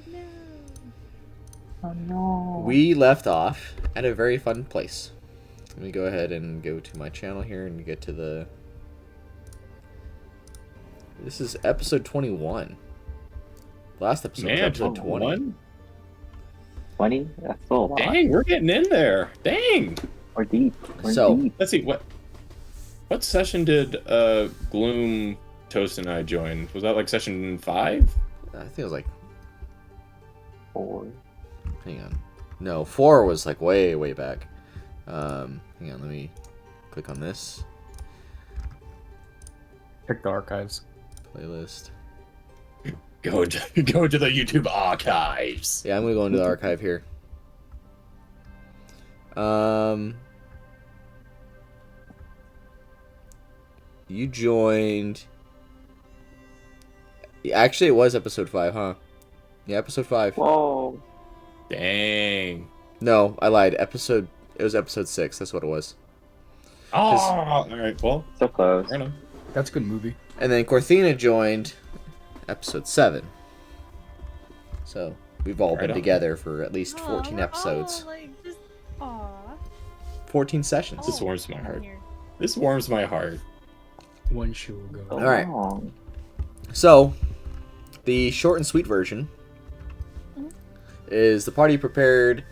No. Oh no. We left off at a very fun place. Let me go ahead and go to my channel here and get to the... This is episode 21. Last episode was episode 20. 20? That's still a lot. Dang, we're getting in there. Dang. We're deep. We're So- deep. Let's see, what session did Gloom, Toast, and I join? Was that like session 5? I think it was like... 4. Hang on. No, 4 was like way back. Hang on, let me click on this. Check the archives. Playlist. Go to the YouTube archives. Yeah, I'm gonna go into the archive here. You joined... Actually, it was episode 5, huh? Yeah, episode 5. Whoa. Dang. No, I lied. It was episode 6. That's what it was. Oh, all right. Well, So close. fair enough. That's a good movie. And then Korthina joined episode 7. So we've all Right been on. together for at least 14 we're episodes. all, like, just, aw. 14 sessions. This warms my I'm heart. here. This warms my heart. One shoe ago. So Alright. long. So, the short and sweet version is the party prepared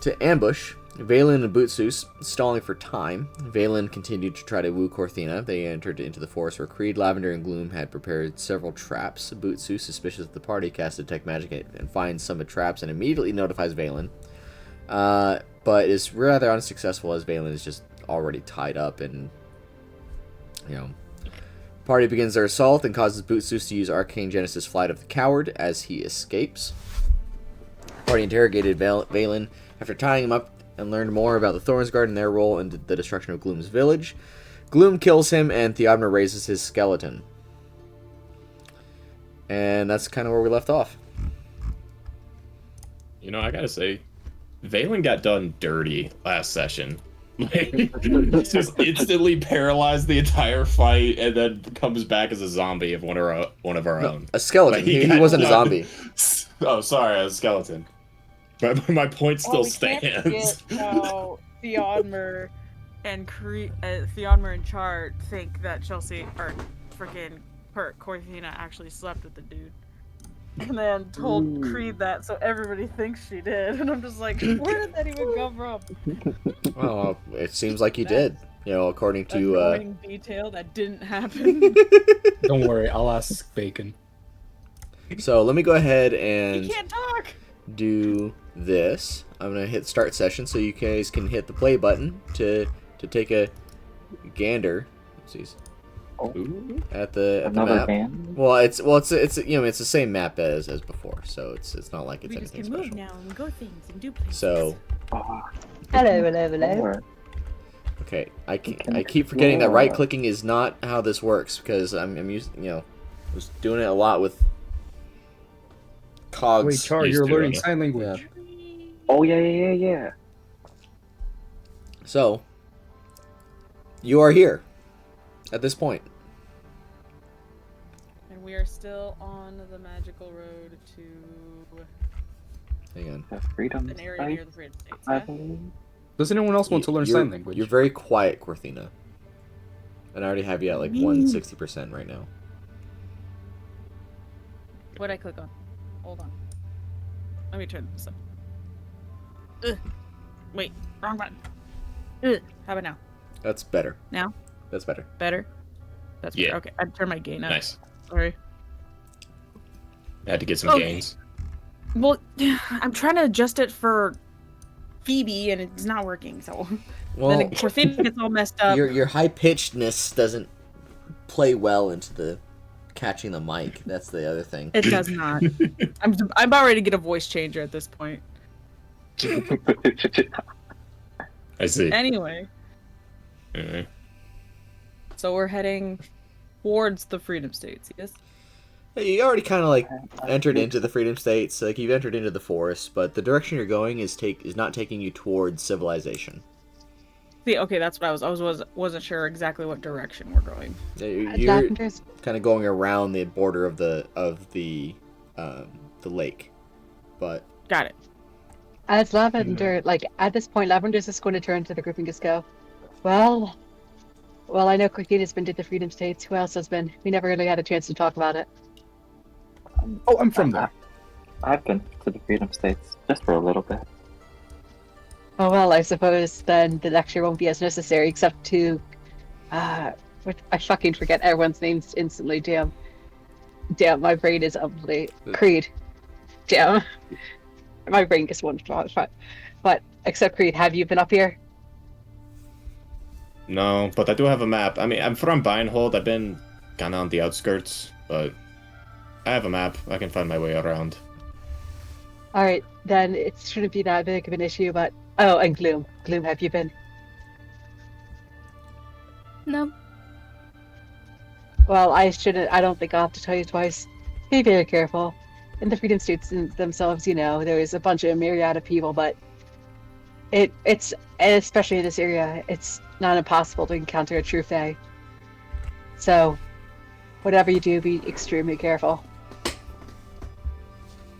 to ambush Veylan and Bootsus, stalling for time. Veylan continued to try to woo Korthina. They entered into the forest where Creed, Lavender, and Gloom had prepared several traps. Bootsus, suspicious of the party, casts Detect Magic and finds some of the traps and immediately notifies Veylan. But is rather unsuccessful as Veylan is just already tied up and, you know... Party begins their assault and causes Bootsus to use Arcane Genesis Flight of the Coward as he escapes. Party interrogated Veylan after tying him up and learned more about the Thornsguard and their role in the destruction of Gloom's village. Gloom kills him and Theodmer raises his skeleton. And that's kind of where we left off. You know, I gotta say, Veylan got done dirty last session. Like, just instantly paralyzed the entire fight, and then comes back as a zombie of one of our own. A skeleton. Like, He got wasn't a done- zombie. Oh, sorry, a skeleton. But my point still we can't stands. forget how Theodmer and Theodmer and Char think that Chelsea or freaking Korthina actually slept with the dude, and then told Creed that, so everybody thinks she did. And I'm just like, where did that even come from? Well, it seems like he did. You know, according A to... annoying detail that didn't happen. Don't worry, I'll ask Bacon. So let me go ahead He and can't talk. do this. I'm gonna hit start session so you guys can hit the play button to take a gander. Oopsies. Ooh. At the Another map. band? Well, it's you know, it's the same map as before, so it's not like it's We just anything can special. move now and go things and do places. So Oh, Hello. Lord. okay, I can keep forgetting that right explore. clicking is not how this works because I'm using, you know, I was doing it a lot with cogs. Wait, Char, Used you're to learning it. sign language. Oh, yeah. So you are here at this point. And we are still on the magical road to Hang on. The freedom an area site, near the Freedom States. I Yeah? believe. Does anyone else want to learn sign language? You're very quiet, Korthina. And I already have you at like 160% right now. What'd I click on? Hold on. Let me turn this up. Ugh. Wait, wrong button. Ugh. How about now? That's better. Now? That's better. Better? That's Yeah. better. Okay, I turned my gain up. Nice. Sorry. I had to get some Okay. gains. Well, I'm trying to adjust it for Phoebe, and it's not working. So Well, then Korthina gets all messed up. your high pitchedness doesn't play well into the catching the mic. That's the other thing. It does not. I'm about ready to get a voice changer at this point. I see. Anyway, Alright. so we're heading towards the Freedom States. Yes. Hey, you already kind of like entered into the Freedom States. Like you've entered into the forest, but the direction you're going is not taking you towards civilization. See, okay, that's what I wasn't sure exactly what direction we're going. You're kind of going around the border of the the lake. But Got it. As Lavender, like, at this point, Lavender's just going to turn to the group and just go, well, I know Korthina's been to the Freedom States. Who else has been? We never really had a chance to talk about it. Oh, I'm from there. I've been to the Freedom States just for a little bit. Oh, well, I suppose then the lecture won't be as necessary, except to, I fucking forget everyone's names instantly, damn. Damn, my brain is ugly. Creed. Damn. My brain gets one thought. But, except Creed, have you been up here? No, but I do have a map. I mean, I'm from Beinhold. I've been kind of on the outskirts, but I have a map. I can find my way around. Alright, then it shouldn't be that big of an issue, but... Oh, and Gloom. Gloom, have you been? No. Well, I don't think I'll have to tell you twice. Be very careful. In the Freedom States themselves, you know, there is a bunch of myriad of people, but it's especially in this area, it's not impossible to encounter a true Fey. So, whatever you do, be extremely careful.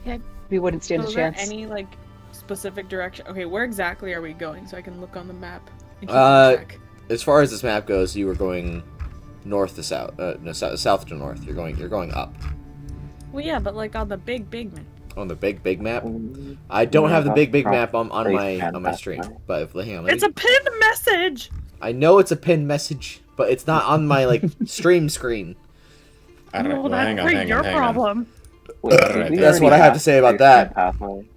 Yeah. We wouldn't stand So a is there chance. any like specific direction? Okay, where exactly are we going so I can look on the map and keep track? as far as this map goes, you were going north to south, no, south to north. You're going up Well, yeah, but like on the big map. on the big map. I don't have the big map on Place my stream, but hang on. It's a pinned message. I know it's a pinned message, but it's not on my like stream screen. I don't know. Well, Hang that's on, not your problem. Wait, Alright, we that's already what I have to say about Space that. Pathway.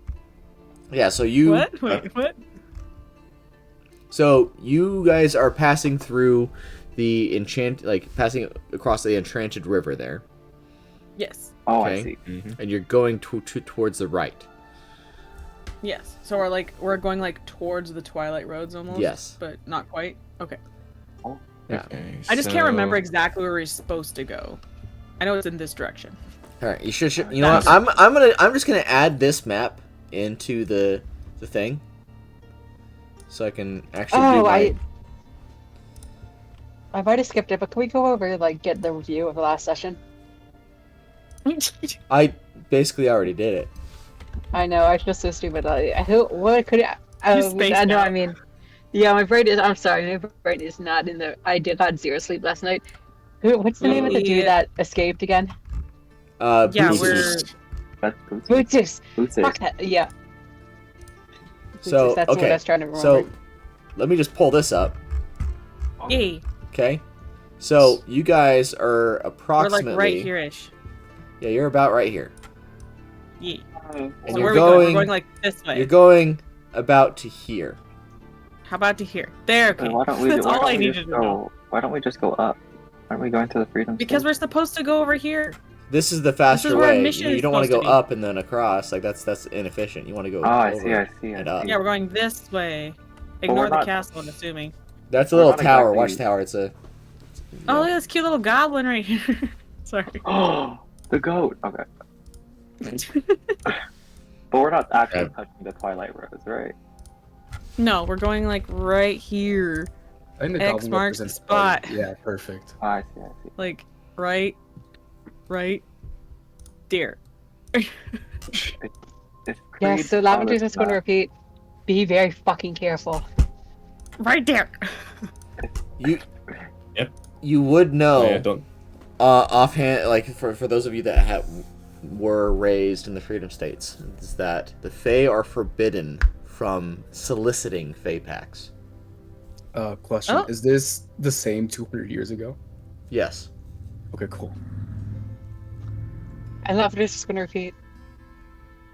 Yeah, so you What? Wait, what? So you guys are passing through the passing across the enchanted river there, Yes. Oh, Okay. I see. and you're going towards the right. Yes. So we're going like towards the Twilight Roads almost. Yes. But not quite. Okay. Yeah. Okay, I just can't remember so- exactly where we're supposed to go. I know it's in this direction. All right, you should. You know what? I'm just gonna add this map into the thing, so I can actually do Oh, my. I might have skipped it, but can we go over, like, get the review of the last session? I basically already did it. I know, I feel so stupid. What could spaced I know, out. I mean, yeah, my brain is, I'm sorry, my brain is not in the, I did not zero sleep last night. What's the name of the dude Yeah. that escaped again? Yeah, Bootsus. we're That's Boots. Boots. Boots. Fuck that, yeah. So, Boots, that's what I okay, was trying to remember. So let me just pull this up. Yay. Okay, so you guys are We're approximately like right here-ish. Yeah, you're about right here. Yay. And So you're where are we going? We're going- going like this way. You're going about to here. How about to here? There, okay. Why don't we? That's why all don't I we needed just to know. go? Why don't we just go up? Aren't we going to the Freedom? Because State? we're supposed to go over here. This is the faster where our way. mission You is don't want to go supposed to be. up and then across. Like that's inefficient. You want to go Oh, I over see. I see. and I up. see. Yeah, we're going this way. But Ignore we're the not- castle, I'm assuming. That's a We're little not tower. exactly- Watchtower. It's a. Oh, look at this cute little goblin right here. Sorry. Oh, the goat. Okay. But we're not actually Okay. touching the Twilight Roads, right? No, we're going like right here. I think the X goblin marks the represents spot. party. Yeah, perfect. Oh, I see. I see. Like right there. It's Yeah, Creed so Lavender's Father's just going to map. repeat, be very fucking careful. Right there. You. Yep. You would know. Oh, yeah, don't. Offhand, like for those of you that were raised in the Freedom States, is that the Fae are forbidden from soliciting Fae packs. Question: Oh. Is this the same 200 years ago? Yes. Okay, cool. And Lavender's just going to repeat,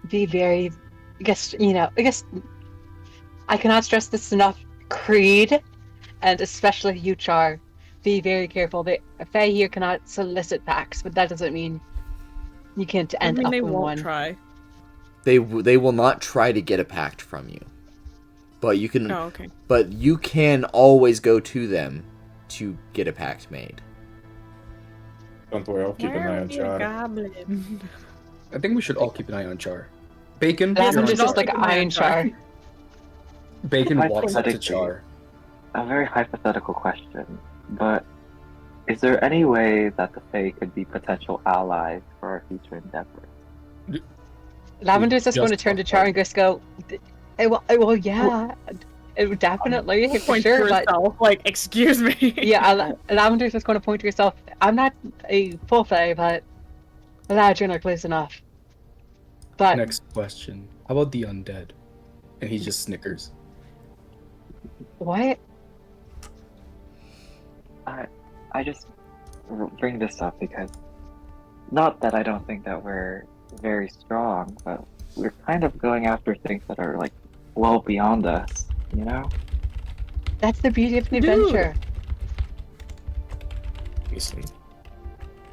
be very, I guess I cannot stress this enough, Creed, and especially you, Char, be very careful. The Fae here cannot solicit packs, but that doesn't mean you can't I end mean, up they in won't one. try. They will not try to get a pact from you, but you can. Oh, okay. But you can always go to them to get a pact made. Don't worry, I'll keep an eye on Char. Goblin. I think we should all keep an eye on Char. Bacon, you're on Lavender's Char. just like Keep an eye on Iron Char. Char. Bacon walks up to Hypothetically. Char. A very hypothetical question, but is there any way that the Fae could be potential allies for our future endeavors? Lavender's just going to turn to Char and just go, well, yeah, it would definitely, for Point sure, to but herself, like, excuse me. yeah, Lavender's just going to point to herself. I'm not a full fae, but Eladrin are close enough. But Next question. How about the undead? And he just snickers. what? I just bring this up because, not that I don't think that we're very strong, but we're kind of going after things that are like well beyond us, you know? That's the beauty of an Dude. adventure. Listen.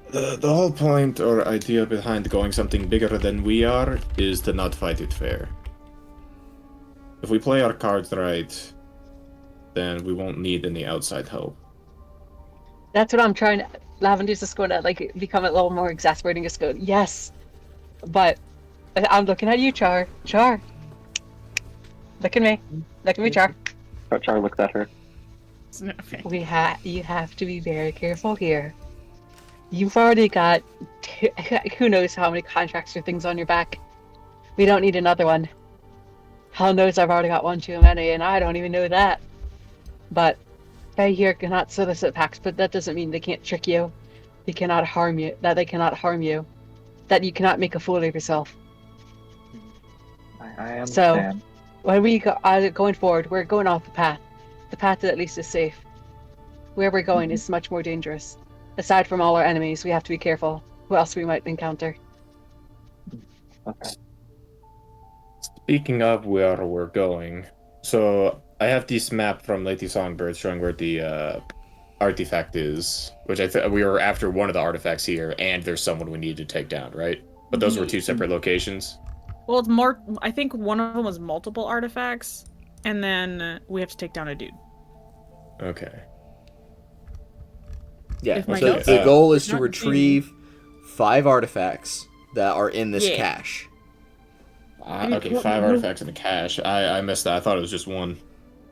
The whole point or idea behind going something bigger than we are is to not fight it fair. If we play our cards right, then we won't need any outside help. That's what I'm trying to. Lavender's just going to like become a little more exasperating. Just go, yes, but I'm looking at you, Char. Char, look at me. Look at me, Char. But Char looks at her. You have to be very careful here. You've already got who knows how many contracts or things on your back. We don't need another one. Hell knows I've already got one too many, and I don't even know that. But Fae here cannot solicit pacts, but that doesn't mean they can't trick you. They cannot harm you. That they cannot harm you. That you cannot make a fool of yourself. I understand. When we go going forward, we're going off the path. The path that at least is safe. Where we're going is much more dangerous. Aside from all our enemies, we have to be careful who else we might encounter. Okay. Speaking of where we're going, so I have this map from Lady Songbird showing where the artifact is, which we were after one of the artifacts here, and there's someone we need to take down, right? But those were two separate locations. Well, it's more. I think one of them was multiple artifacts, and then we have to take down a dude. Okay. Yeah, If my so notes the goal is to not retrieve 5 artifacts that are in this Yeah. cache. Okay, 5 artifacts in the cache. I missed that. I thought it was just one.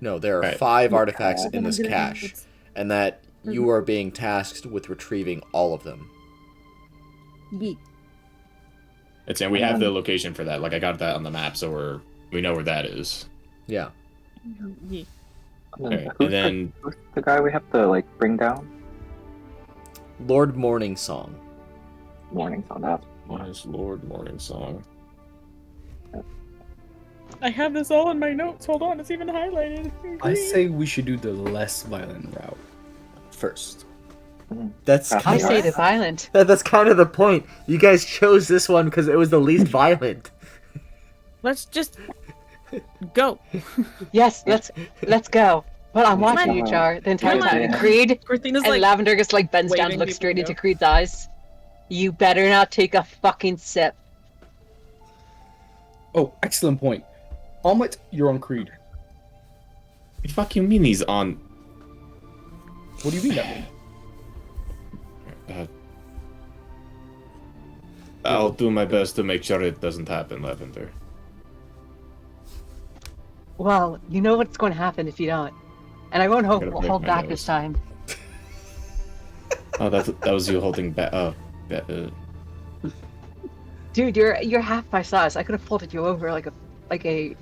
No, there are Right. 5 artifacts in this cache, and that you are being tasked with retrieving all of them. It's and we have the location for that. Like I got that on the map, so we know where that is. Yeah. Yeah. Okay, Who's and then who's the guy we have to like bring down? Lord Morning Song. Morning on that. what is Lord Morning Song? I have this all in my notes. Hold on, it's even highlighted. I say we should do the less violent route first. That's I I kind say of, the violent. that's kind of the point. You guys chose this one because it was the least violent. Let's just go. Yes, let's go. Well, I'm watching on. you, Char, the entire Come on. time. And Creed Korthina's and like, Lavender just like bends down and waving looks people straight to into go. Creed's eyes. You better not take a fucking sip. Oh, excellent point. Omelet, you're on Creed. What the fuck you mean he's on? What do you mean that mean? I'll do my best to make sure it doesn't happen, Lavender. Well, you know what's going to happen if you don't. And I won't gotta break hold my back nose. this time. Oh, that was you holding back. Oh, Dude, you're half my size. I could have folded you over like a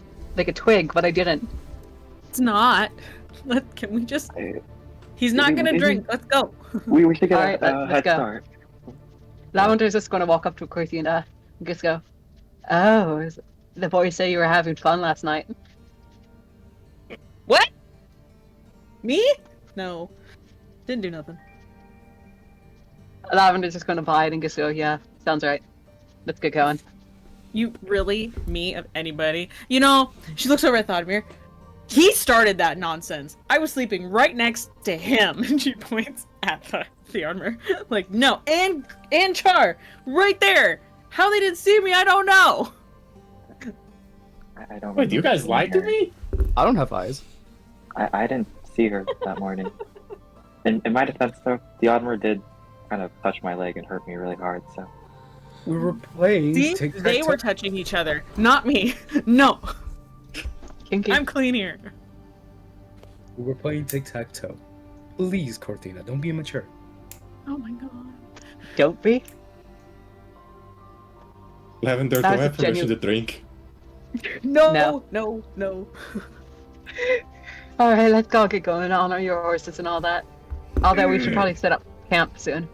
twig, but I didn't. it's not. Can we just? Hey, He's not gonna Isn't- drink. Let's go. we should get Alright, a let's head go. start. Lavender's just going to walk up to Korthina and just go, "Oh, the boys say you were having fun last night." What? Me? No. Didn't do nothing. Lavender's just going to buy it and just go, "Yeah, sounds right. Let's get going." You really? Me of anybody? You know, she looks over at Thadmir. He started that nonsense. I was sleeping right next to him. And she points at the armor. Like, no. And Char. Right there. How they didn't see me, I don't know. I don't. wait, you guys remember lied to seeing me? I don't have eyes. her. I didn't see her that morning. In my defense, though, the armor did kind of touch my leg and hurt me really hard. So We were playing. See? They were touching each other. Not me. No. Kinky. I'm clean here. We were playing tic-tac-toe. Please, Korthina, don't be immature. Oh my god. Don't be. Lavender, do That I was a have permission genuine- to drink? No, No. no. All right, let's go get going on your horses and all that. Although we should probably set up camp soon.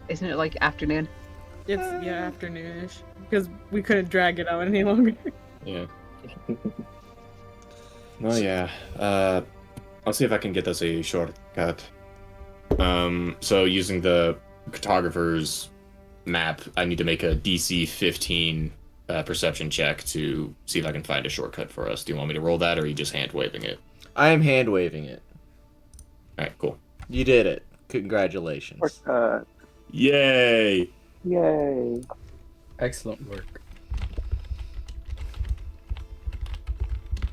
Isn't it like afternoon? It's afternoonish because we couldn't drag it out any longer. Yeah. Well, yeah. I'll see if I can get us a shortcut. So using the cartographer's map, I need to make a DC 15 perception check to see if I can find a shortcut for us. Do you want me to roll that, or are you just hand waving it? I am hand waving it. All right, cool. You did it. Congratulations. Yay! Yay. Excellent work.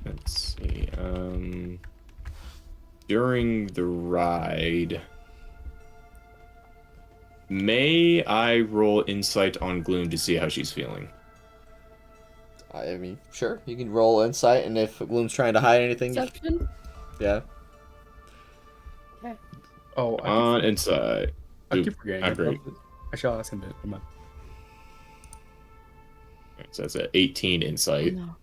Let's see. During the ride, may I roll insight on Gloom to see how she's feeling? I mean, sure. You can roll insight, and if Gloom's trying to hide anything, Perception? yeah. Oh, On insight. I Oop, keep forgetting. not great. I shall ask him a bit. Come on. So that's an 18 insight. No.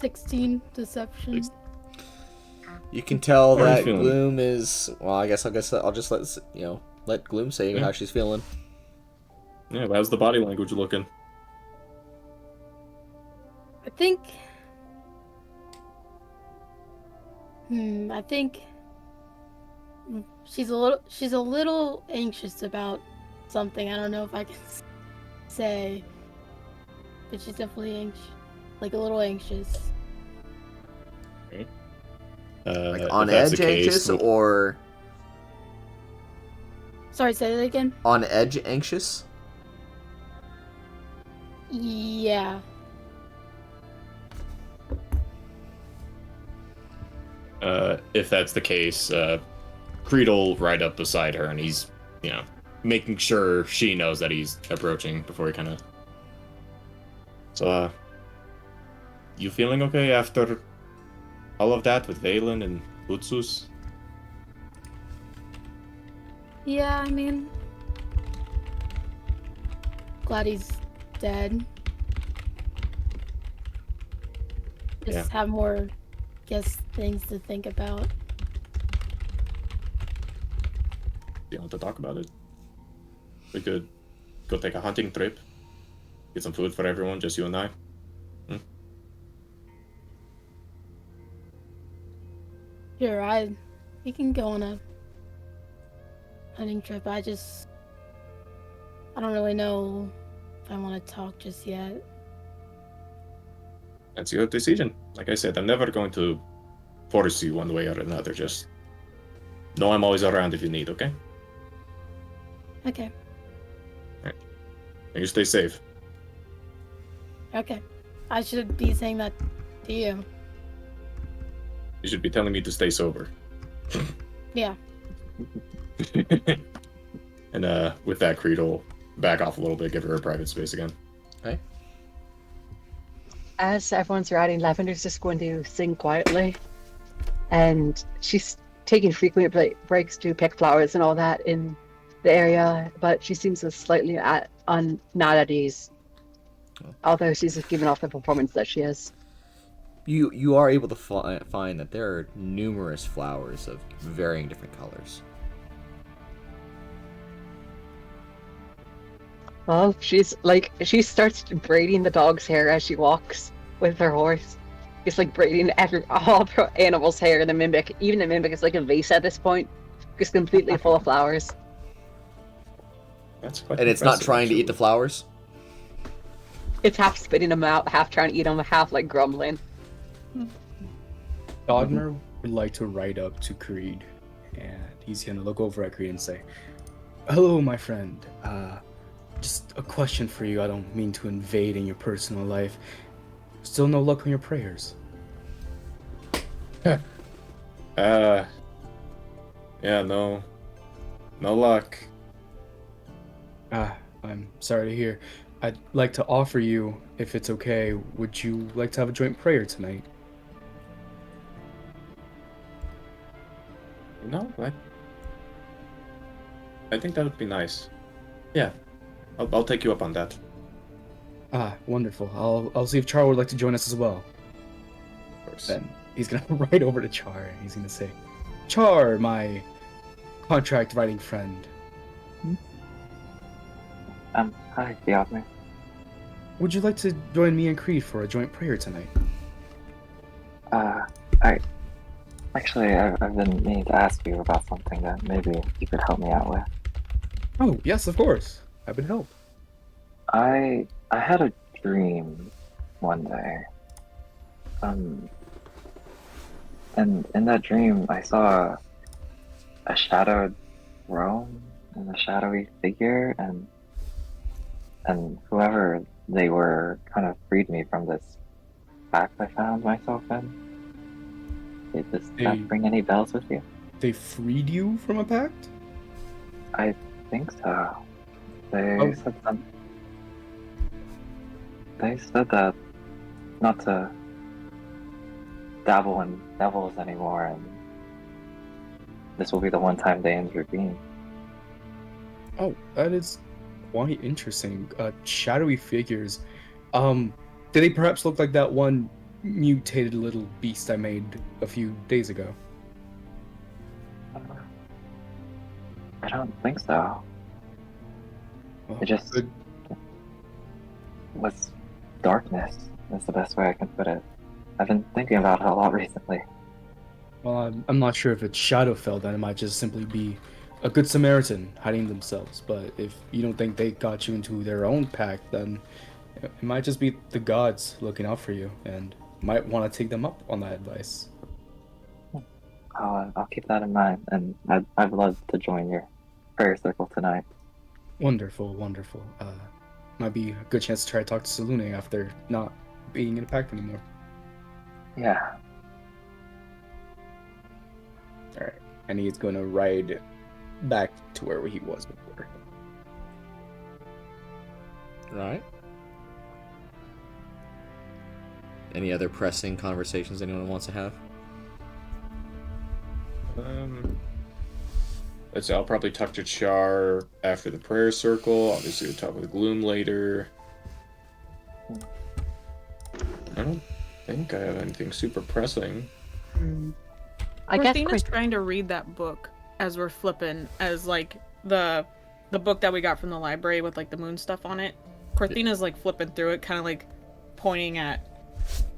16 deception. You can tell How are you that feeling? Gloom is. Well, I guess I'll just let Gloom say Yeah. how she's feeling. Yeah, but how's the body language looking? I think. I think she's a little anxious about something. I don't know if I can say, but she's definitely anxious, like a little anxious. Like If on that's edge the case, anxious would- or Sorry, say that again. on edge anxious? Yeah. If that's the case, Creed will ride up beside her, and he's, making sure she knows that he's approaching before he kind of. So, you feeling okay after all of that with Veylan and Butsus? Yeah, I mean, glad he's dead. Just have more, things to think about. You want to talk about it? We could go take a hunting trip, get some food for everyone, just you and I. Sure, we can go on a hunting trip. I don't really know if I want to talk just yet. That's your decision. Like I said, I'm never going to force you one way or another. Just know I'm always around if you need, okay? Okay. And you stay safe. Okay. I should be saying that to you. You should be telling me to stay sober. Yeah. And with that, Creed will back off a little bit, give her a private space again. Okay. As everyone's riding, Lavender's just going to sing quietly. And she's taking frequent breaks to pick flowers and all that in the area, but she seems to slightly not at ease. Although she's just giving off the performance that she is. You are able to find that there are numerous flowers of varying different colors. Well, she starts braiding the dog's hair as she walks with her horse. It's like braiding all the animals' hair. The mimic, even the mimic, is like a vase at this point, just completely full of flowers. That's quite And it's not impressive, trying to eat the actually. flowers? It's half spitting them out, half trying to eat them, half like grumbling. Dogmer would like to ride up to Creed, and he's gonna look over at Creed and say, "Hello, my friend. Just a question for you. I don't mean to invade in your personal life. Still no luck on your prayers?" Yeah, no luck. I'm sorry to hear. I'd like to offer you, if it's okay, would you like to have a joint prayer tonight? No, I think that would be nice. Yeah, I'll take you up on that. Ah, wonderful. I'll see if Char would like to join us as well. Of course. Then he's gonna ride over to Char and he's gonna say, Char, my contract writing friend, Hi, Theodore. would you like to join me and Creed for a joint prayer tonight? I actually, I've been meaning to ask you about something that maybe you could help me out with. Oh, yes, of course. I would help. I had a dream one day. And in that dream, I saw a shadowed roam and a shadowy figure, and whoever they were kind of freed me from this pact I found myself in. Does that ring any bells with you? They freed you from a pact? I think so. They Oh. said some. They said that not to dabble in devils anymore, and this will be the one time they intervene. Oh, that is quite interesting. Shadowy figures. Do they perhaps look like that one mutated little beast I made a few days ago? I don't think so. Well, It just good. was darkness. That's the best way I can put it. I've been thinking about it a lot recently. Well, I'm not sure if it's Shadowfell, then it might just simply be a good Samaritan hiding themselves. But if you don't think they got you into their own pact, then it might just be the gods looking out for you, and might want to take them up on that advice. I'll keep that in mind, and I'd love to join your prayer circle tonight. Wonderful, wonderful. Might be a good chance to try to talk to Salune after not being in a pact anymore. Yeah. Alright. And he's going to ride back to where he was before. Right. Any other pressing conversations anyone wants to have? Let's say I'll probably talk to Char after the prayer circle. Obviously, we'll talk with Gloom later. I don't think I have anything super pressing. I guess Korthina's trying to read that book as we're flipping, as like the book that we got from the library with like the moon stuff on it. Korthina's like flipping through it, kind of like pointing at,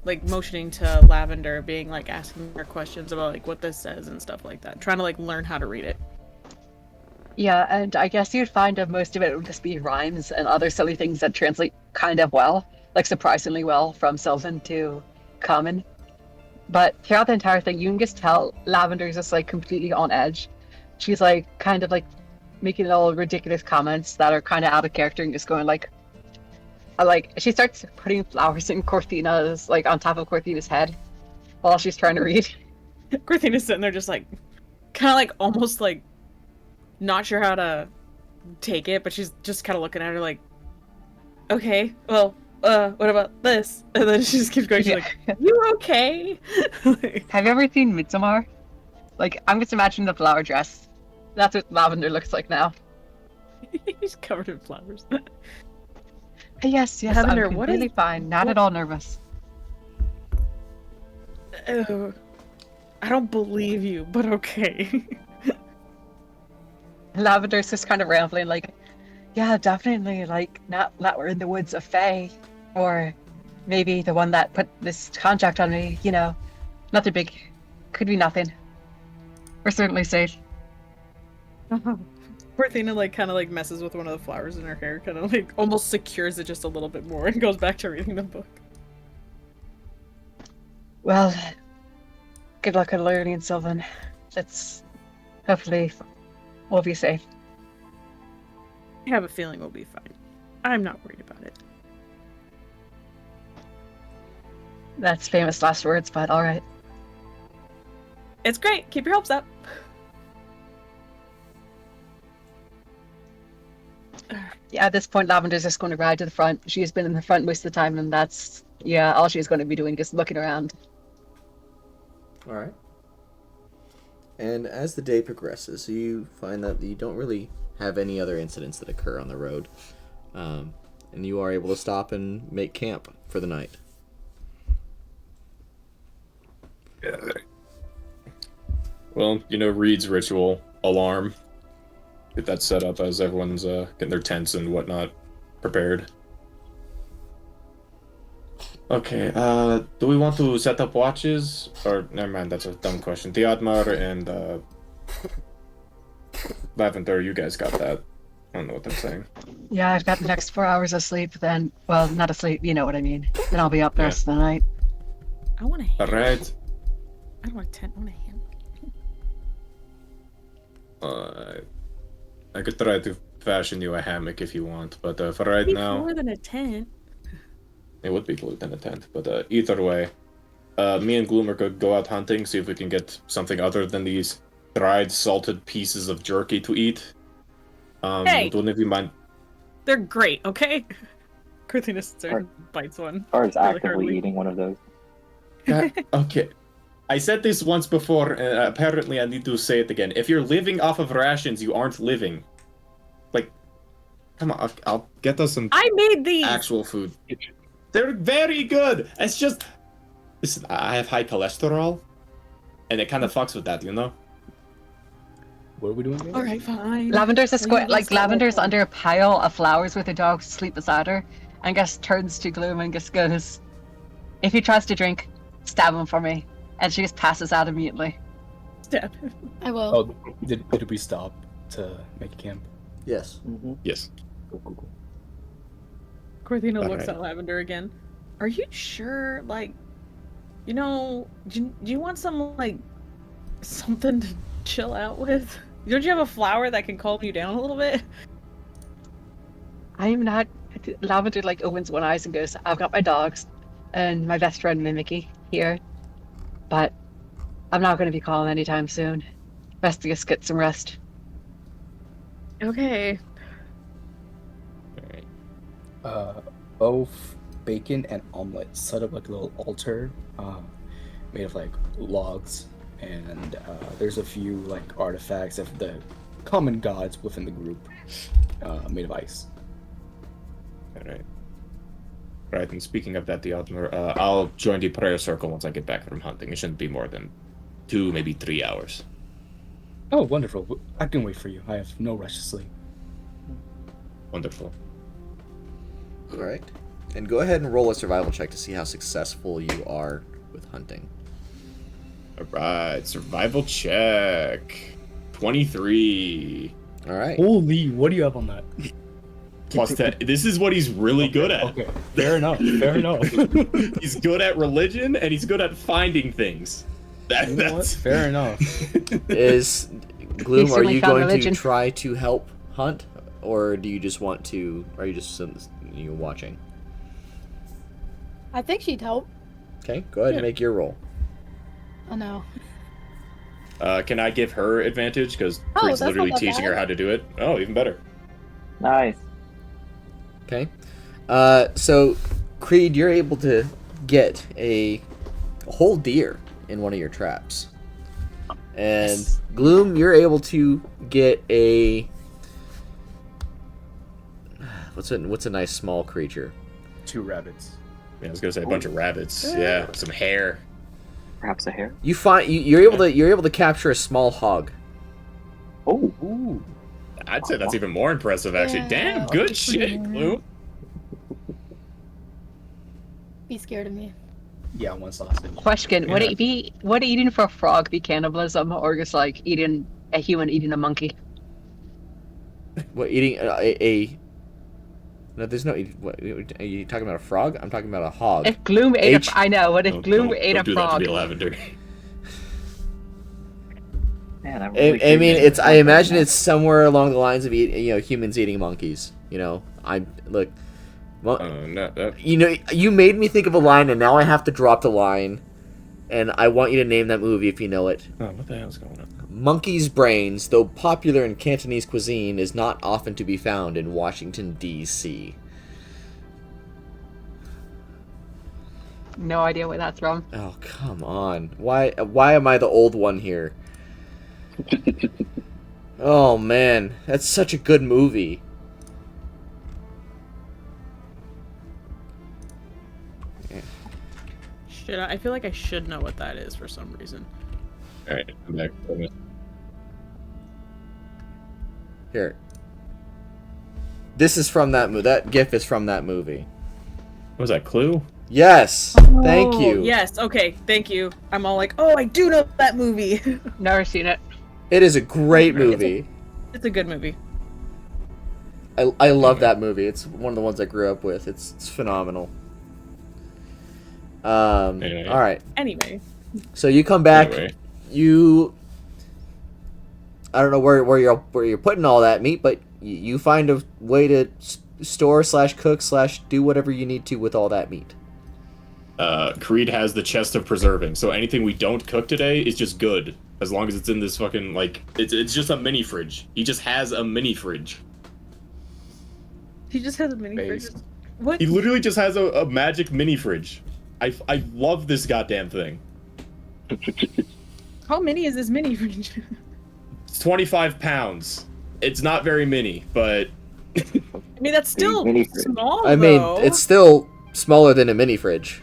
like motioning to Lavender, being like asking her questions about like what this says and stuff like that, trying to like learn how to read it. Yeah, and I guess you'd find that most of it would just be rhymes and other silly things that translate kind of well, like surprisingly well from Sylvan to Common. But throughout the entire thing, you can just tell Lavender's just like completely on edge. She's like kind of like making little ridiculous comments that are kind of out of character and just going like she starts putting flowers in Korthina's like on top of Korthina's head while she's trying to read. Korthina's sitting there just like, kind of like almost like not sure how to take it, but she's just kind of looking at her like, okay, well, what about this? And then she just keeps going. She's like, you okay? Have you ever seen Midsommar? Like, I'm just imagining the flower dress. That's what Lavender looks like now. He's covered in flowers. Yes, Lavender, I'm what completely is- fine. Not at all nervous. Oh, I don't believe you, but okay. Lavender's just kind of rambling, like, yeah, definitely, like, not that we're in the woods of Fae, or maybe the one that put this contract on me, you know, nothing big. Could be nothing. We're certainly safe. Korthina like kind of like messes with one of the flowers in her hair, kind of like almost secures it just a little bit more and goes back to reading the book. Well, good luck at learning, Sylvan. Let's hopefully we'll be safe. I have a feeling we'll be fine. I'm not worried about it. That's famous last words, but all right. It's great. Keep your hopes up. Yeah, at this point, Lavender's just going to ride to the front. She's been in the front most of the time, and that's, yeah, all she's going to be doing, just looking around. All right. And as the day progresses, you find that you don't really have any other incidents that occur on the road. And you are able to stop and make camp for the night. Yeah. Well, Reed's ritual alarm. Get that set up as everyone's getting their tents and whatnot prepared. Okay, do we want to set up watches? Or, never mind, that's a dumb question. Theodmar and Lavender, you guys got that. I don't know what I'm saying. Yeah, I've got the next 4 hours of sleep. Then, well, not asleep. You know what I mean. Then I'll be up the rest of the night. I want a hand. Alright. I don't want a tent. I want a hand. I could try to fashion you a hammock if you want, but for right It'd be now... more than a tent. It would be cooler than a tent, but either way, me and Gloom are going to go out hunting, see if we can get something other than these dried, salted pieces of jerky to eat. Hey! Don't even mind. They're great, okay? Korthina sits there and bites one. Or is Really actively hardly. eating one of those. Okay. I said this once before, and apparently I need to say it again. If you're living off of rations, you aren't living. Like, come on, I'll get us some I made these! actual food. They're very good! It's just... Listen, I have high cholesterol, and it kind of fucks with that, What are we doing here? Alright, fine. Lavender's a Well, square, you like must get Lavender's one. under a pile of flowers with a dog to sleep beside her, and just turns to Gloom and just goes, "If he tries to drink, stab him for me." And she just passes out immediately. Stab him. I will. Oh, did we stop to make camp? Yes. Mm-hmm. Yes. Cool. Korthina looks Alright. at Lavender again. Are you sure, like, do you want some, like, something to chill out with? Don't you have a flower that can calm you down a little bit? I'm not. Lavender like opens one eyes and goes, "I've got my dogs and my best friend Mimicky here, but I'm not going to be calling anytime soon. Best to just get some rest." Okay. Both bacon and omelet set up like a little altar made of like logs, and there's a few like artifacts of the common gods within the group made of ice. Alright. Right, and speaking of that, I'll join the prayer circle once I get back from hunting. It shouldn't be more than 2, maybe 3 hours. Oh, wonderful. I can wait for you. I have no rush to sleep. Wonderful. Alright. And go ahead and roll a survival check to see how successful you are with hunting. Alright, survival check. 23. Alright. Holy, what do you have on that? Plus 10. This is what he's really good at. Okay, fair enough. He's good at religion, and he's good at finding things. You know what? That's Fair enough. Is Gloom, are certainly you found going religion. to try to help hunt? Or do you just want to, are you just watching? I think she'd help. Okay, go ahead and Yeah. make your roll. Oh no. Can I give her advantage? Because Oh, Creed's that's literally not that teaching bad. her how to do it. Oh, even better. Nice. Okay. So, Creed, you're able to get a whole deer in one of your traps. And Yes. Gloom, you're able to get a... What's a nice small creature? 2 rabbits. Yeah, I was gonna say a bunch of rabbits. Yeah, some hair. Perhaps a hair. You're able to capture a small hog. Oh, Ooh. I'd say that's even more impressive, actually. Yeah. Damn, good shit, Gloom. Be scared of me. Yeah, 1 sausage. Question: Would Yeah. it be eating for a frog be cannibalism, or just like eating a human eating a monkey? What, eating No, there's no... What, are you talking about a frog? I'm talking about a hog. If Gloom ate H- I know. What if Gloom ate don't a do that to frog? me, Lavender. man, I'm I really mean, curious I about imagine that. it's somewhere along the lines of humans eating monkeys. Look, No, you made me think of a line, and now I have to drop the line, and I want you to name that movie if you know it. oh, what the hell's going on? Monkey's brains, though popular in Cantonese cuisine, is not often to be found in Washington D.C. No idea where that's from. Oh, come on! Why am I the old one here? Oh man, that's such a good movie. I feel like I should know what that is for some reason. All right, I'm back. Here. This is from that movie. That GIF is from that movie. Was that Clue? Yes. Thank Oh, you. Yes. Okay. Thank you. I'm all like, oh, I do know that movie. Never seen it. It is a great movie. It's a good movie. I love that movie. It's one of the ones I grew up with. It's phenomenal. Anyway. All right. Anyway. So you come back. Anyway. I don't know where you're putting all that meat, but you find a way to store / cook / do whatever you need to with all that meat. Creed has the chest of preserving, so anything we don't cook today is just good, as long as it's in this fucking, like, it's just a mini fridge. He just has a mini fridge. He just has a mini fridge. Based. What? He literally just has a magic mini fridge. I love this goddamn thing. How mini is this mini fridge? It's 25 pounds. It's not very mini, but I mean, that's still Mini fridge. small. I mean, though. it's still smaller than a mini fridge,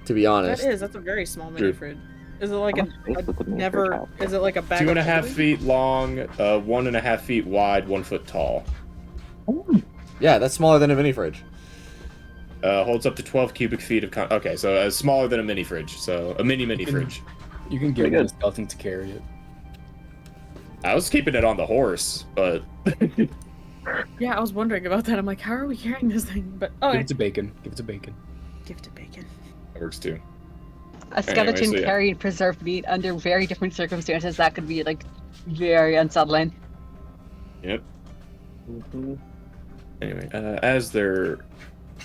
to be honest. That is. That's a very small mini True. fridge. Is it like How much space does the mini never? fridge have? Is it like a bag? 2.5 of feet long, 1.5 feet wide, 1 foot tall. Yeah, that's smaller than a mini fridge. Holds up to 12 cubic feet of okay, so smaller than a mini fridge. So a mini fridge. You can Pretty get good. a skeleton to carry it. I was keeping it on the horse, but Yeah, I was wondering about that. I'm like, how are we carrying this thing? But Give okay, it to bacon. Give it to bacon. give to bacon. that works too. A skeleton so yeah. carrying preserved meat under very different circumstances, that could be like very unsettling. Yep. Mm-hmm. Anyway, as they're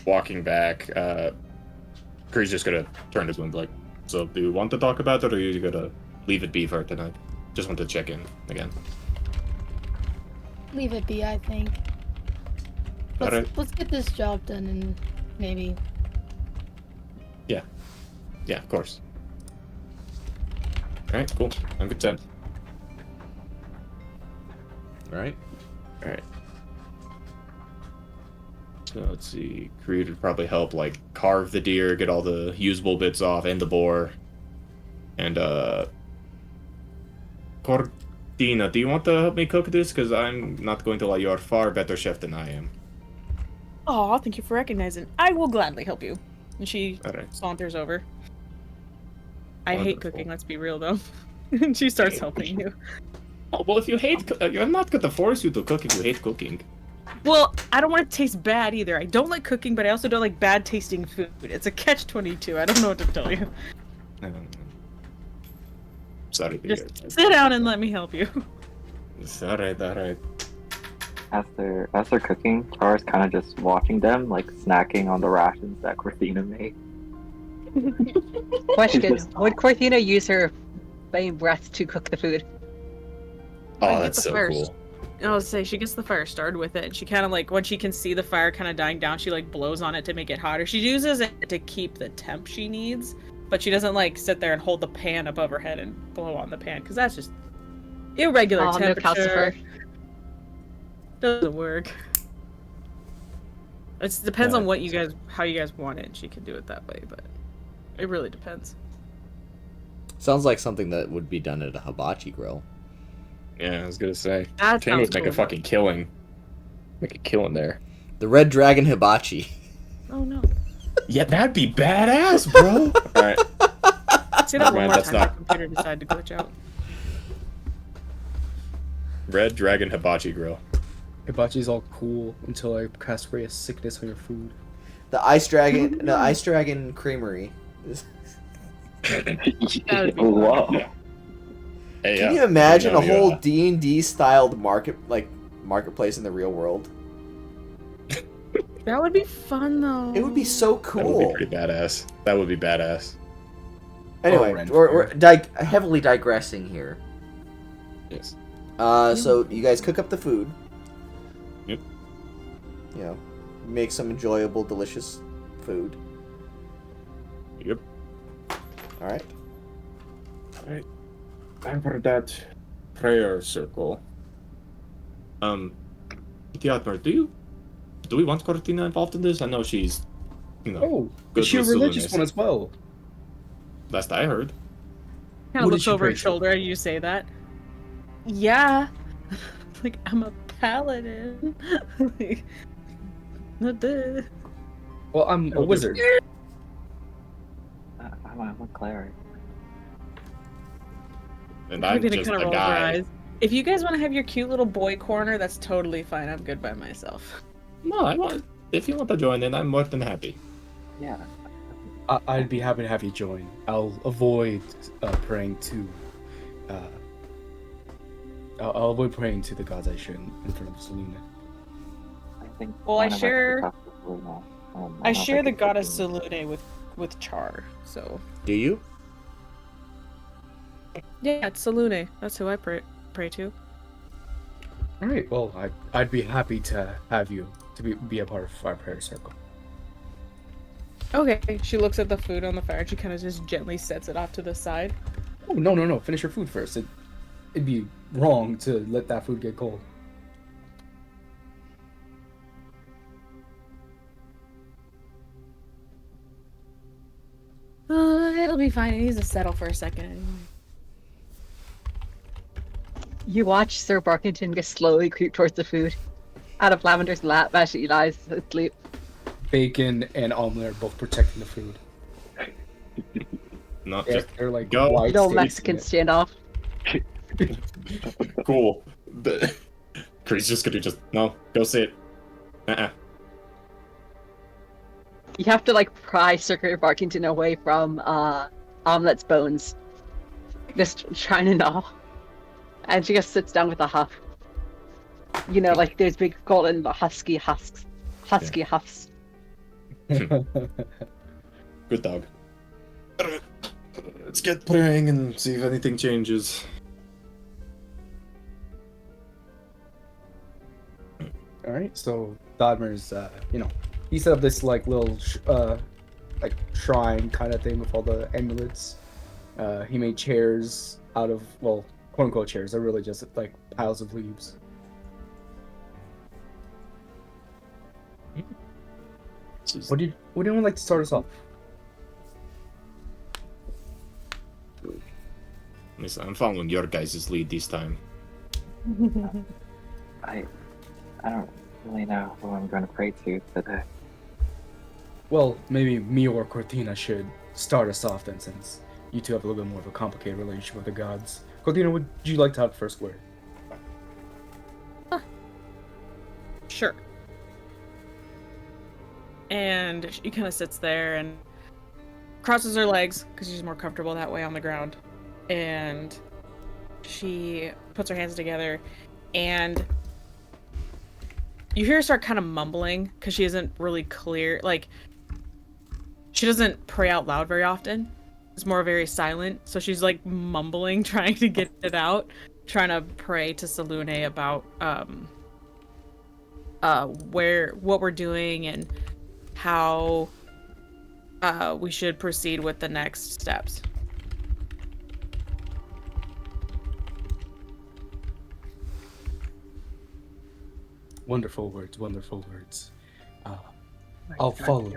walking back, Creed's just gonna turn to him like, so do you want to talk about it, or are you gonna leave it be for tonight? Just want to check in again. Leave it be, I think. Let's, Alright. let's get this job done and maybe. Yeah, of course. Alright, cool. I'm content. All right. Alright. So let's see. Creed would probably help, like, carve the deer, get all the usable bits off, and the boar. And, Korthina, do you want to help me cook this? Because I'm not going to lie, you're a far better chef than I am. Oh, thank you for recognizing. I will gladly help you. And she Alright. saunters over. I hate Wonderful. cooking, let's be real though. And she starts helping you. Oh, well, if you hate I'm not going to force you to cook if you hate cooking. Well, I don't want it to taste bad either. I don't like cooking, but I also don't like bad tasting food. It's a catch-22. I don't know what to tell you. Sorry to hear. Just sit down and let me help you. It's alright. As they're cooking, Char's kind of just watching them, like snacking on the rations that Korthina made. Question: would Korthina use her flame breath to cook the food? Oh, I get that's the so first. cool. I would say she gets the fire started with it, and she kind of like, when she can see the fire kind of dying down, she like blows on it to make it hotter. She uses it to keep the temp she needs, but she doesn't like sit there and hold the pan above her head and blow on the pan, because that's just irregular Oh, no temperature. calcifer. Doesn't work. It depends on what how you guys want it. She can do it that way, but it really depends. Sounds like something that would be done at a hibachi grill. Yeah, I was gonna say. That Chain sounds would make cool. a fucking killing. Make a killing there. The Red Dragon Hibachi. Oh no! Yeah, that'd be badass, bro. Alright. Say that one Man, more that's time. not- My computer decided to glitch out. Red Dragon Hibachi Grill. Hibachi's all cool until I cast spray a sickness on your food. The Ice Dragon Creamery. That would be Whoa. Hey, Can yeah. you imagine know a whole you, D&D styled marketplace in the real world? That would be fun though. It would be so That would cool. be pretty badass. That would be badass. Anyway, Ren we're heavily digressing here. Yes. So you guys cook up the food. Yep. You know, make some enjoyable, delicious food. Yep. All right. Alright. Time for that prayer circle. Theodmar, do we want Korthina involved in this? I know she's, Oh, good is she a with religious Salonis. one as well? Last I heard. Kind What of did looks she over pray his to? shoulder and you say that. Yeah. Like, I'm a paladin. Like, not this. Well, I'm a wizard. I'm a cleric. And I'm Korthina just kind a of rolls her guy. eyes. If you guys want to have your cute little boy corner, that's totally fine. I'm good by myself. No, if you want to join in, I'm more than happy. Yeah. I'd be happy to have you join. I'll avoid praying to. I'll avoid praying to the gods I shouldn't in front of Selena. I think. Well, I one of us share- should talk to Luna, I don't share think the it's goddess Luna. Salune with Char, so Do you? yeah, it's Salune. That's who I pray to. All right. Well, I'd be happy to have you to be a part of our prayer circle. Okay. She looks at the food on the fire and she kind of just gently sets it off to the side. Oh no! Finish your food first. It'd be wrong to let that food get cold. It'll be fine. It needs to settle for a second anyway. You watch Sir Barkington just slowly creep towards the food. Out of Lavender's lap as she lies asleep. Bacon and omelet are both protecting the food. Not They're, just they're like go. wide No stakes Mexican in it. standoff. cool. Creed's just gonna no, go sit. You have to like pry Sir Barkington away from Omelet's bones. Just trying to gnaw. And she just sits down with a huff. You know, like those big golden husky husks. Husky huffs. Good dog. Let's get praying and see if anything changes. All right. So Dodmer's, he set up this like little like shrine kind of thing with all the amulets. He made chairs out of, well, quote unquote chairs. They're really just like piles of leaves. What do you like to start us off? Listen, I'm following your guys' lead this time. I don't really know who I'm going to pray to today. Well, maybe me or Korthina should start us off then, since you two have a little bit more of a complicated relationship with the gods. Korthina, would you like to have the first word? Sure. And she kind of sits there and crosses her legs because she's more comfortable that way on the ground. And she puts her hands together and you hear her start kind of mumbling because she isn't really clear. Like, she doesn't pray out loud very often. It's more very silent. So she's like mumbling, trying to get it out, trying to pray to Salune about what we're doing and how we should proceed with the next steps. Wonderful words, wonderful words. I'll follow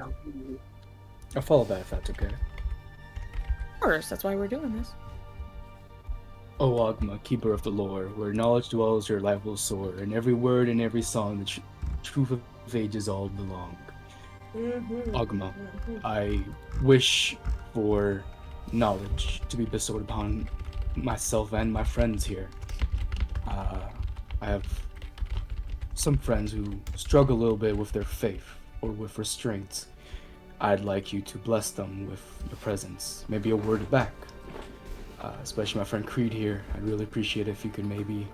that if that's okay. Of course, that's why we're doing this. O Ogma, keeper of the lore, where knowledge dwells, your life will soar, and every word and every song, the truth of ages all belong. Ogma, I wish for knowledge to be bestowed upon myself and my friends here. I have some friends who struggle a little bit with their faith or with restraints. I'd like you to bless them with your presence, maybe a word back. Especially my friend Creed here. I'd really appreciate it if you could maybe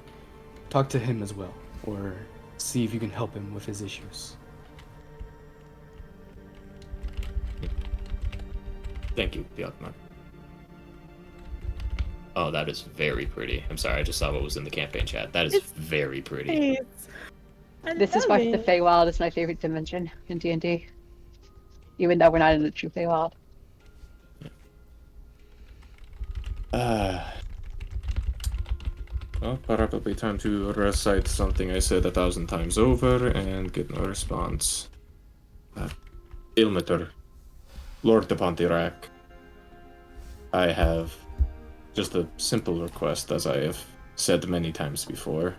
talk to him as well, or see if you can help him with his issues. Thank you, Theodmar. Oh, that is very pretty. I'm sorry, I just saw what was in the campaign chat. That is very pretty. This is why the Feywild is my favorite dimension in D&D. Even though we're not in the true Feywild. Well, probably time to recite something I said 1,000 times over and get no response. Ilmater, Lord de Pontirac, I have just a simple request, as I have said many times before.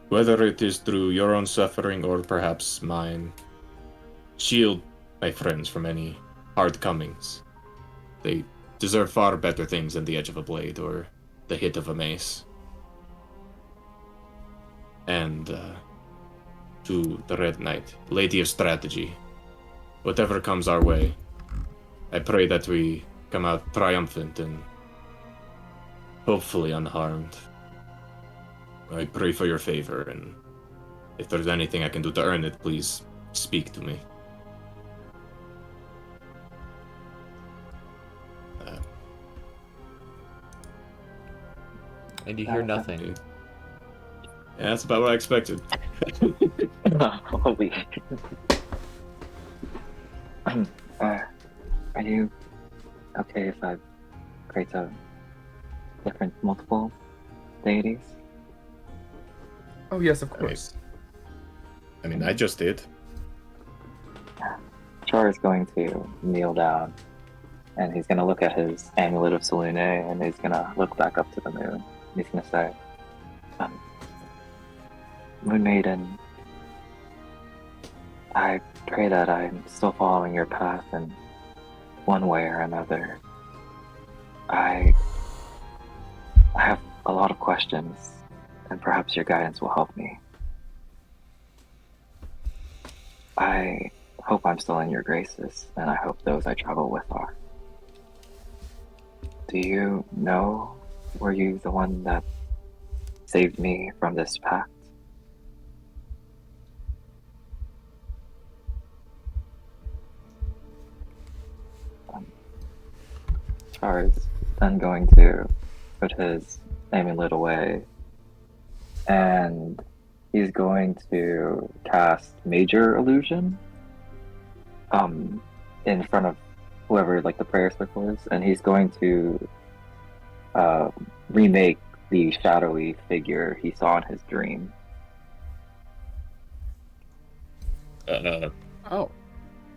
Whether it is through your own suffering or perhaps mine, shield my friends from any hard comings. They deserve far better things than the edge of a blade or the hit of a mace. And to the Red Knight, Lady of Strategy, whatever comes our way, I pray that we come out triumphant and hopefully unharmed. I pray for your favor, and if there's anything I can do to earn it, please speak to me. And you hear nothing. Yeah, that's about what I expected. Holy. Are you okay if I pray to different, multiple deities? Oh yes, of course. I mean, I just did. Char is going to kneel down, and he's going to look at his amulet of Selene, and he's going to look back up to the moon. He's going to say, Moon Maiden, I pray that I'm still following your path in one way or another. I have a lot of questions, and perhaps your guidance will help me. I hope I'm still in your graces, and I hope those I travel with are. Do you know, were you the one that saved me from this pact? Char is then going to put his amulet away, and he's going to cast Major Illusion in front of whoever like the prayer circle is, and he's going to remake the shadowy figure he saw in his dream. Oh.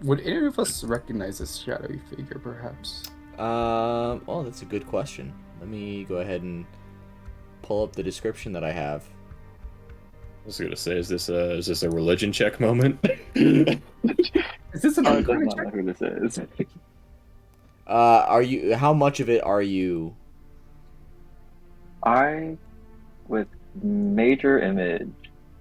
Would any of us recognize this shadowy figure, perhaps? Oh, that's a good question. Let me go ahead and pull up the description that I have. I was gonna say, is this a religion check moment? Is this an I does uncommon not know check? who this is. Are you? How much of it are you? With Major Image,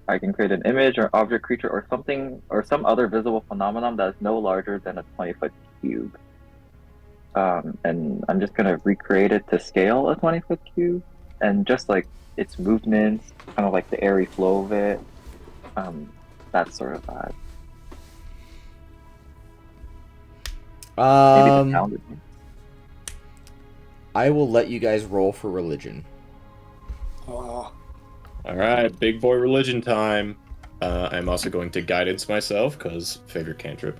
I can create an image or object, creature, or something, or some other visible phenomenon that is no larger than a 20-foot cube. And I'm just gonna recreate it to scale a 20-foot cube, and just like its movements, kind of like the airy flow of it, that sort of vibe. Maybe the sound of it. I will let you guys roll for religion. Oh. All right, big boy religion time. I'm also going to guidance myself because favorite cantrip.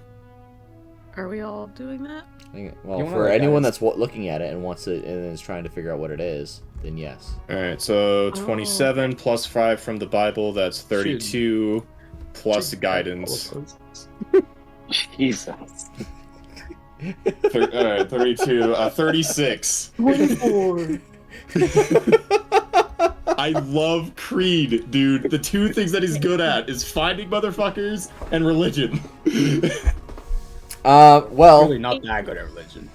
Are we all doing that? Well, You wanna for let anyone guys- that's looking at it and wants it and is trying to figure out what it is, then yes. All right, so 27 plus 5 from the Bible, that's 32 plus Should- guidance. Jesus. All right, 32, 36. 24. I love Creed, dude. The two things that he's good at is finding motherfuckers and religion. Well, Really not that good at religion.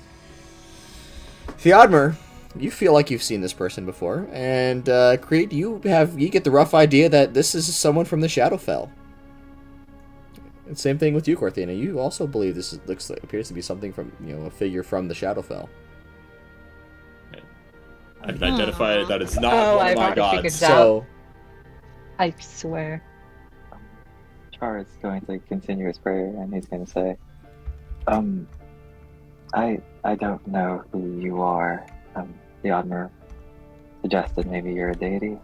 Theodmer, you feel like you've seen this person before, and Creed, you get the rough idea that this is someone from the Shadowfell. And same thing with you, Korthina. You also believe this appears to be something from a figure from the Shadowfell. I can identify that it's not Oh, one I've of my already figured gods. it out. So, I swear. Char is going to continue his prayer, and he's going to say, I don't know who you are. The Admiral suggested maybe you're a deity.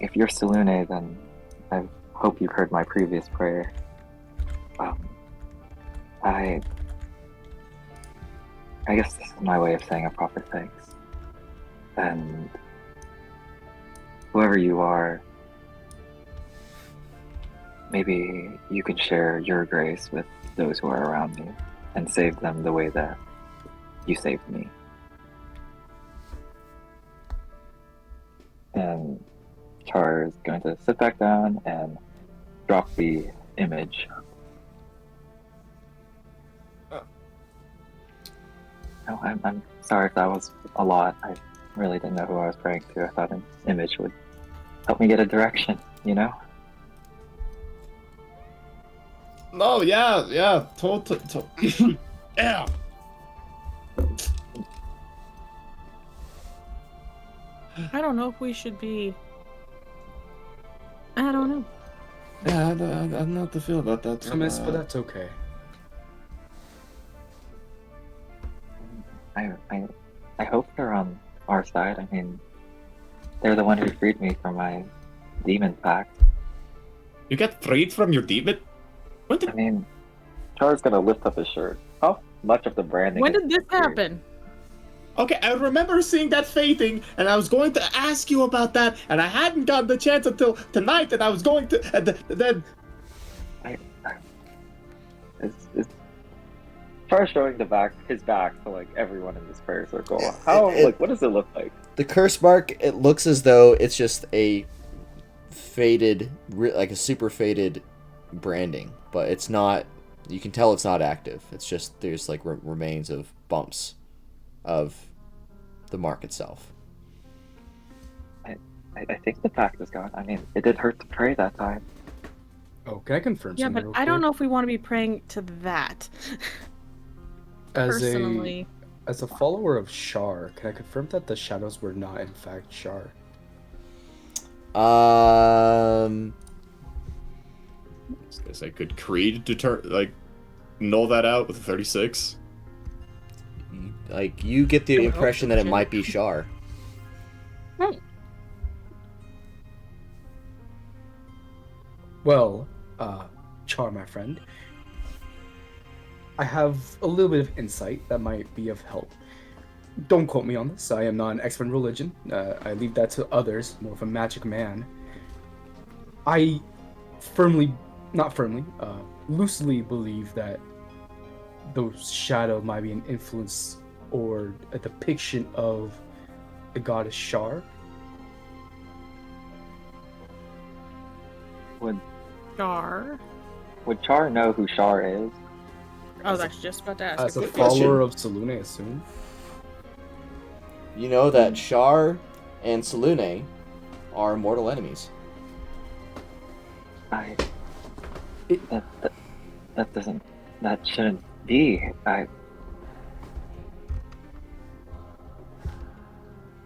If you're Selune, then I hope you've heard my previous prayer. I guess this is my way of saying a proper thanks. And whoever you are, maybe you can share your grace with those who are around me and save them the way that you saved me. And Char is going to sit back down and drop the image. No, I'm sorry if that was a lot. I really didn't know who I was praying to. I thought an image would help me get a direction, you know? No, yeah, yeah. I don't know if we should be. I don't know. Yeah, I don't know what to feel about that. But that's okay. I hope they're on our side. I mean, they're the one who freed me from my demon pact. You get freed from your demon? When did... I mean, Char's gonna lift up his shirt. How much of the branding? When did this happen? Okay, I remember seeing that Fey thing, and I was going to ask you about that, and I hadn't gotten the chance until tonight, and I was going to, and then... Is Char showing his back to like everyone in this prayer circle? How what does it look like? The curse mark, it looks as though it's just a faded, like a super faded branding, but it's not. You can tell it's not active. It's just there's like remains of bumps of the mark itself. I think the pact is gone. I mean, it did hurt to pray that time. Oh, can I confirm Yeah, something? but I don't know if we want to be praying to that. Personally. As a follower of Char, can I confirm that the shadows were not in fact Char? Is that good? Creed null that out with a 36? Like, you get the impression that it might be Char. Well, Char, my friend, I have a little bit of insight that might be of help. Don't quote me on this. I am not an expert in religion. I leave that to others, more of a magic man. I loosely believe that the shadow might be an influence or a depiction of the goddess Char. Would Char know who Char is? I was actually just about to ask. As a quick follower of Selune, I assume. You know that Char and Selune are mortal enemies. That shouldn't be.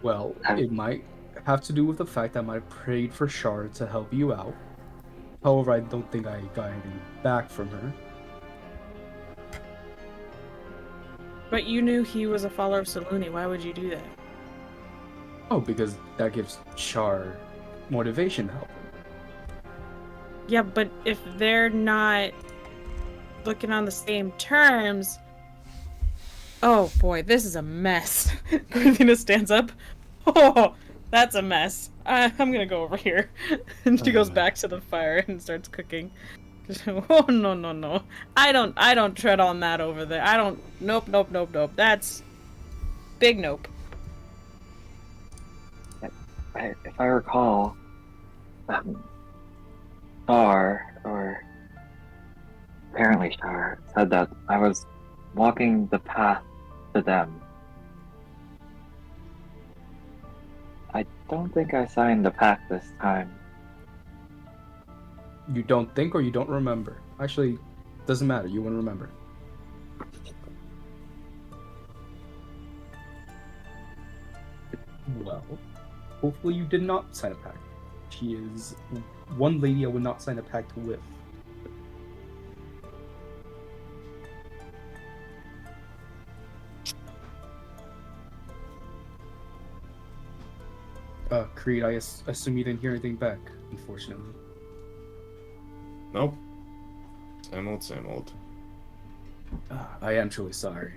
Well, it might have to do with the fact that I might have prayed for Char to help you out. However, I don't think I got anything back from her. But you knew he was a follower of Selune. Why would you do that? Oh, because that gives Char motivation to help him. Yeah, but if they're not looking on the same terms... Oh boy, this is a mess. Korthina stands up. Oh, that's a mess. I'm gonna go over here. And she goes back to the fire and starts cooking. Oh, no. I don't tread on that over there. Nope. That's big nope. If I recall, Char, or apparently Char, said that I was walking the path to them. I don't think I signed the pact this time. You don't think or you don't remember? Actually, doesn't matter. You wouldn't remember. Well, hopefully you did not sign a pact. She is one lady I would not sign a pact with. Creed, I assume you didn't hear anything back, unfortunately. Nope. Same old. I am truly sorry.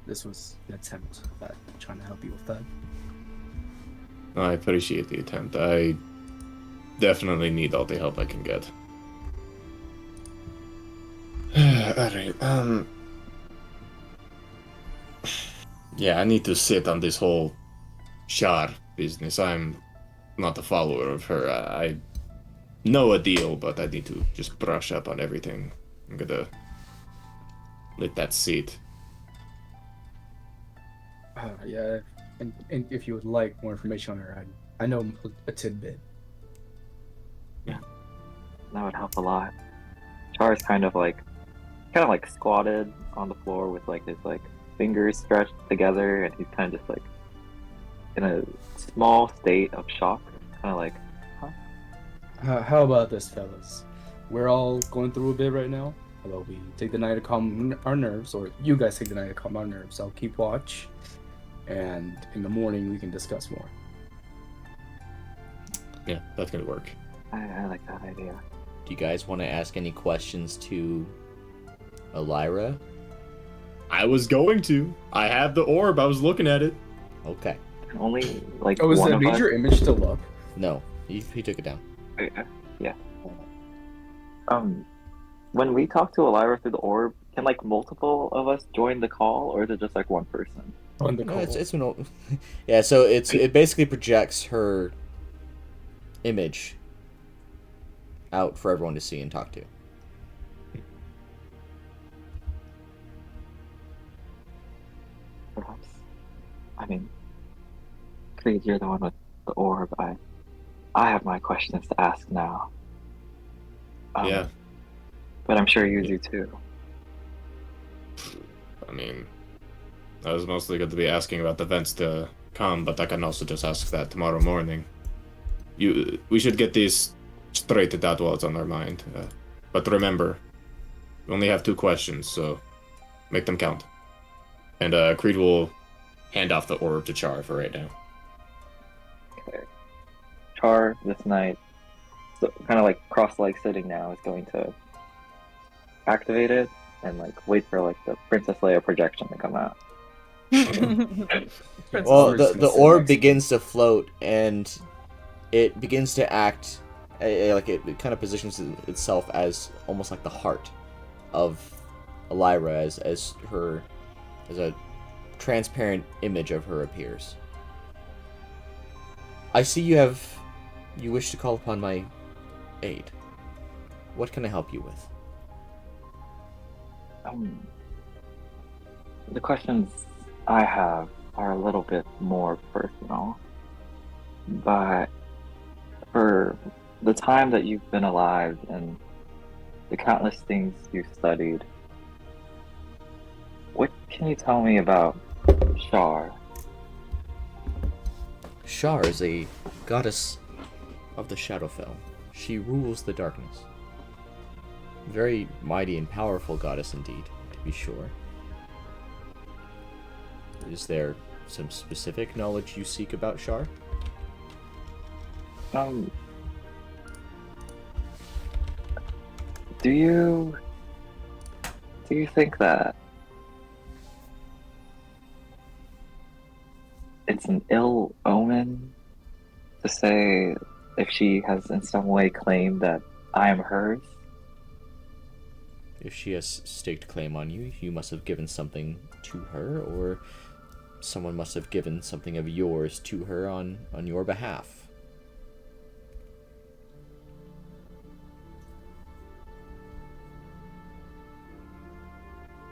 This was an attempt at trying to help you with that. I appreciate the attempt. I definitely need all the help I can get. Alright, yeah, I need to sit on this whole Char business. I'm not a follower of her. I know a deal, but I need to just brush up on everything. I'm gonna let that sit. Yeah, and if you would like more information on her, I know a tidbit. That would help a lot. Char's kind of like squatted on the floor with like his like fingers stretched together, and he's kind of just like in a small state of shock, kind of like, huh? How about this, fellas? We're all going through a bit right now. How about we take the night to calm our nerves, or you guys take the night to calm our nerves. I'll keep watch, and in the morning we can discuss more. Yeah, that's gonna work. I like that idea. Do you guys want to ask any questions to Elira? I was going to. I have the orb. I was looking at it. Okay. Only like Oh, is one the of major us. image still up? No, he took it down. Yeah. When we talk to Elira through the orb, can like multiple of us join the call, or is it just like one person? On the No, call. it's an old... Yeah, so it basically projects her image out for everyone to see and talk to. Perhaps. I mean, Creed, you're the one with the orb. I have my questions to ask now. Yeah. But I'm sure you do too. I mean, I was mostly going to be asking about the events to come, but I can also just ask that tomorrow morning. We should get these straightened out while it's on our mind. But remember, we only have 2 questions, so make them count. And Creed will hand off the orb to Char for right now. Okay. Char this night, so kind of like cross-legged sitting now, is going to activate it and like wait for like the Princess Leia projection to come out. Well, the orb begins to float, and it begins to act like it kind of positions itself as almost like the heart of Elira, as a transparent image of her appears. I see you wish to call upon my aid. What can I help you with? The questions I have are a little bit more personal, but for the time that you've been alive and the countless things you've studied, what can you tell me about Char? Char is a goddess of the Shadowfell. She rules the darkness. Very mighty and powerful goddess indeed, to be sure. Is there some specific knowledge you seek about Char? Do you think that it's an ill omen to say if she has in some way claimed that I am hers? If she has staked claim on you, you must have given something to her, or someone must have given something of yours to her on your behalf.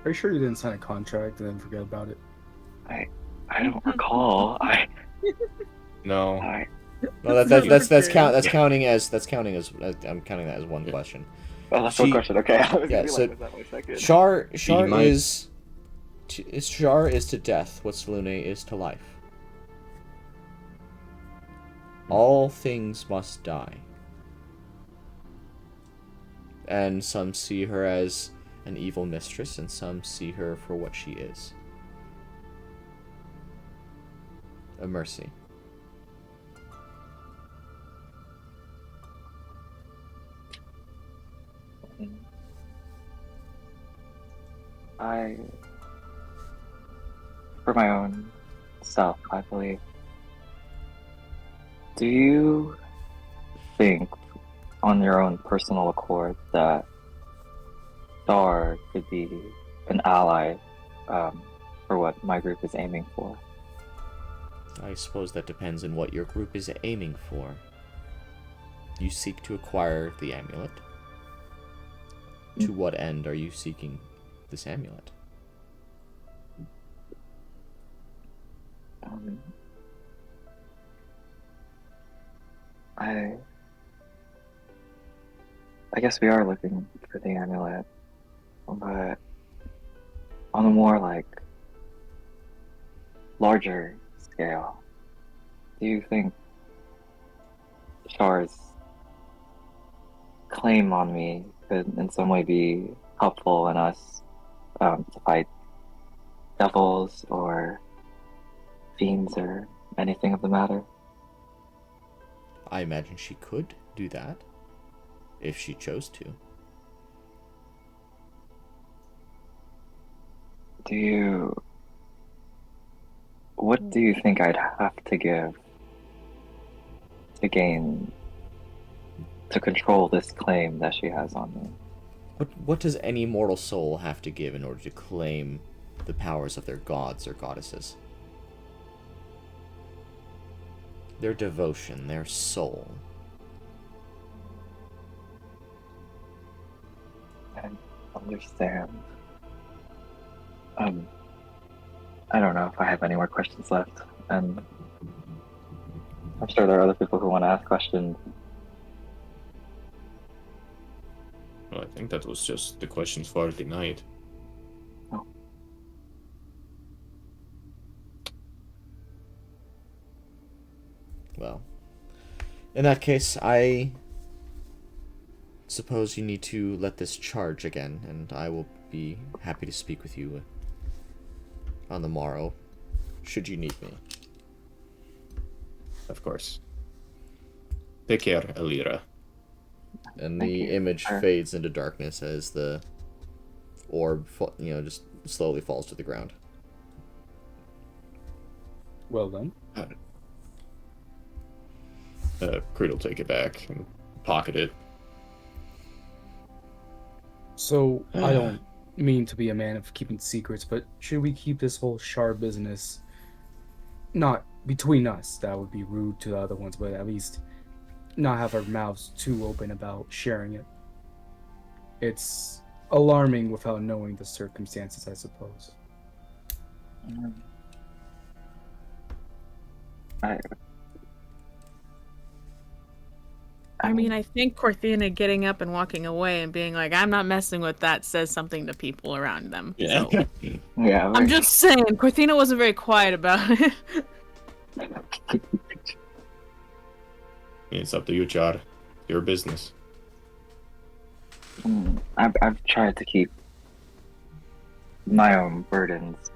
Are you sure you didn't sign a contract and then forget about it? I don't recall. No. No, that's counting as I'm counting that as one question. Oh, that's one question. Okay, I was Yeah, gonna be so like, was that my second? Char might- is to death what Selûne is to life. All things must die. And some see her as an evil mistress, and some see her for what she is. A mercy. For my own self, I believe Do you think, on your own personal accord, that Char could be an ally for what my group is aiming for? I suppose that depends on what your group is aiming for. You seek to acquire the amulet. To what end are you seeking this amulet? I guess we are looking for the amulet, but on a more like larger scale, do you think Char's claim on me could in some way be helpful in us to fight devils or fiends or anything of the matter? I imagine she could do that, if she chose to. What do you think I'd have to give to control this claim that she has on me? What does any mortal soul have to give in order to claim the powers of their gods or goddesses? Their devotion, their soul. I understand. I don't know if I have any more questions left, and I'm sure there are other people who want to ask questions. Well, I think that was just the questions for the night. Oh. Well, in that case, I suppose you need to let this charge again, and I will be happy to speak with you on the morrow, should you need me. Of course. Take care, Alira. And Thank the you. image Sure. fades into darkness as the orb, just slowly falls to the ground. Well then. Creed will take it back and pocket it. So, I don't mean to be a man of keeping secrets, but should we keep this whole Char business not between us? That would be rude to the other ones, but at least not have our mouths too open about sharing it. It's alarming without knowing the circumstances, I suppose. I mean, I think Korthina getting up and walking away and being like, I'm not messing with that, says something to people around them. Yeah. So, Yeah, I'm just saying, Korthina wasn't very quiet about it. It's up to you, Char. Your business. I've tried to keep my own burdens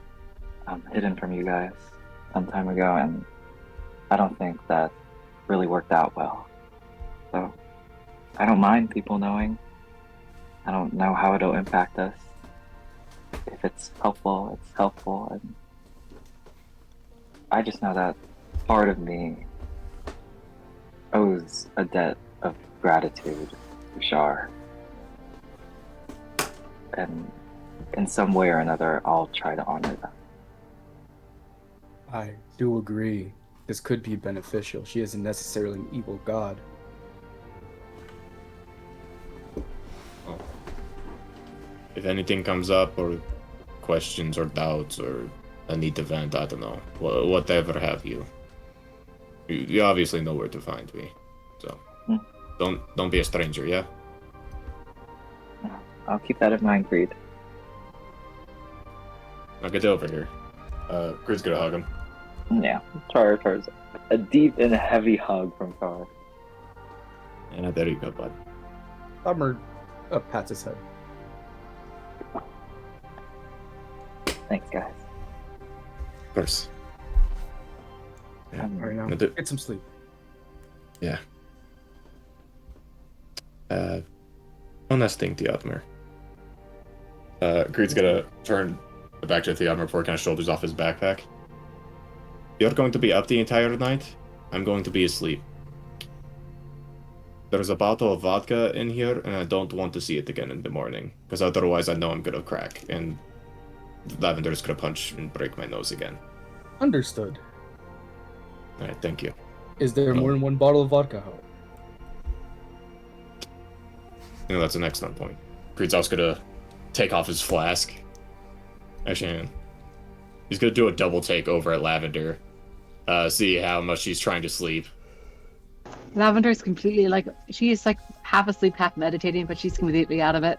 hidden from you guys some time ago, and I don't think that really worked out well. So I don't mind people knowing. I don't know how it'll impact us. If it's helpful, it's helpful, and I just know that part of me owes a debt of gratitude to Char. And in some way or another, I'll try to honor that. I do agree. This could be beneficial. She isn't necessarily an evil god. If anything comes up, or questions or doubts, or a need to vent, I don't know, whatever have you. You obviously know where to find me, so don't be a stranger, yeah? I'll keep that in mind, Creed. Now get over here. Creed's gonna hug him. Yeah, Char's a deep and heavy hug from Char. And there you go, bud. Armor pats his head. Thanks, guys. Of course. Yeah. Right now, Now do- get some sleep. Yeah. One last thing, Theodmer. Creed's gonna turn back to Theodmer before he kind of shoulders off his backpack. You're going to be up the entire night. I'm going to be asleep. There's a bottle of vodka in here, and I don't want to see it again in the morning, because otherwise I know I'm gonna crack, and Lavender's gonna punch and break my nose again. Understood. Alright, thank you. Is there more than one bottle of vodka? That's an excellent point. Creed's also gonna take off his flask. Actually, he's gonna do a double take over at Lavender. See how much she's trying to sleep. Lavender's completely like, she's like half asleep, half meditating, but she's completely out of it.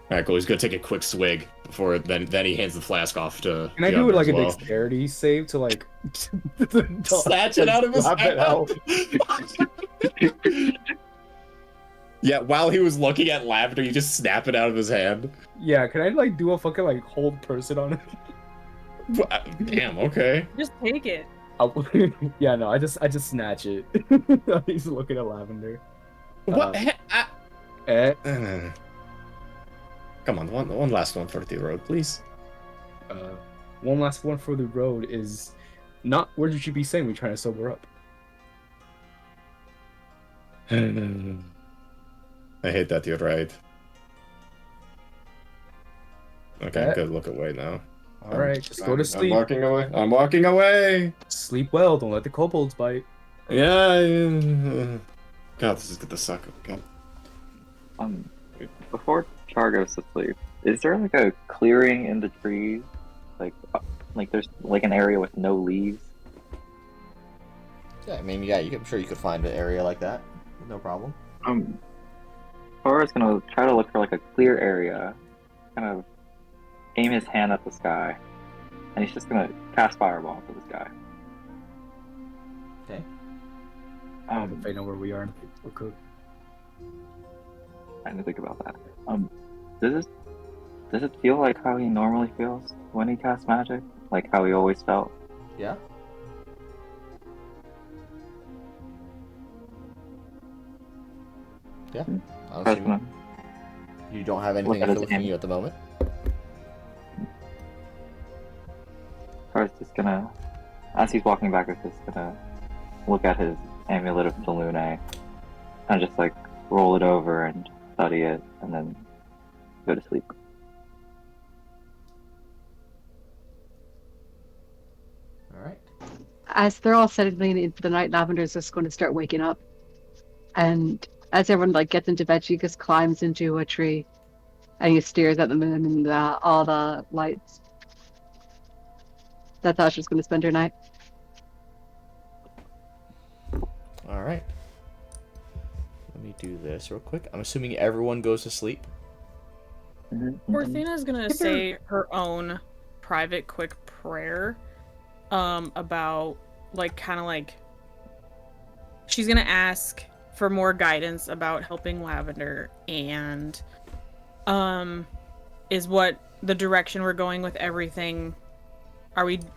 Alright, cool. He's gonna take a quick swig before then he hands the flask off to. Can I do it like as a well. dexterity save to like Snatch it out of his slap it out? Yeah, while he was looking at Lavender, you just snap it out of his hand. Yeah, can I like do a fucking like hold person on it? Damn, okay. Just take it. Yeah, no, I just snatch it. He's looking at Lavender. What? Eh? Come on, one last one for the road, please. One last one for the road is not where you should be saying we're trying to sober up. I hate that you're right. Okay, I'm gonna look away now. Alright, just go to sleep. I'm walking away. I'm walking away. Sleep well, don't let the kobolds bite. Yeah. God, this is gonna suck. God. Before Char goes to sleep, is there like a clearing in the trees? Like there's like an area with no leaves? Yeah, I mean, yeah, I'm sure you could find an area like that. No problem. Chara's gonna try to look for like a clear area, kind of aim his hand at the sky, and he's just gonna cast Fireball to the sky. Okay. If they know where we are, we're good. Trying to think about that. Does it feel like how he normally feels when he casts magic? Like how he always felt? Yeah. Yeah. You don't have anything afflicting you at the moment. Chara's just gonna, as he's walking back, he's just gonna look at his amulet of Delune and just like roll it over and study it, and then go to sleep. Alright. As they're all settling into the night, Lavender's just going to start waking up. And as everyone like gets into bed, she just climbs into a tree and he stares at the moon and all the lights. That's how she's going to spend her night. Alright. Let me do this real quick. I'm assuming everyone goes to sleep. Korthina is gonna say her own private quick prayer about like kind of like she's gonna ask for more guidance about helping Lavender and is what the direction we're going with everything.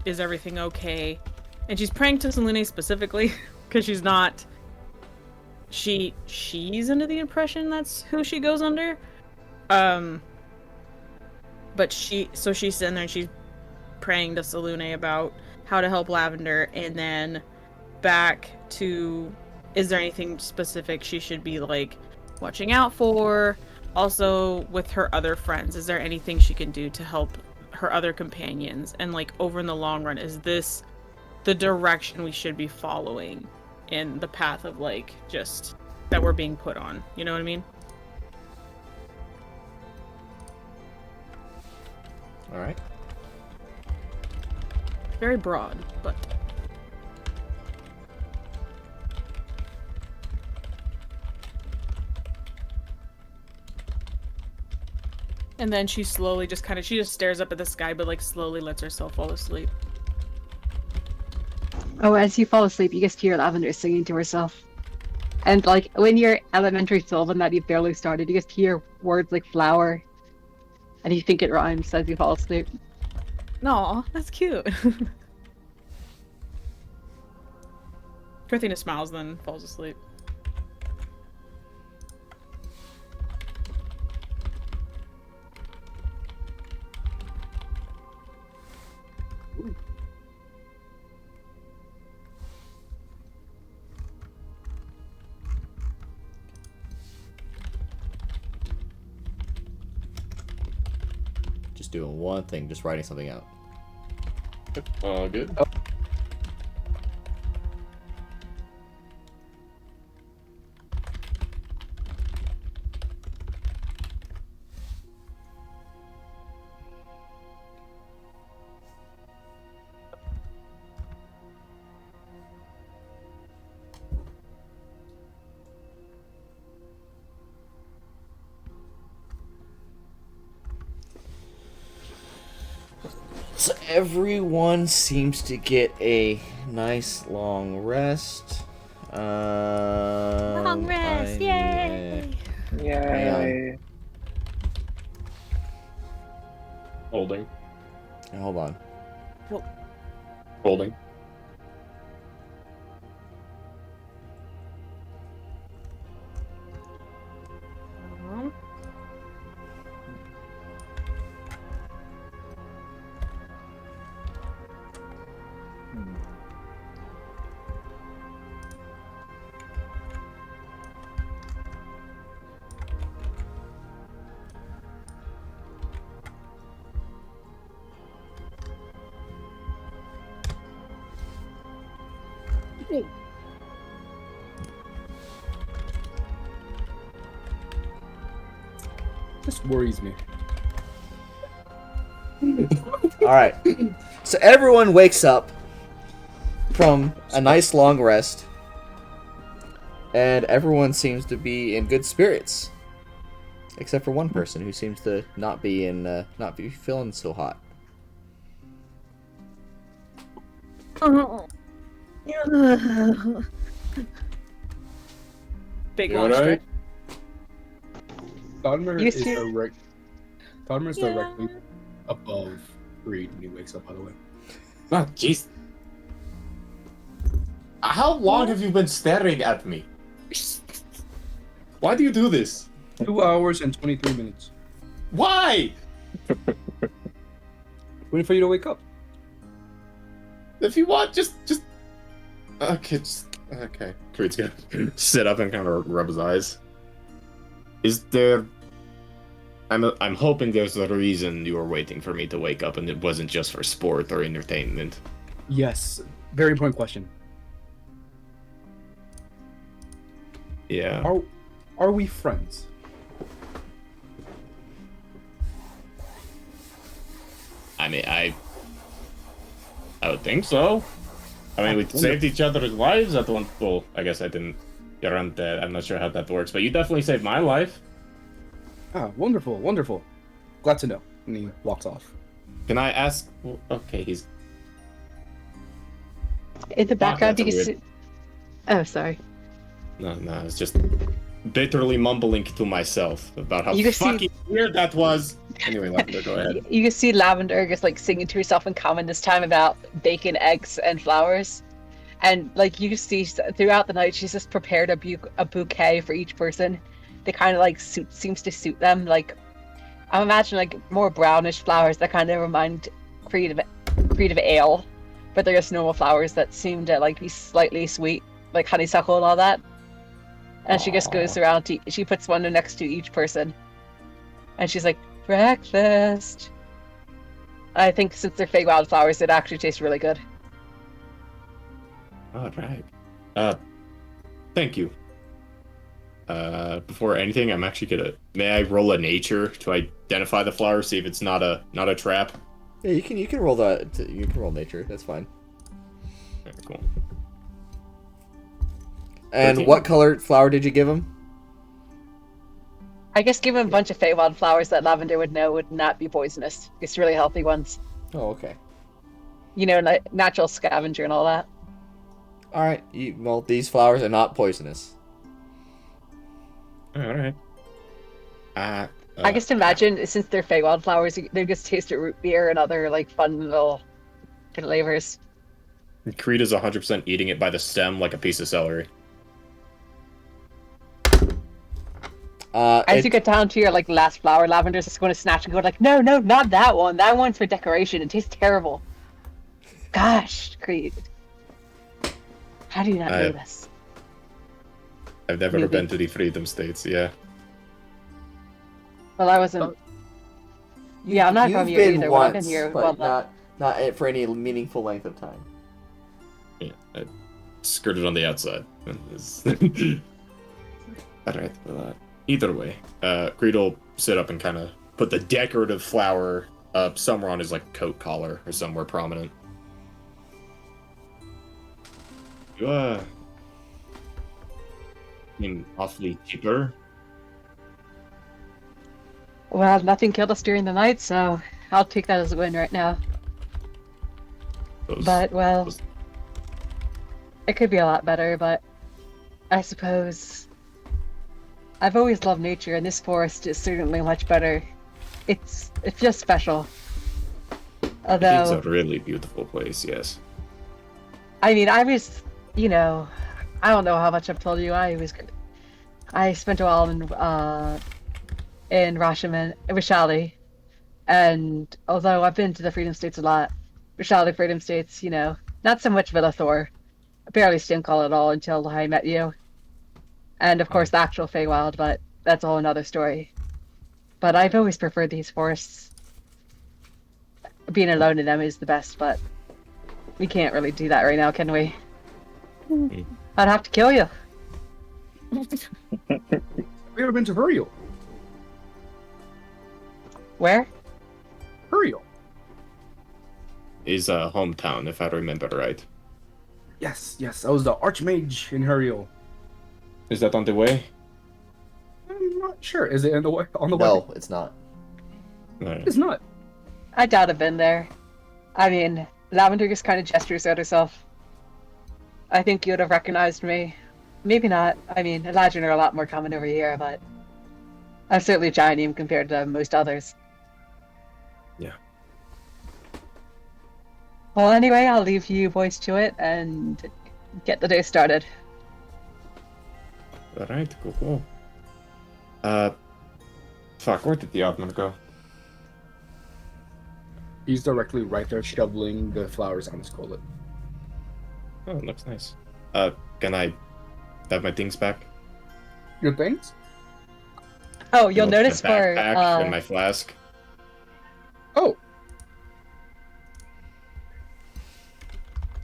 Is everything okay? And she's praying to Selene specifically because she's under the impression that's who she goes under. But she's sitting there and she's praying to Selene about how to help Lavender, and then back to, is there anything specific she should be like watching out for? Also with her other friends, is there anything she can do to help her other companions? And like over in the long run, is this the direction we should be following in the path of like just that we're being put on? You know what I mean? Alright. Very broad, but and then she slowly just stares up at the sky, but like slowly lets herself fall asleep. Oh, as you fall asleep, you just hear Lavender singing to herself. And like when you're elementary Sylvan that you barely started, you just hear words like flower. And you think it rhymes as you fall asleep. No, that's cute. Korthina smiles, then falls asleep. just doing one thing, just writing something out. Good. So everyone seems to get a nice long rest. Long rest, yay! Yay. Holding. Hold on. Holding. This worries me. All right. So everyone wakes up from a nice long rest, and everyone seems to be in good spirits, except for one person who seems to not be feeling so hot. Big You long alright? stretch. Dodmer You is see- directly above Creed when he wakes up, by the way. Oh, jeez. How long have you been staring at me? Why do you do this? 2 hours and 23 minutes. Why? Waiting for you to wake up. If you want, just. Okay, okay. Creed's gonna sit up and kind of rub his eyes. Is there? I'm hoping there's a reason you were waiting for me to wake up, and it wasn't just for sport or entertainment. Yes. Very important question. Yeah. Are we friends? I mean, I would think so. I mean, we saved each other's lives at one. Well, I guess I didn't get around that. I'm not sure how that works, but you definitely saved my life. Ah, wonderful, wonderful. Glad to know. And he walks off. Can I ask? Well, okay, he's. In the background, you that's can a see. Oh, sorry. No, it's just bitterly mumbling to myself about how You can see- fucking weird that was. Anyway, Lavender, go ahead. You can see Lavender just like singing to herself in common this time about bacon, eggs, and flowers. And like you can see throughout the night, she's just prepared a bouquet for each person. They kind of like seems to suit them. Like I imagine like more brownish flowers that kind of remind Creed of ale, but they're just normal flowers that seem to like be slightly sweet, like honeysuckle and all that. And she just goes around she puts one next to each person, and she's like, breakfast. I think since they're fake wildflowers, it actually tastes really good. All right. Thank you. Before anything, I'm actually gonna. May I roll a nature to identify the flower, see if it's not a trap? Yeah, you can roll that. You can roll nature. That's fine. Okay, cool. And 13. what colored flower did you give him? I guess give him a bunch of Feywild flowers that Lavender would know would not be poisonous. It's really healthy ones. Oh, okay. You know, natural scavenger and all that. All right. Well, these flowers are not poisonous. All right. I just imagine since they're Feywild flowers, they just taste of root beer and other like fun little flavors. Creed is 100% eating it by the stem like a piece of celery. As you get down to your like last flower, Lavender's just going to snatch and go like, no, not that one. That one's for decoration. It tastes terrible. Gosh, Creed. How do you not know this? I've never Maybe. been to the Freedom States, yeah. Well, I wasn't. Yeah, I'm not from You've here been either. When I've once, been here, but well, not for any meaningful length of time. Yeah, I skirted on the outside. Alright, well, either way, Creed will sit up and kind of put the decorative flower up somewhere on his like coat collar or somewhere prominent. You seem awfully cheaper. well, nothing killed us during the night, so I'll take that as a win right now. Those, But, well, those- it could be a lot better, but I suppose I've always loved nature, and this forest is certainly much better. It's just special. it's Although, a really beautiful place. Yes. I mean, I was, I don't know how much I've told you. I spent a while in Rashali, and although I've been to the Freedom States a lot, Rashali Freedom States, not so much Villathor. I barely Stinkall at all until I met you. And of course the actual Feywild, but that's a whole another story. But I've always preferred these forests. Being alone in them is the best, but we can't really do that right now, can we? I'd have to kill you. Have you ever been to Huriel? Where? Huriel. His hometown, if I remember right. Yes. I was the Archmage in Huriel. Is that on the way? I'm not sure. Is it on the way? No, it's not. Alright. It's not. I doubt I've been there. I mean, Lavender just kind of gestures at herself. I think you would have recognized me. Maybe not. I mean, Eladrin are a lot more common over here, but I'm certainly a giant name compared to most others. Yeah. Well, anyway, I'll leave you boys to it and get the day started. Alright, cool. Fuck, where did the Oddman go? He's directly right there shoveling the flowers on his collet. Oh, it looks nice. Can I have my things back? Your things? Oh, you'll notice the for backpack and my flask. Oh.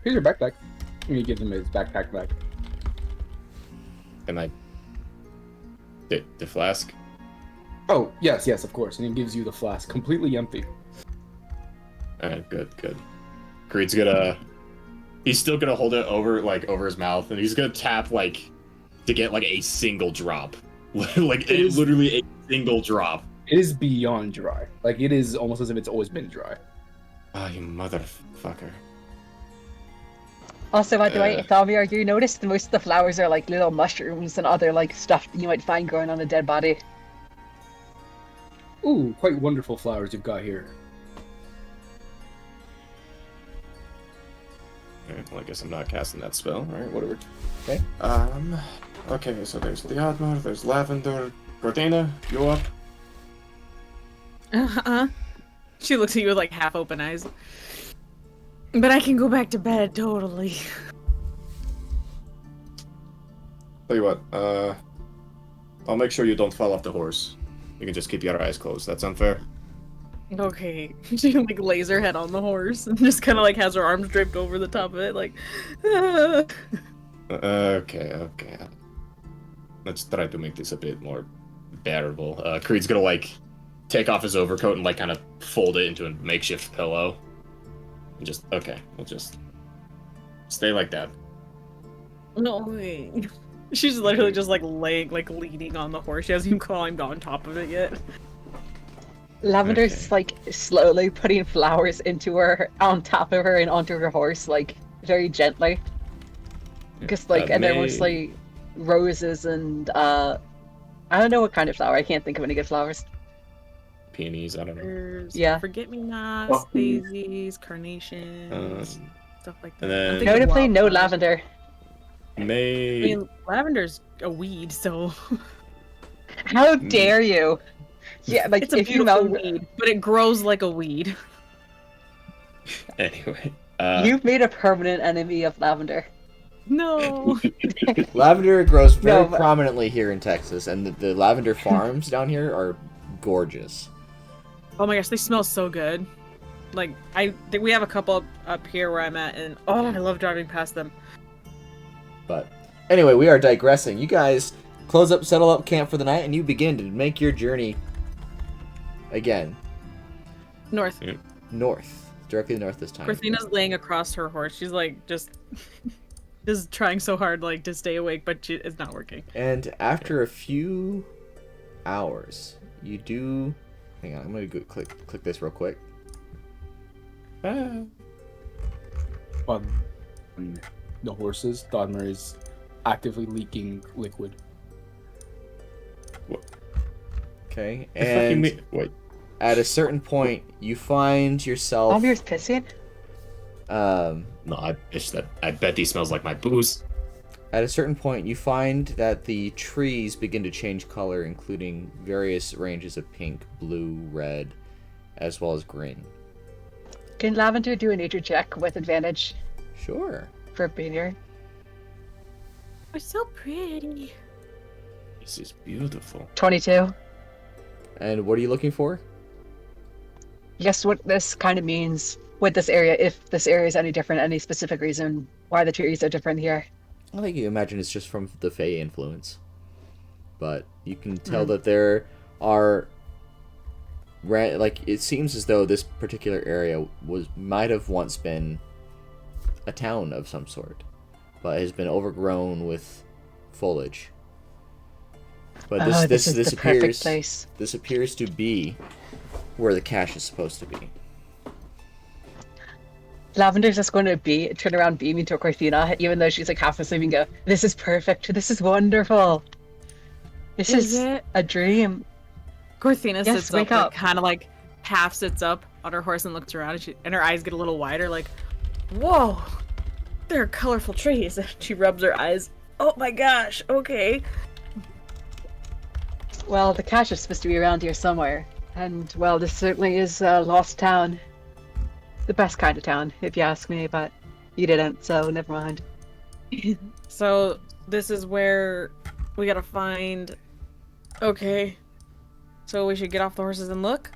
Here's your backpack. And you give him his backpack back. Can I... The flask? Oh, yes, of course. And he gives you the flask, completely empty. Alright, good. Creed's gonna... He's still gonna hold it over his mouth, and he's gonna tap, to get, a single drop. Literally a single drop. It is beyond dry. It is almost as if it's always been dry. Ah, you motherfucker. Also, by the way, Thalmir, you notice that most of the flowers are like little mushrooms and other stuff that you might find growing on a dead body. Ooh, quite wonderful flowers you've got here. Alright, well, I guess I'm not casting that spell. Alright, whatever. Okay. Okay, so there's the Oddmar, there's Lavender. Korthina, you up? She looks at you with half open eyes. But I can go back to bed, totally. Tell you what, I'll make sure you don't fall off the horse. You can just keep your eyes closed. That's unfair. Okay. She lays her head on the horse and just kind of has her arms draped over the top of it, Okay. Let's try to make this a bit more bearable. Creed's gonna take off his overcoat and kind of fold it into a makeshift pillow. And we'll just stay like that. No way. She's literally just laying, leaning on the horse. She hasn't even climbed on top of it yet. Lavender's slowly putting flowers on top of her and onto her horse, very gently. Just and they're mostly roses and I don't know what kind of flower. I can't think of any good flowers. Peonies, I don't know. There's Yeah. forget-me-nots, daisies, carnations, stuff like that. And then- I'm thinking Notably, no wildflowers. lavender. I mean, lavender's a weed, so How dare you? Yeah, it's a if you beautiful know, weed, but it grows like a weed. Anyway, you've made a permanent enemy of lavender. No. Lavender grows very No, but- prominently here in Texas, and the lavender farms down here are gorgeous. Oh my gosh, they smell so good. Like we have a couple up here where I'm at, and oh, I love driving past them. But anyway, we are digressing. You guys close up, settle up camp for the night, and you begin to make your journey again. North. Yeah. North. Directly north this time. Korthina's laying across her horse. She's like just trying so hard like to stay awake, but it's not working. And after a few hours, you do... Hang on, I'm going to go click this real quick. On the horses, Dodmer is actively leaking liquid. Okay, The fuck you and mean- Wait. at a certain point, you find yourself... Amir's pissing? No, I bet he smells like my booze. At a certain point, you find that the trees begin to change color, including various ranges of pink, blue, red, as well as green. Can Lavender do a nature check with advantage Sure. for being here? We're so pretty. This is beautiful. 22. And what are you looking for? Guess what this kind of means with this area, if this area is any different, any specific reason why the trees are different here. I think you imagine it's just from the Fey influence. But you can tell that there are... Like, it seems as though this particular area might have once been a town of some sort, but has been overgrown with foliage. But this is the perfect place. This appears to be where the cache is supposed to be. Lavender's just going to turn around beaming to Korthina, even though she's like half asleep, and go, "This is perfect. This is wonderful. This is it? a dream." Korthina Yes, sits wake up, up. kind of like half sits up on her horse and looks around, and her eyes get a little wider, like, whoa, there are colorful trees. She rubs her eyes. Oh my gosh, okay. Well, the cache is supposed to be around here somewhere, and well, this certainly is a lost town. The best kind of town, if you ask me, but you didn't, so never mind. So this is where we gotta find. Okay. So we should get off the horses and look.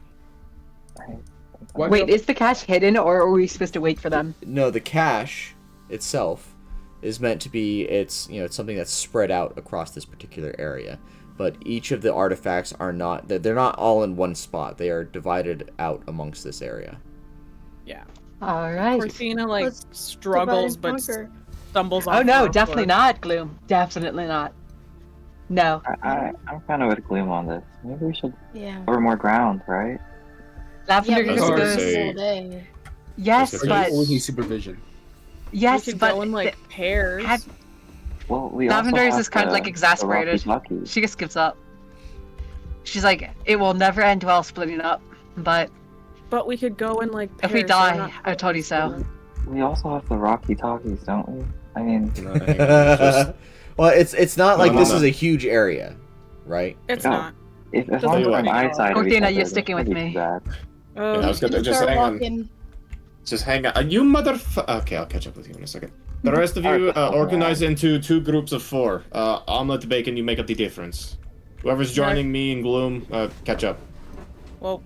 Wait, is the cache hidden, or are we supposed to wait for them? No, the cache itself is meant to be, it's something that's spread out across this particular area. But each of the artifacts are not, they're not all in one spot. They are divided out amongst this area. Yeah. All right. Korthina like Let's struggles divide but and conquer. stumbles off. Oh no, the definitely horse. not, Gloom. Definitely not. No. I'm kind of with Gloom on this. Maybe we should Yeah. cover more ground, right? Lavender Yeah, That's just what I goes. say. all day. Yes, That's Or what but you need supervision. yes, we could but go in like pairs. had- Well, we Lavender also is have just kind of like the exasperated. walkie-talkie. She just gives up. She's like, it will never end well splitting up, but But we could go in like pairs. if we so die, we're not- I told you so. We also have the Rocky Talkies, don't we? I mean, No, hang on, just- Well, it's not like No, this no. is a huge area, right? It's No. not. as Doesn't long as look we're on like it. eyesight of each Korthina, other, you're that's sticking with pretty me. bad. Oh, I was gonna just Start hang on. walking. Just hang on. You Okay, I'll catch up with you in a second. The rest of you organize into 2 groups of 4. Omelet, bacon, you make up the difference. Whoever's joining me and Gloom, catch up. well,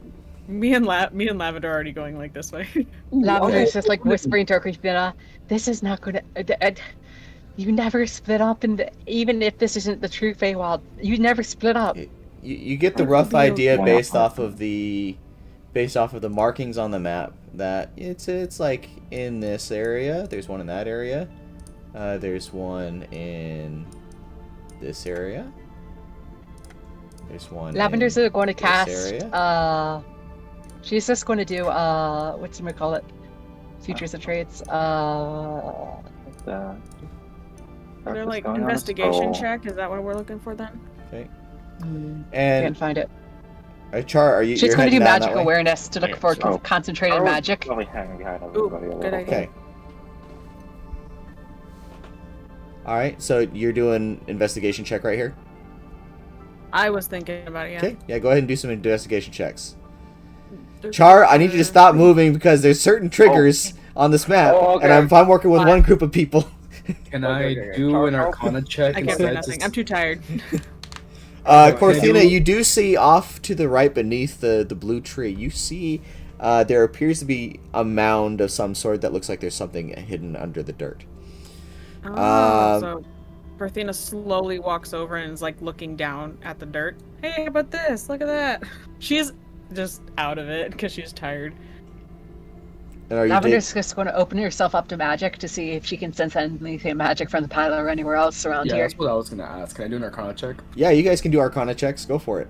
me and Lavender are already going like this way. Lavender's just like whispering to Korthina, "This is not going to. You never split up, and even if this isn't the true Feywild, you never split up." You get the rough idea based off of the markings on the map that it's like in this area. There's one in that area. There's one in this area. There's one. Lavender's in going to this cast. area. She's just going to do what's it call it? Futures and traits. They're They're like investigation check. Is that what we're looking for then? Okay. Can't And find it. Char, are you? She's you're going to do heading down magic that way? awareness to look Yeah, for so- concentrated magic. Probably hanging behind Ooh, everybody a good little idea. bit. Okay. All right. So you're doing investigation check right here. I was thinking about it. Yeah. Okay. Yeah. Go ahead and do some investigation checks. Char, I need you to stop moving because there's certain triggers on this map, Oh, okay. and I'm working with one group of people. Can Okay, I okay. do an Charles? Arcana check I can't do instead? nothing. I'm too tired. Korthina, you do see off to the right beneath the blue tree, you see there appears to be a mound of some sort that looks like there's something hidden under the dirt. So Korthina slowly walks over and is like looking down at the dirt. Hey, how about this? Look at that. She's just out of it because she's tired. And are you Lavender's just going to open herself up to magic to see if she can sense anything magic from the pile or anywhere else around Yeah, here. that's what I was gonna ask. Can I do an Arcana check? Yeah, you guys can do Arcana checks. Go for it.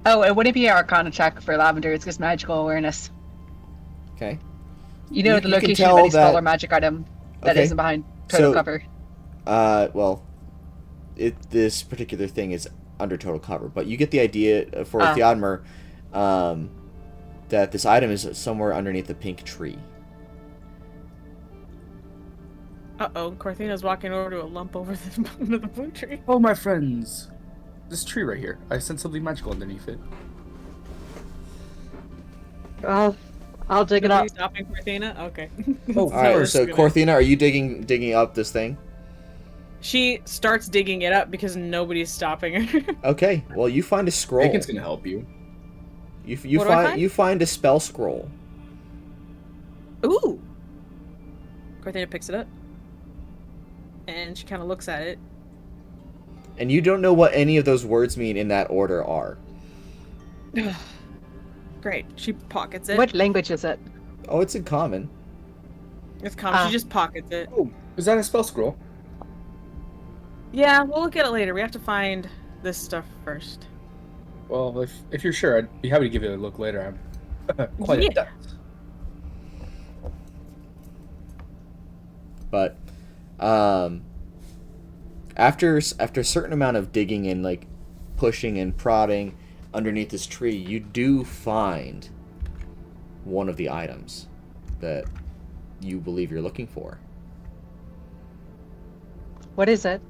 Oh, it wouldn't be an Arcana check for Lavender. It's just magical awareness. Okay. You know You- the you can location tell of any spell that- or magic item that Okay. isn't behind total So- cover. Well, this particular thing is under total cover, but you get the idea for Theodmer that this item is somewhere underneath the pink tree. Uh-oh, Korthina's walking over to a lump over the, under the blue tree. Oh, my friends. This tree right here. I sense something magical underneath it. I'll dig it up. Nobody's stopping Korthina? Okay. Oh, All right, first. so Korthina, are you digging up this thing? She starts digging it up because nobody's stopping her. Okay, well you find a scroll. Bacon's gonna help you. You What do I find? you find a spell scroll. Ooh! Korthina picks it up. And she kind of looks at it. And you don't know what any of those words mean in that order are. Great. She pockets it. What language is it? Oh, it's in common. It's common. She just pockets it. Oh, is that a spell scroll? Yeah, we'll look at it later. We have to find this stuff first. Well, if you're sure, I'd be happy to give it a look later. I'm quite Yeah. adept. But after a certain amount of digging and like pushing and prodding underneath this tree, you do find one of the items that you believe you're looking for. What is it?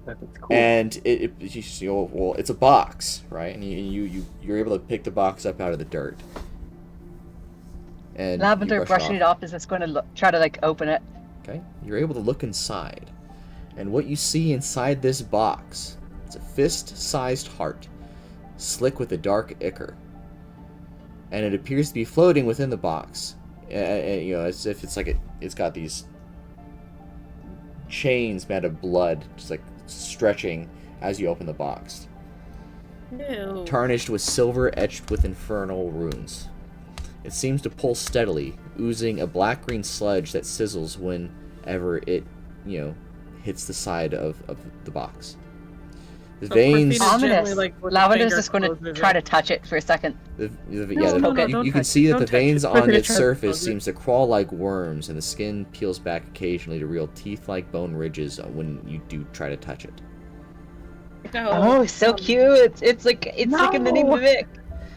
That's cool. And it's a box, right? And you're able to pick the box up out of the dirt. And you Lavender brush brushing it off is just going to try to like open it. Okay, you're able to look inside, and what you see inside this box is a fist-sized heart, slick with a dark ichor, and it appears to be floating within the box. As if it's got these chains made of blood, just like stretching as you open the box, Ew. tarnished with silver etched with infernal runes. It seems to pulse steadily, oozing a black-green sludge that sizzles whenever it, hits the side of the box. The So veins... Korthina gently, Ominous. like, with her Lavender's finger just going to closes try it. to touch it for a second. You no, don't can touch see it, that the don't touch veins it. on Korthina its tries to surface close it. seems to crawl like worms, and the skin peels back occasionally to reveal teeth-like bone ridges when you do try to touch it. No. Oh, so cute! It's like in the name of it.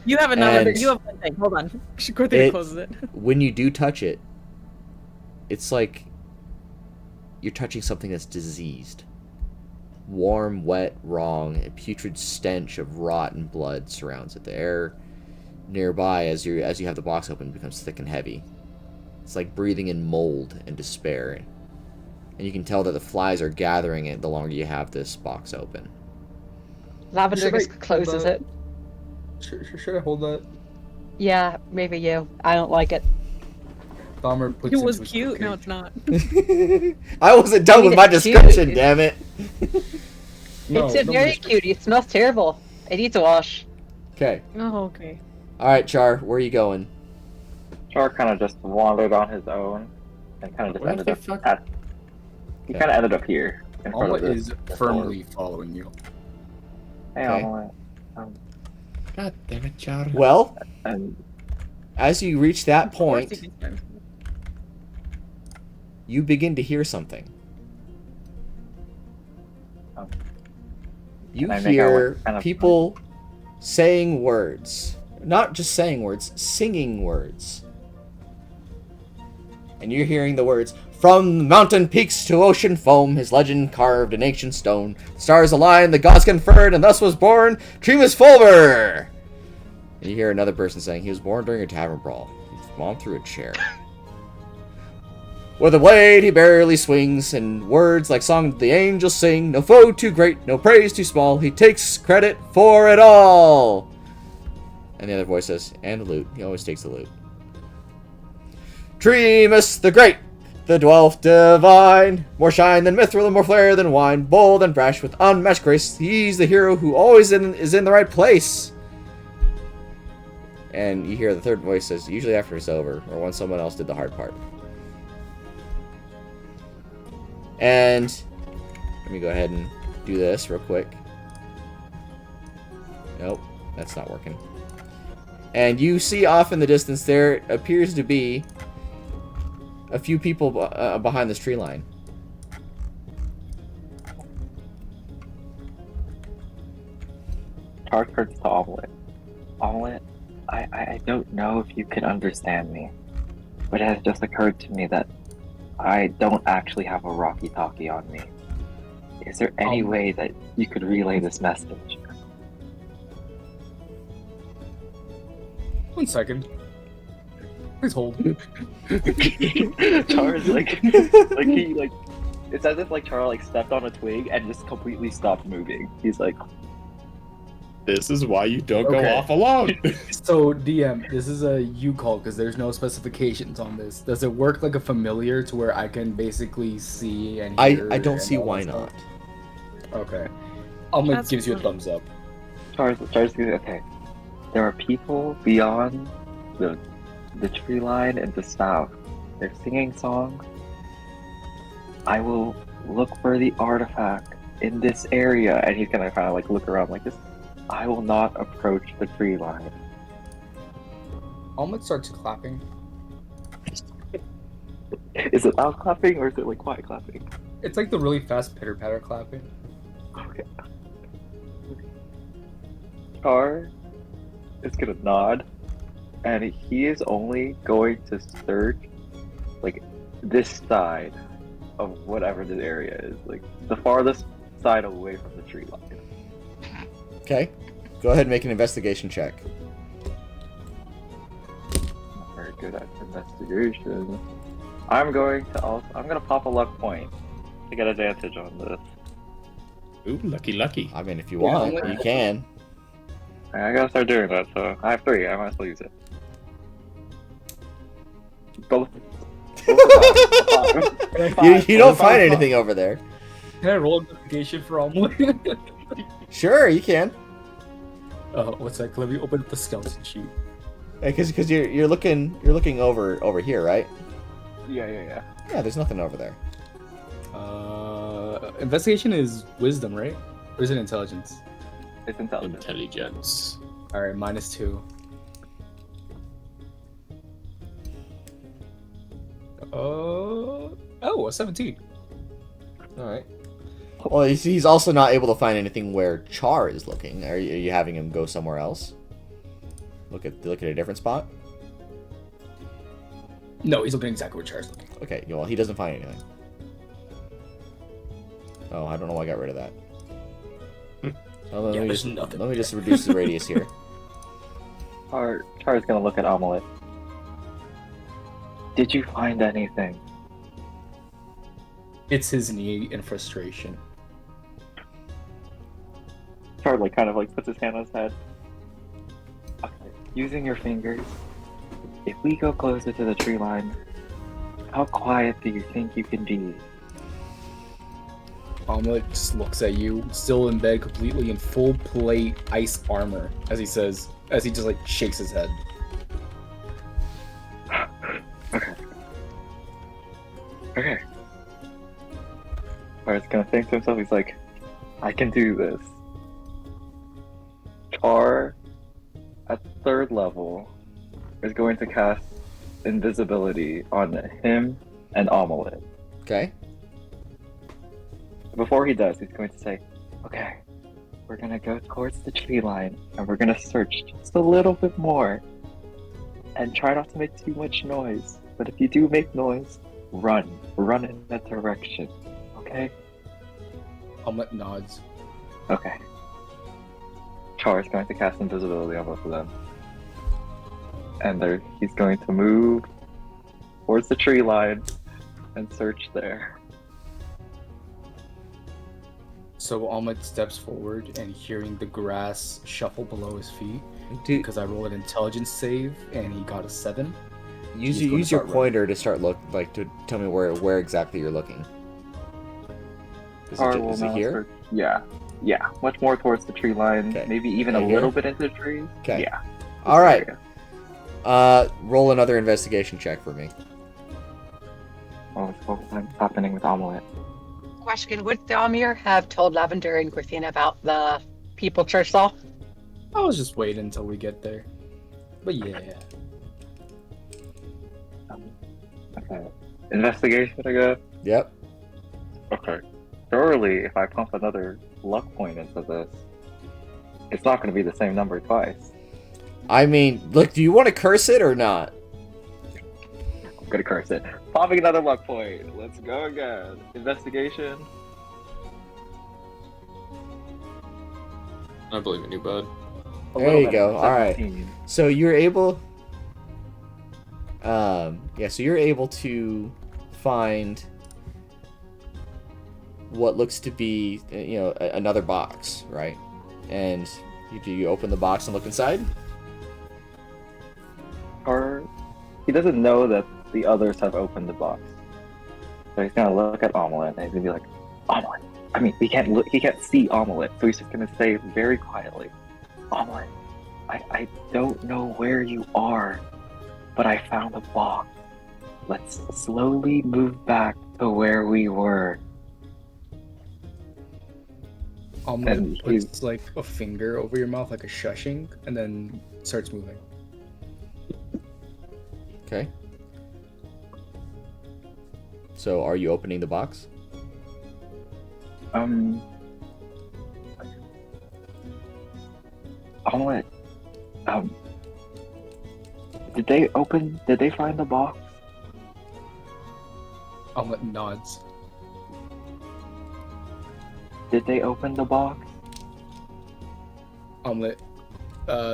You have another. And You have one thing. Hold on. Korthina it- closes it. When you do touch it, it's like you're touching something that's diseased. Warm, wet, wrong, a putrid stench of rot and blood surrounds it. The air nearby, as you have the box open, becomes thick and heavy. It's like breathing in mold and despair. And you can tell that the flies are gathering it the longer you have this box open. Lavender Should I just closes hold it. Should I hold that? Yeah, maybe you. I don't like it. Bomber puts It was into his cute. No, cupcake. it's not. I wasn't done with my It's cute. description, damn it! No, It's a no very one- cute. It smells terrible. It needs a wash. Okay. Oh, okay. Alright, Char, where are you going? Char kind of just wandered on his own and kind of just What ended the up fuck? at. He kind of ended up here in front Alma of this. is firmly following you. Hey, Okay. Alma. God damn it, Char. Well, And as you reach that Of course point, he can swim. you begin to hear something. Oh. You Can I make out hear what kind of people saying words. Not just saying words, singing words. And you're hearing the words, "From mountain peaks to ocean foam, his legend carved in ancient stone. Stars align, the gods conferred, and thus was born Tremus Fulver!" And you hear another person saying, "He was born during a tavern brawl. His mom threw a chair." With a blade he barely swings, and words like song the angels sing. No foe too great, no praise too small. He takes credit for it all. And the other voice says, and the loot. He always takes the loot. Tremus the Great, the dwarf divine. More shine than mithril and more flair than wine. Bold and brash with unmatched grace. He's the hero who always is in the right place. And you hear the third voice says, usually after it's over, or when someone else did the hard part. And let me go ahead and do this real quick. Nope, that's not working. And you see off in the distance there appears to be a few people behind this tree line. Char turns to Omelet. Omelet, I don't know if you can understand me, but it has just occurred to me that I don't actually have a walkie-talkie on me. Is there any way that you could relay this message? 1 second. Please hold. Char is like he like it's as if like Char like stepped on a twig and just completely stopped moving. He's like, This is why you don't go Okay. off alone. So, DM, this is a you call because there's no specifications on this. Does it work like a familiar to where I can basically see and hear? I don't and see all why that not. stuff? Okay. Alma That's gives you a fine. thumbs up. Char's okay. There are people beyond the tree line in the south. They're singing songs. I will look for the artifact in this area, and he's gonna kind of like look around like this. I will not approach the tree line. Alma starts clapping. Is it loud clapping or is it like quiet clapping? It's like the really fast pitter patter clapping. Okay. Char is gonna nod, and he is only going to search like this side of whatever this area is, like the farthest side away from the tree line. Okay. Go ahead and make an investigation check. Not very good at investigation. I'm gonna pop a luck point to get advantage on this. Ooh, lucky. I mean, if you Yeah, want, you can. I gotta start doing that, so I have 3. I might as well use it. Both. You don't find anything over there. Can I roll investigation for Alma? Sure, you can. What's that? Let me open up the skeleton sheet. Because you're looking over here, right? Yeah. Yeah, there's nothing over there. Investigation is wisdom, right? Or is it intelligence? It's intelligent. Intelligence. Alright, -2. A 17. All right. Well, he's also not able to find anything where Char is looking. Are you having him go somewhere else? Look at a different spot. No, he's looking exactly where Char's looking. Okay. Well, he doesn't find anything. Oh, I don't know why I got rid of that. Oh, let me there's just, nothing let me just reduce the radius here. Char's gonna look at Omelet. Did you find anything? It's his knee in frustration. Char like kind of like puts his hand on his head. Okay. Using your fingers, if we go closer to the tree line, how quiet do you think you can be? Omelet just looks at you, still in bed, completely in full plate ice armor, as he just like shakes his head. Okay. Char's gonna think to himself, he's like, I can do this. Char, at 3rd level, is going to cast invisibility on him and Omelet. Okay. Before he does, he's going to say, okay, we're gonna go towards the tree line, and we're gonna search just a little bit more. And try not to make too much noise. But if you do make noise, run in that direction. Okay? Omelet nods. Okay. Char is going to cast invisibility on both of them. And he's going to move towards the tree line and search there. So Ahmed steps forward and hearing the grass shuffle below his feet, Do, because I rolled an intelligence save and he got a 7. use he's gonna use your start running. pointer to start to tell me where exactly you're looking. Tar will Is it now here? search- Yeah, much more towards the tree line, Okay. maybe even Okay, a here? little bit into the trees. Okay. Yeah. All this right. area. Roll another investigation check for me. Oh, what's happening with Omelette? Question: would Thamir have told Lavender and Korthina about the people Church saw? I was just waiting until we get there. But yeah. Okay. Investigation, I guess. Yep. Okay. Surely, if I pump another luck point into this, it's not going to be the same number twice. I mean, look, do you want to curse it or not? I'm going to curse it. Popping another luck point. Let's go again. Investigation. I believe in you, bud. A There little you bit, go. All right. 17. So you're able. So you're able to find what looks to be, another box, right? And you open the box and look inside? Or he doesn't know that the others have opened the box. So he's gonna look at Omelette and he's gonna be like, Omelette. I mean, he can't look. He can't see Omelette, so he's just gonna say very quietly, Omelette. I don't know where you are, but I found a box. Let's slowly move back to where we were. Ahmed And puts like a finger over your mouth like a shushing and then starts moving. Okay. So are you opening the box? Omelette. Did they find the box? Ahmed nods. Did they open the box? Omelette.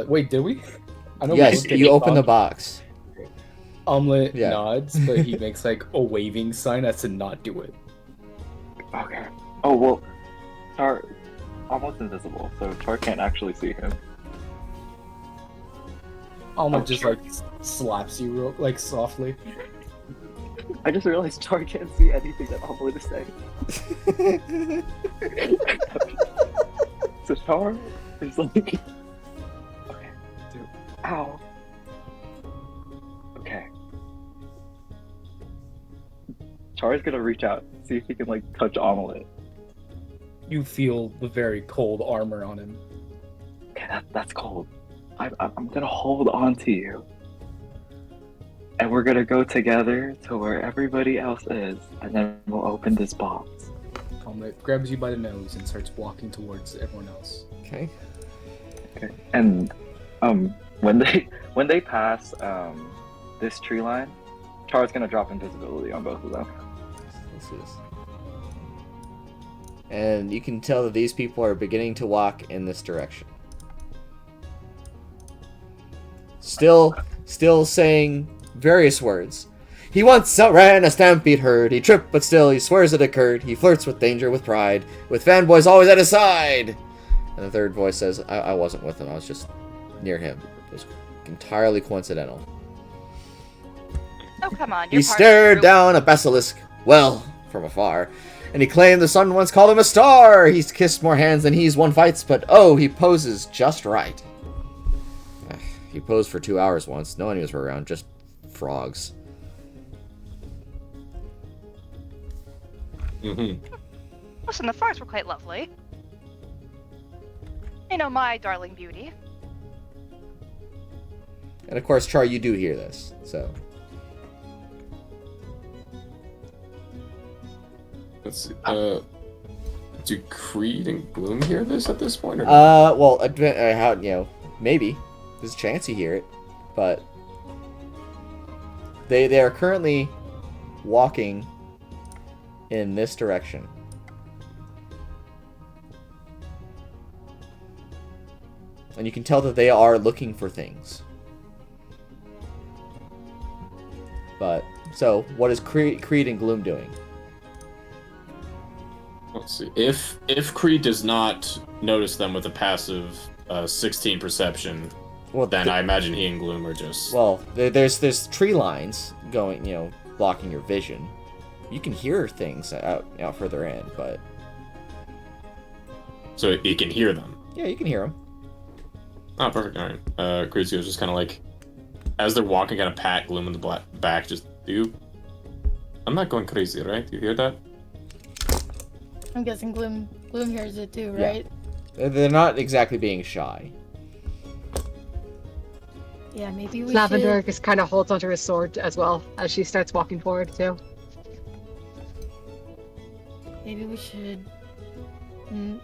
Wait, did we? I know Yes, we you open the box. Omelette Yeah. nods, but he makes like a waving sign as to not do it. Okay. Oh, well, Char almost invisible, so Char can't actually see him. Ahmed Oh, just sure. like slaps you like softly. I just realized Char can't see anything that Omelette is saying. So Char is like, okay, dude, ow. Okay. Char's gonna reach out, see if he can like touch Omelette. You feel the very cold armor on him. Okay, that's cold. I'm gonna hold on to you. And we're gonna go together to where everybody else is, and then we'll open this box. Omelette grabs you by the nose and starts walking towards everyone else. Okay. Okay. And when they pass this tree line, Char's gonna drop invisibility on both of them. Let's see this. And you can tell that these people are beginning to walk in this direction. Still saying various words. He once outran a stampede herd. He tripped, but still he swears it occurred. He flirts with danger, with pride, with fanboys always at his side. And the third voice says, I wasn't with him. I was just near him. It was entirely coincidental. Oh, come on. He stared down a basilisk, well, from afar, and he claimed the sun once called him a star. He's kissed more hands than he's won fights, but oh, he poses just right. He posed for 2 hours once. No one was around, just frogs. Mm-hmm. Listen, the frogs were quite lovely. You know, my darling beauty. And of course, Char, you do hear this, so. Let's see. Do Creed and Gloom hear this at this point? Or Well, how, maybe. There's a chance you hear it, but they are currently walking in this direction. And you can tell that they are looking for things. But So, what is Creed and Gloom doing? Let's see. If Creed does not notice them with a passive 16 perception, Well, then I imagine he and Gloom are just. Well, there's tree lines going, blocking your vision. You can hear things out further in, but So he can hear them. yeah, you can hear them. Oh, perfect. All right. Creed's just kind of like, as they're walking, kind of pat Gloom in the back. Just I'm not going crazy, right? You hear that? I'm guessing Gloom hears it too, Yeah. right? They're not exactly being shy. Yeah, maybe we Lavender should. just kind of holds onto his sword as well as she starts walking forward too. Maybe we should. Do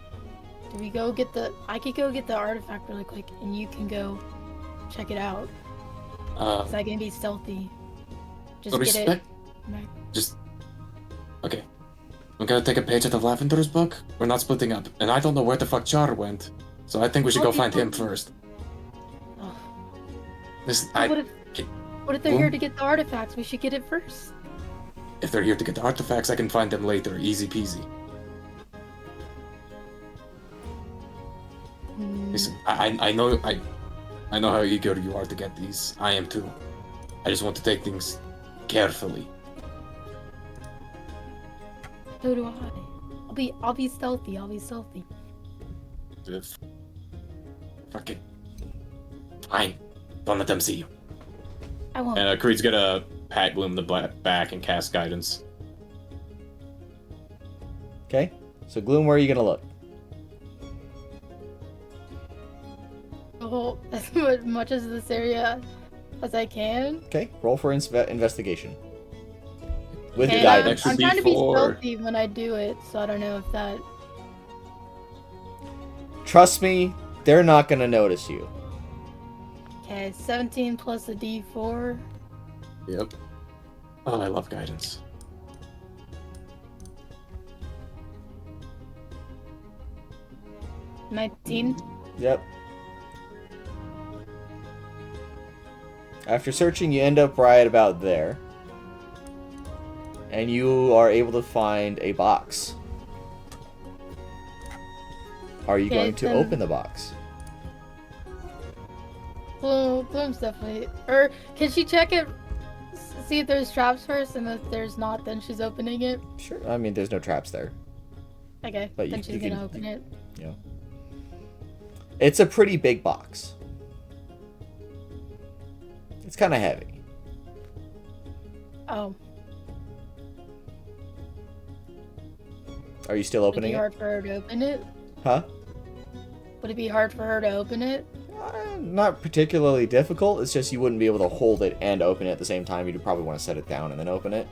we go get the? I could go get the artifact really quick, and you can go check it out. Is that gonna be stealthy? Just get it. Just okay. I'm gonna take a page out of Lavender's book. We're not splitting up, and I don't know where the fuck Char went, so I think we should go find him first. Oh. Listen, What if they're here to get the artifacts? We should get it first. if they're here to get the artifacts, I can find them later, easy peasy. Listen, I know how eager you are to get these. I am too. I just want to take things carefully. So do I. I'll be stealthy. I'll be stealthy. Fucking fine. Don't let them see you. I won't. And Creed's gonna pat Gloom in the back and cast guidance. Okay. So Gloom, where are you gonna look? Oh, as much as this area as I can. Okay. Roll for investigation. With And guidance. I'm trying to be D4. stealthy when I do it, so I don't know if that. Trust me, they're not gonna notice you. Okay, 17 plus a D4. Yep. Oh, I love guidance. Mm. 19. Yep. After searching, you end up right about there. And you are able to find a box. Are you Okay, going to then- open the box? Gloom's definitely. Or can she check it? See if there's traps first, and if there's not, then she's opening it. Sure. I mean, there's no traps there. Okay, But then you she's can- gonna open it. It's a pretty big box. It's kind of heavy. Oh, Are you still would it opening be it? hard for her to open it? Huh? Would it be hard for her to open it? Not particularly difficult. It's just you wouldn't be able to hold it and open it at the same time. You'd probably want to set it down and then open it.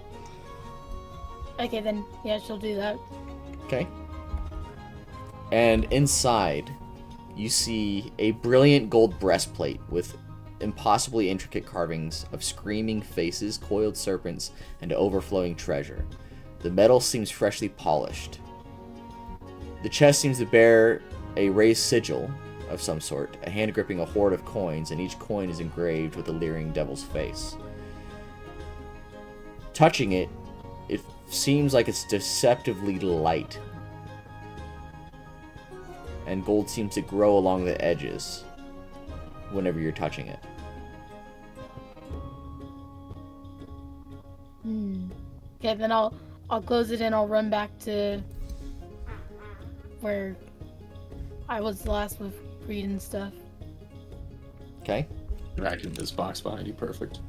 Okay, then yeah, she'll do that. Okay. And inside, you see a brilliant gold breastplate with impossibly intricate carvings of screaming faces, coiled serpents, and overflowing treasure. The metal seems freshly polished. The chest seems to bear a raised sigil of some sort, a hand gripping a hoard of coins, and each coin is engraved with a leering devil's face. Touching it, it seems like it's deceptively light, and gold seems to grow along the edges whenever you're touching it. Okay, then I'll close it and I'll run back to where I was last with Creed and stuff. Okay? Back in this box behind you, perfect.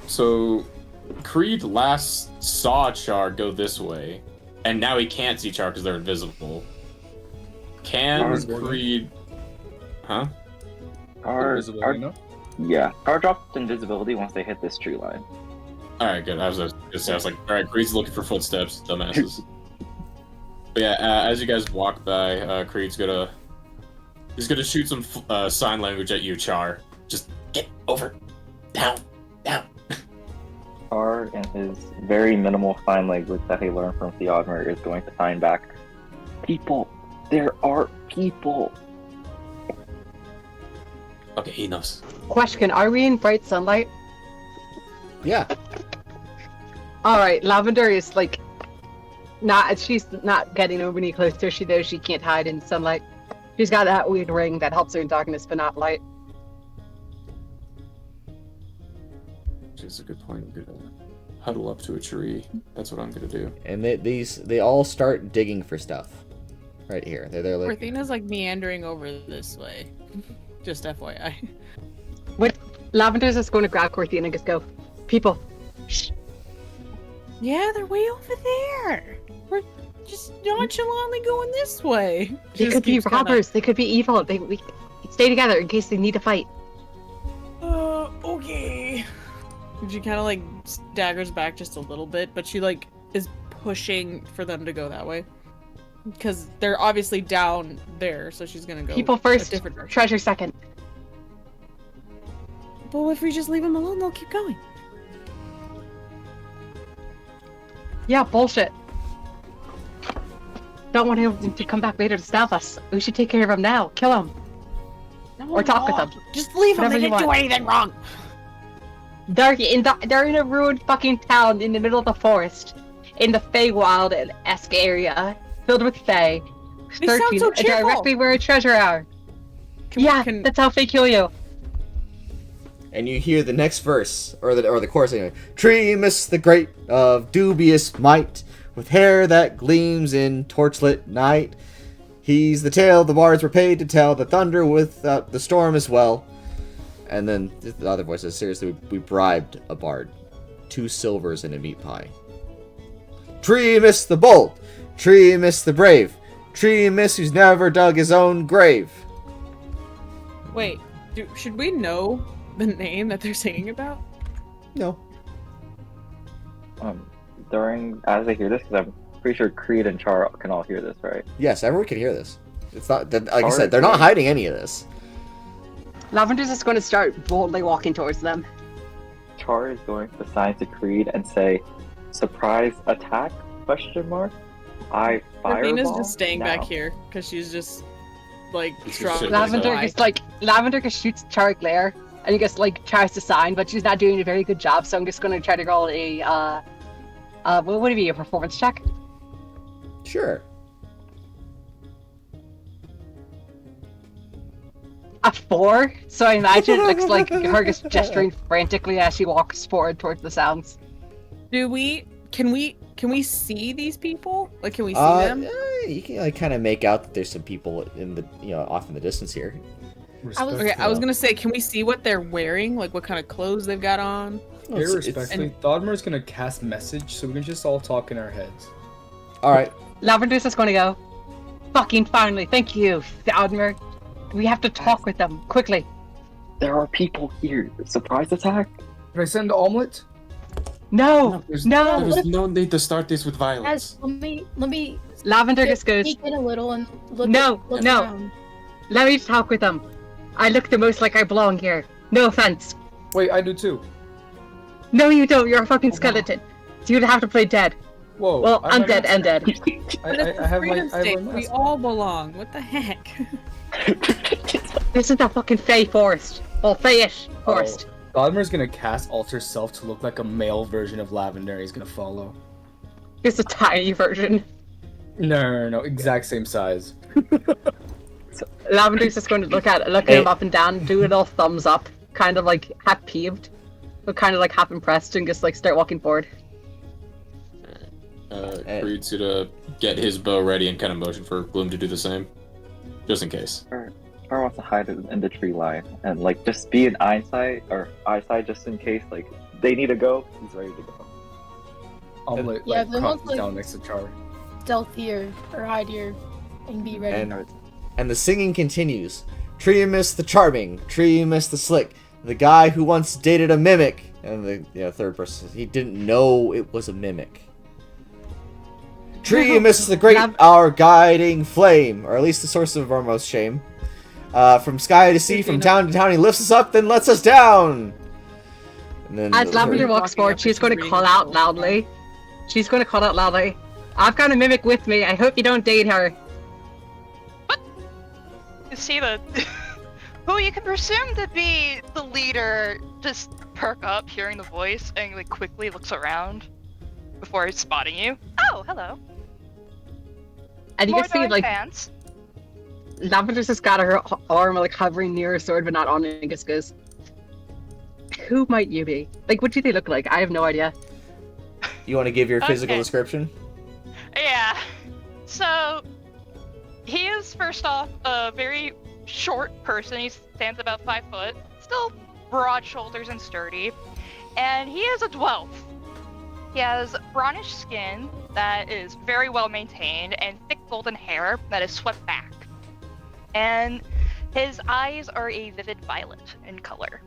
So Creed last saw Char go this way, and now he can't see Char because they're invisible. Can Invisible. Creed? Huh? Invisible, Our you know? yeah, our dropped invisibility once they hit this tree line. All right, good. I was like, all right, Creed's looking for footsteps, dumbasses. But yeah, as you guys walk by, Creed's gonna shoot some sign language at you, Char. Just get over, down. Char, in his very minimal sign language that he learned from Theodmer, is going to sign back, "People, there are people." Okay, he knows. Question: are we in bright sunlight? Yeah. Alright, Lavender is like she's not getting over any closer. She knows she can't hide in sunlight. She's got that weird ring that helps her in darkness but not light. Which is a good point. I'm gonna huddle up to a tree. That's what I'm gonna do. And they all start digging for stuff. Right here. They're like Korthina's like meandering over this way. Just FYI. What? Lavender's just going to grab Korthina and just go, people, shh. Yeah, they're way over there. We're just nonchalantly going this way. They Just could be keeps robbers. They could be evil. We stay together in case they need to fight. Okay. She kind of like staggers back just a little bit, but she like is pushing for them to go that way. Because they're obviously down there, so she's gonna go People first, a different direction. treasure second. But if we just leave them alone, they'll keep going. Yeah, bullshit. Don't want him to come back later to stab us. We should take care of him now. Kill him. Or talk with them. Just leave them. Whatever They you didn't do want. anything wrong. They're in a ruined fucking town in the middle of the forest. In the Feywild-esque area. Filled with Fey. They sound so cheerful. Directly where a treasure are. Can- That's how Fey kill you. and you hear the next verse or the chorus anyway. Tremus the great of dubious might, with hair that gleams in torchlit night. He's the tale the bards were paid to tell, the thunder without the storm as well. And then the other voice says, seriously, we bribed a bard. 2 silvers and a meat pie. Tremus the bold, Tremus the brave, Tremus who's never dug his own grave. Wait, should we know the name that they're singing about? No. As I hear this, because I'm pretty sure Creed and Char can all hear this, right? Yes, everyone can hear this. It's not, like I Char said, is they're not going- hiding any of this. Lavender's just going to start boldly walking towards them. Char is going to sign to Creed and say, "Surprise attack?" ? I fireball. Korthina's just staying now. back here because she's just like It's strong. just Lavender just shoots Char glare and he just like tries to sign, but she's not doing a very good job. So I'm just going to try to roll a what would it be, a performance check? Sure. A 4. So I imagine it looks like her just gesturing frantically as she walks forward towards the sounds. Can we see these people? Like, can we see them? You can like kind of make out that there's some people in the off in the distance here. Okay, I was gonna say, can we see what they're wearing? Like, what kind of clothes they've got on? Irrespectively, Dodmer's gonna cast message, so we can just all talk in our heads. All right. Lavender's just going to go, fucking finally, thank you, Theodmer. We have to talk with them, quickly. There are people here. Surprise attack? Can I send the omelet? No, There's no. no need to start this with violence. Let me Lavender just goes, peek in a little and look No, look no. around. let me talk with them. I look the most like I belong here. No offense. Wait, I do too. No, you don't. You're a fucking skeleton. So you'd have to play dead. Whoa. Well, I have my undead, mask. undead. But it's I have my freedom's sake, we mask. all belong. What the heck? This is the fucking Fey forest. Well, Feyish forest. Dodmer's gonna cast Alter Self to look like a male version of Lavender. He's gonna follow. It's a tiny version. No. Exact same size. Lavender's just going to look at him up and down, do a little thumbs up, kind of like half peeved, but kind of like half impressed, and just like start walking forward. Creed's gonna get his bow ready and kind of motion for Gloom to do the same, just in case. Char wants to hide in the tree line and like just be in eyesight just in case like they need to go. He's ready to go. Omelet Yeah, like they crouches want, like- down next to Char. Stealth here or hide here and be ready. And the singing continues. Tremus the charming, Tremus the slick, the guy who once dated a mimic. And the third person says he didn't know it was a mimic. Tremus the great, our guiding flame, or at least the source of our most shame. From sky to sea, from town to town, he lifts us up, then lets us down. And then As Lavender walks forward, she's going to call out loudly. I've got a mimic with me. I hope you don't date her. You see the who you can presume to be the leader just perk up hearing the voice and like quickly looks around before spotting you. Oh, hello. And you More can see Dark like fans. Lavender's just got her arm like hovering near her sword, but not on it. And just goes, "Who might you be? Like, what do they look like? I have no idea." You want to give your physical Okay. description? Yeah. So he is first off a very short person. He stands about 5 foot, still broad shoulders and sturdy, and he is a dwarf. He has brownish skin that is very well maintained and thick golden hair that is swept back. And his eyes are a vivid violet in color.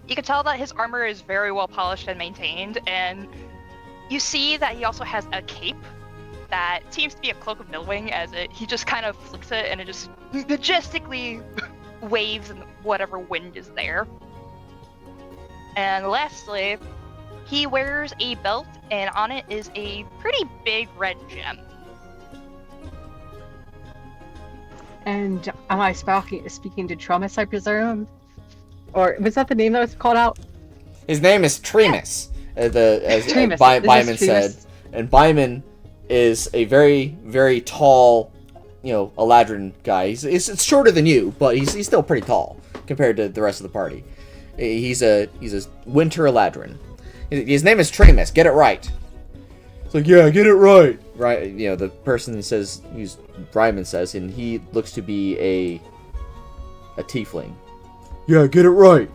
You can tell that his armor is very well polished and maintained, and you see that he also has a cape that seems to be a cloak of Millwing, as he just kind of flicks it and it just majestically waves in whatever wind is there. And lastly, he wears a belt, and on it is a pretty big red gem. And am I speaking to Trumis, I presume? Or was that the name that was called out? His name is Tremus, as Tremus. Byman This is said. Tremus. And Byman is a very, very tall, Eladrin guy. He's shorter than you, but he's still pretty tall compared to the rest of the party. He's a winter Eladrin. His name is Tremus. Get it right. It's like, yeah, get it right. Right, the person says, Ryman says, and he looks to be a tiefling. Yeah, get it right.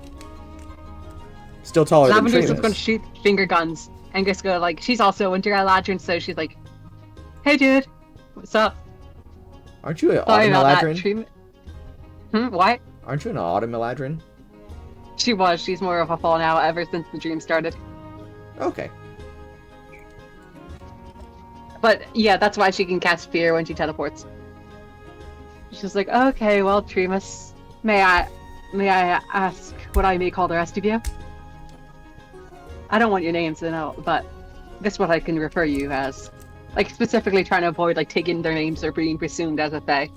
Still taller than Lavender's Tremus. just going to shoot finger guns and just go like, she's also winter Eladrin, so she's like, "Hey, dude, what's up? Aren't you an Sorry autumn about that, Eladrin? What? Aren't you an autumn Eladrin? She was. She's more of a fall now ever since the dream started. Okay. But yeah, that's why she can cast fear when she teleports. She's like, "Okay, well, Tremus, may I ask what I may call the rest of you? I don't want your names to know, but guess what I can refer you as. Like, specifically trying to avoid, like, taking their names or being presumed as a Fae."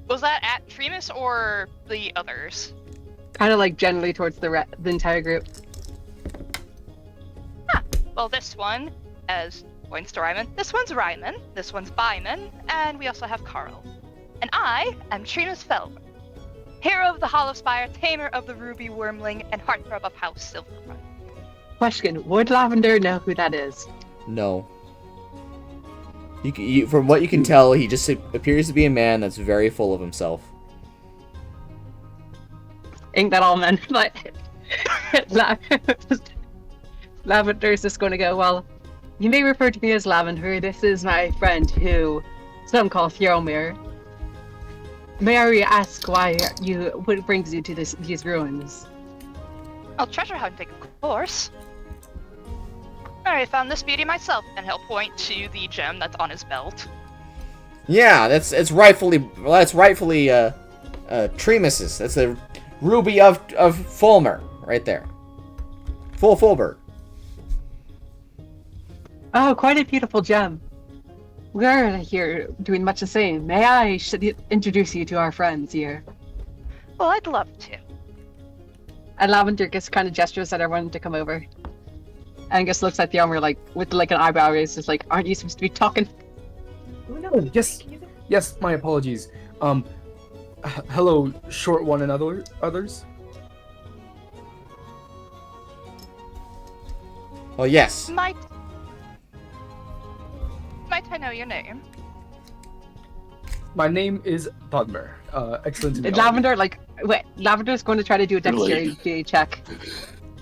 Was that at Tremus or the others? Kind of, like, generally towards the entire group. Well, this one, as points to Ryman, this one's Ryman, this one's Byman, and we also have Carl. And I am Tremus Felber, hero of the Hollow Spire, tamer of the Ruby Wormling, and heartthrob of House Silverfront. Question, would Lavender know who that is? No. You, from what you can tell, he just appears to be a man that's very full of himself. Ain't that all men? But Lavender's just going to go, "Well, you may refer to me as Lavender. This is my friend who some call Thromir. May I ask what brings you to these ruins?" I'll treasure hunting, of course. I found this beauty myself, and he'll point to the gem that's on his belt. Yeah, that's rightfully Tremus's. That's the ruby of Fulmer right there. Fulberg. Oh, quite a beautiful gem. We're here doing much the same. May I introduce you to our friends here? Well, I'd love to. And Lavender just kind of gestures at everyone to come over. And just looks at the armor like with like an eyebrow raised, just like, "Aren't you supposed to be talking?" Oh, no, yes, my apologies. Hello, short one and others. Well, yes. Might I know your name? My name is Budmer. Excellent to meet all of you. Lavender, Lavender's going to try to do a dexterity check.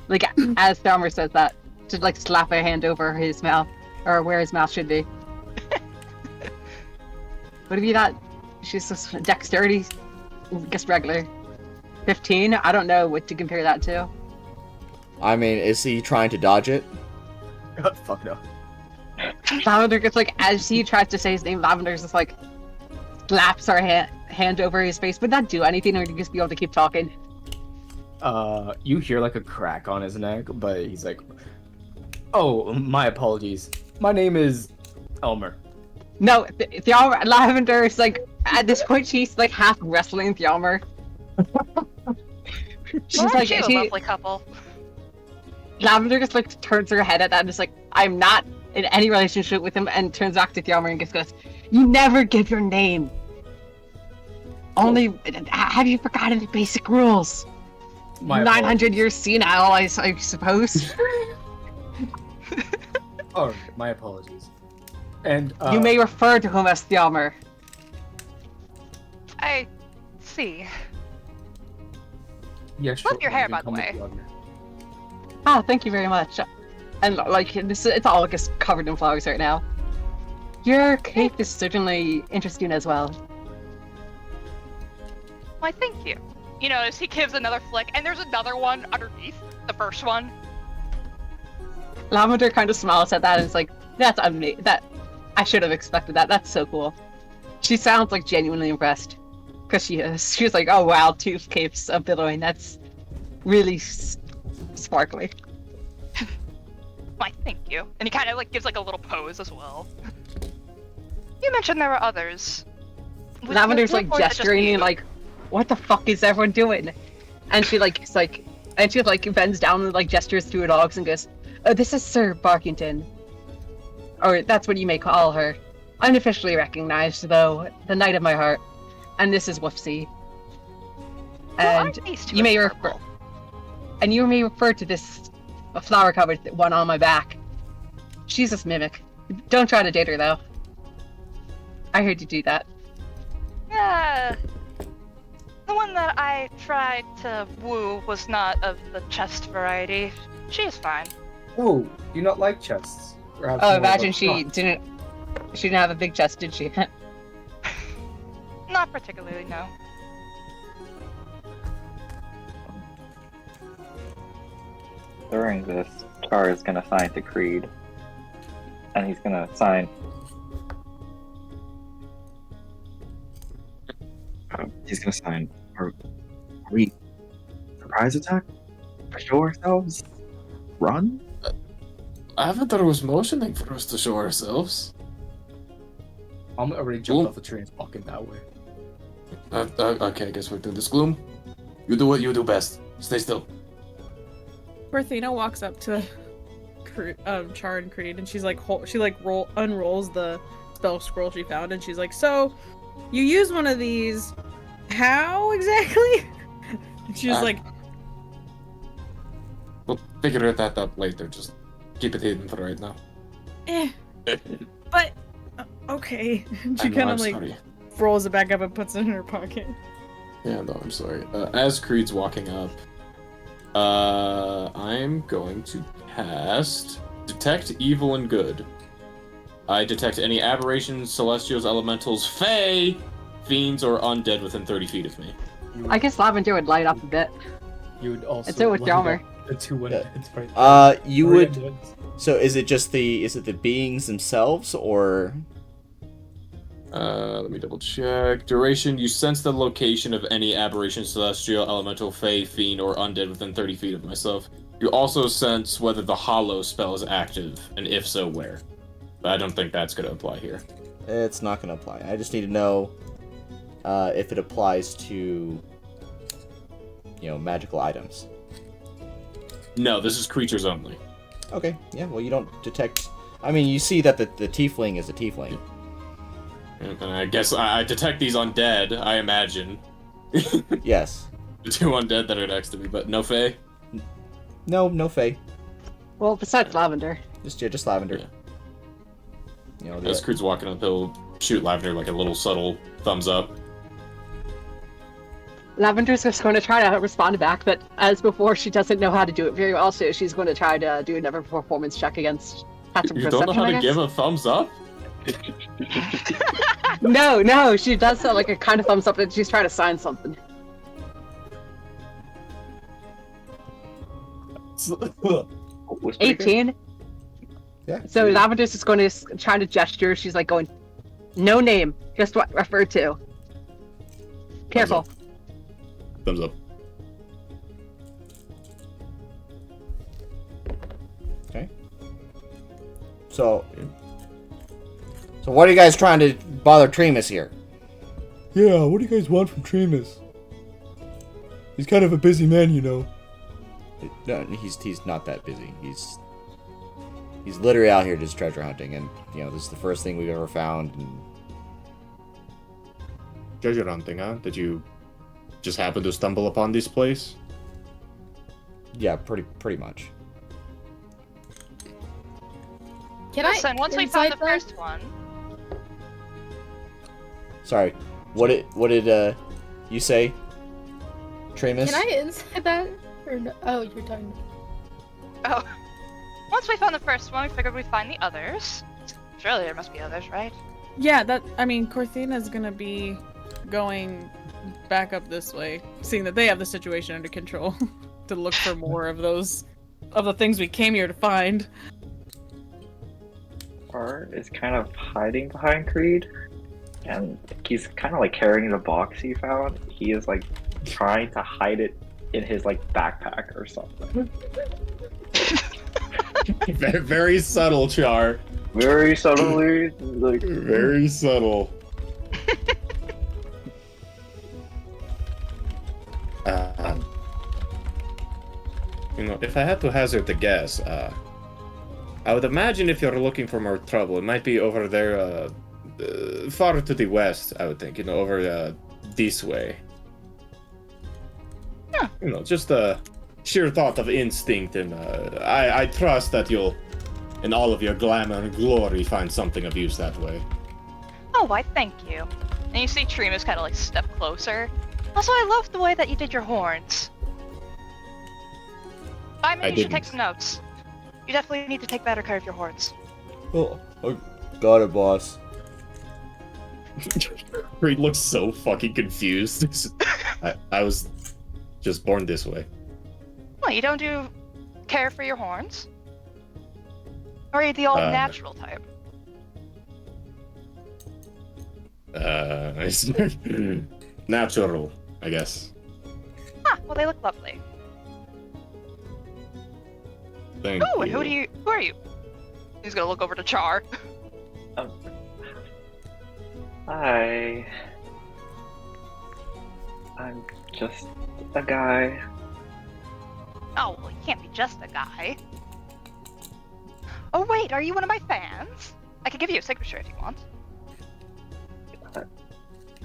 Like, as the armor says that, to like slap a hand over his mouth, or where his mouth should be. What have you got? She's just dexterity, just regular. 15? I don't know what to compare that to. I mean, is he trying to dodge it? Fuck no. Lavender gets like, as he tries to say his name, Lavender's just like, slaps her hand over his face. Would that do anything, or would he just be able to keep talking? You hear like a crack on his neck, but he's like, "Oh, my apologies. My name is Elmer." No, Thjalmar, Lavender is like, at this point, she's like half wrestling Thjalmar. She's Well, like, aren't you a lovely couple? Lavender just like turns her head at that and is like, I'm not in any relationship with him, and turns back to Thjalmar and just goes, you never give your name. Only, have you forgotten the basic rules? My 900 apologies. years senile, I suppose. Oh, my apologies. And You may refer to him as Thjalmar. I see. Yeah, sure. Love your hair, you can by the call me way. Veylan. Ah, thank you very much. And like, it's all just covered in flowers right now. Your cape is certainly interesting as well. Why, thank you. You notice he gives another flick, and there's another one underneath the first one. Lavender kind of smiles at that and is like, that's amazing. That I should have expected that. That's so cool. She sounds like genuinely impressed. Because she is. She was like, oh wow, 2 capes of billowing. That's really sparkly. Why, thank you. And he kind of like gives like a little pose as well. You mentioned there were others. Lavender's like Or is it just gesturing you? and like, what the fuck is everyone doing? And she like, it's like, and she like bends down and like gestures to her dogs and goes, oh, this is Sir Barkington. Or that's what you may call her. Unofficially recognized, though, the Knight of my heart. And this is Woofsy. Well, And aren't these two you may adorable? you may refer to this flower-covered one on my back. She's a mimic. Don't try to date her, though. I heard you do that. Yeah. The one that I tried to woo was not of the chest variety. She's fine. Oh, do you not like chests? Or have Oh, more of a imagine she front? didn't have a big chest, did she? Not particularly, no. During this, Char is gonna sign to Creed, and he's gonna sign. He's gonna sign. Are we surprise attack? Show ourselves? Run? I haven't thought it was motioning for us to show ourselves. I'm already jumped Ooh. off the train and walking that way. Okay, I guess we're doing this. Gloom, you do what you do best. Stay still. Korthina walks up to Char and Creed, and she's like, unrolls the spell scroll she found, and she's like, "So, you use one of these? How exactly?" And she's Uh, like, We'll figure that out later. Just keep it hidden for right now. "Eh, but okay." And she I know, kind I'm of like sorry. rolls it back up and puts it in her pocket. Yeah, no, I'm sorry. As Creed's walking up, I'm going to cast Detect Evil and Good. I detect any aberrations, celestials, elementals, fae, fiends, or undead within 30 feet of me. I guess Lavender would light up a bit. You would also. And so would light Thjalmar. up The 2 undeads right there. You Three would. undeads. So is it the beings themselves, or Let me double check. Duration, you sense the location of any aberration, celestial, elemental, fae, fiend, or undead within 30 feet of myself. You also sense whether the hollow spell is active, and if so, where. But I don't think that's going to apply here. it's not going to apply? I just need to know if it applies to, magical items. No, this is creatures only. Okay, yeah. Well, you don't detect. I mean, you see that the tiefling is a tiefling. And I guess I detect these undead, I imagine. Yes. The 2 undead that are next to me, but no fae? No fae. Well, besides Lavender. Just lavender. Yeah. The- As Creed's walking up, he'll shoot Lavender like a little subtle thumbs up. Lavender's just going to try to respond back, but as before, she doesn't know how to do it very well, so she's going to try to do another performance check against passive You perception, don't know how I to guess? give a thumbs up? No, she does like a kind of thumbs up that she's trying to sign something. Was pretty good. 18. Yeah. So Lavender's just going to try to gesture. She's like going, no name, just what referred to. Careful. Thumbs up. Okay. So So what are you guys trying to bother Tremus here? Yeah, what do you guys want from Tremus? He's kind of a busy man, you know. No, he's not that busy. He's literally out here just treasure hunting, and you know this is the first thing we've ever found. And... Treasure hunting, huh? Did you just happen to stumble upon this place? Yeah, pretty much. Can I? Listen, once we found the insight that? first one, Sorry, what did you say, Tremus? Can I inside that? Or no? Oh, you're talking. oh, once we found the first one, we figured we'd find the others. Surely there must be others, right? Yeah, Korthina's gonna be going back up this way, seeing that they have the situation under control, to look for more of the things we came here to find. Char is kind of hiding behind Creed, and he's kind of like carrying the box he found. He is like trying to hide it in his like backpack or something. Very subtle, Char. Very subtly, like Very subtle. You know, if I had to hazard a guess, I would imagine if you're looking for more trouble, it might be over there, far to the west, I would think. You know, over this way. Huh. You know, just a sheer thought of instinct, and I trust that you'll, in all of your glamour and glory, find something of use that way. Oh, why, thank you. And you see Tremus kind of like step closer. Also, I love the way that you did your horns. I mean, you should take some notes. You definitely need to take better care of your horns. Oh, I got it, boss. Creed looks so fucking confused. I was just born this way. What, you don't do care for your horns? Or are you the all-natural type? It's natural, I guess. Ah, well, they look lovely. Thank Ooh, and you. who are you? He's gonna look over to Char. I'm just a guy. Oh, well, you can't be just a guy. Oh, wait, are you one of my fans? I could give you a signature if you want.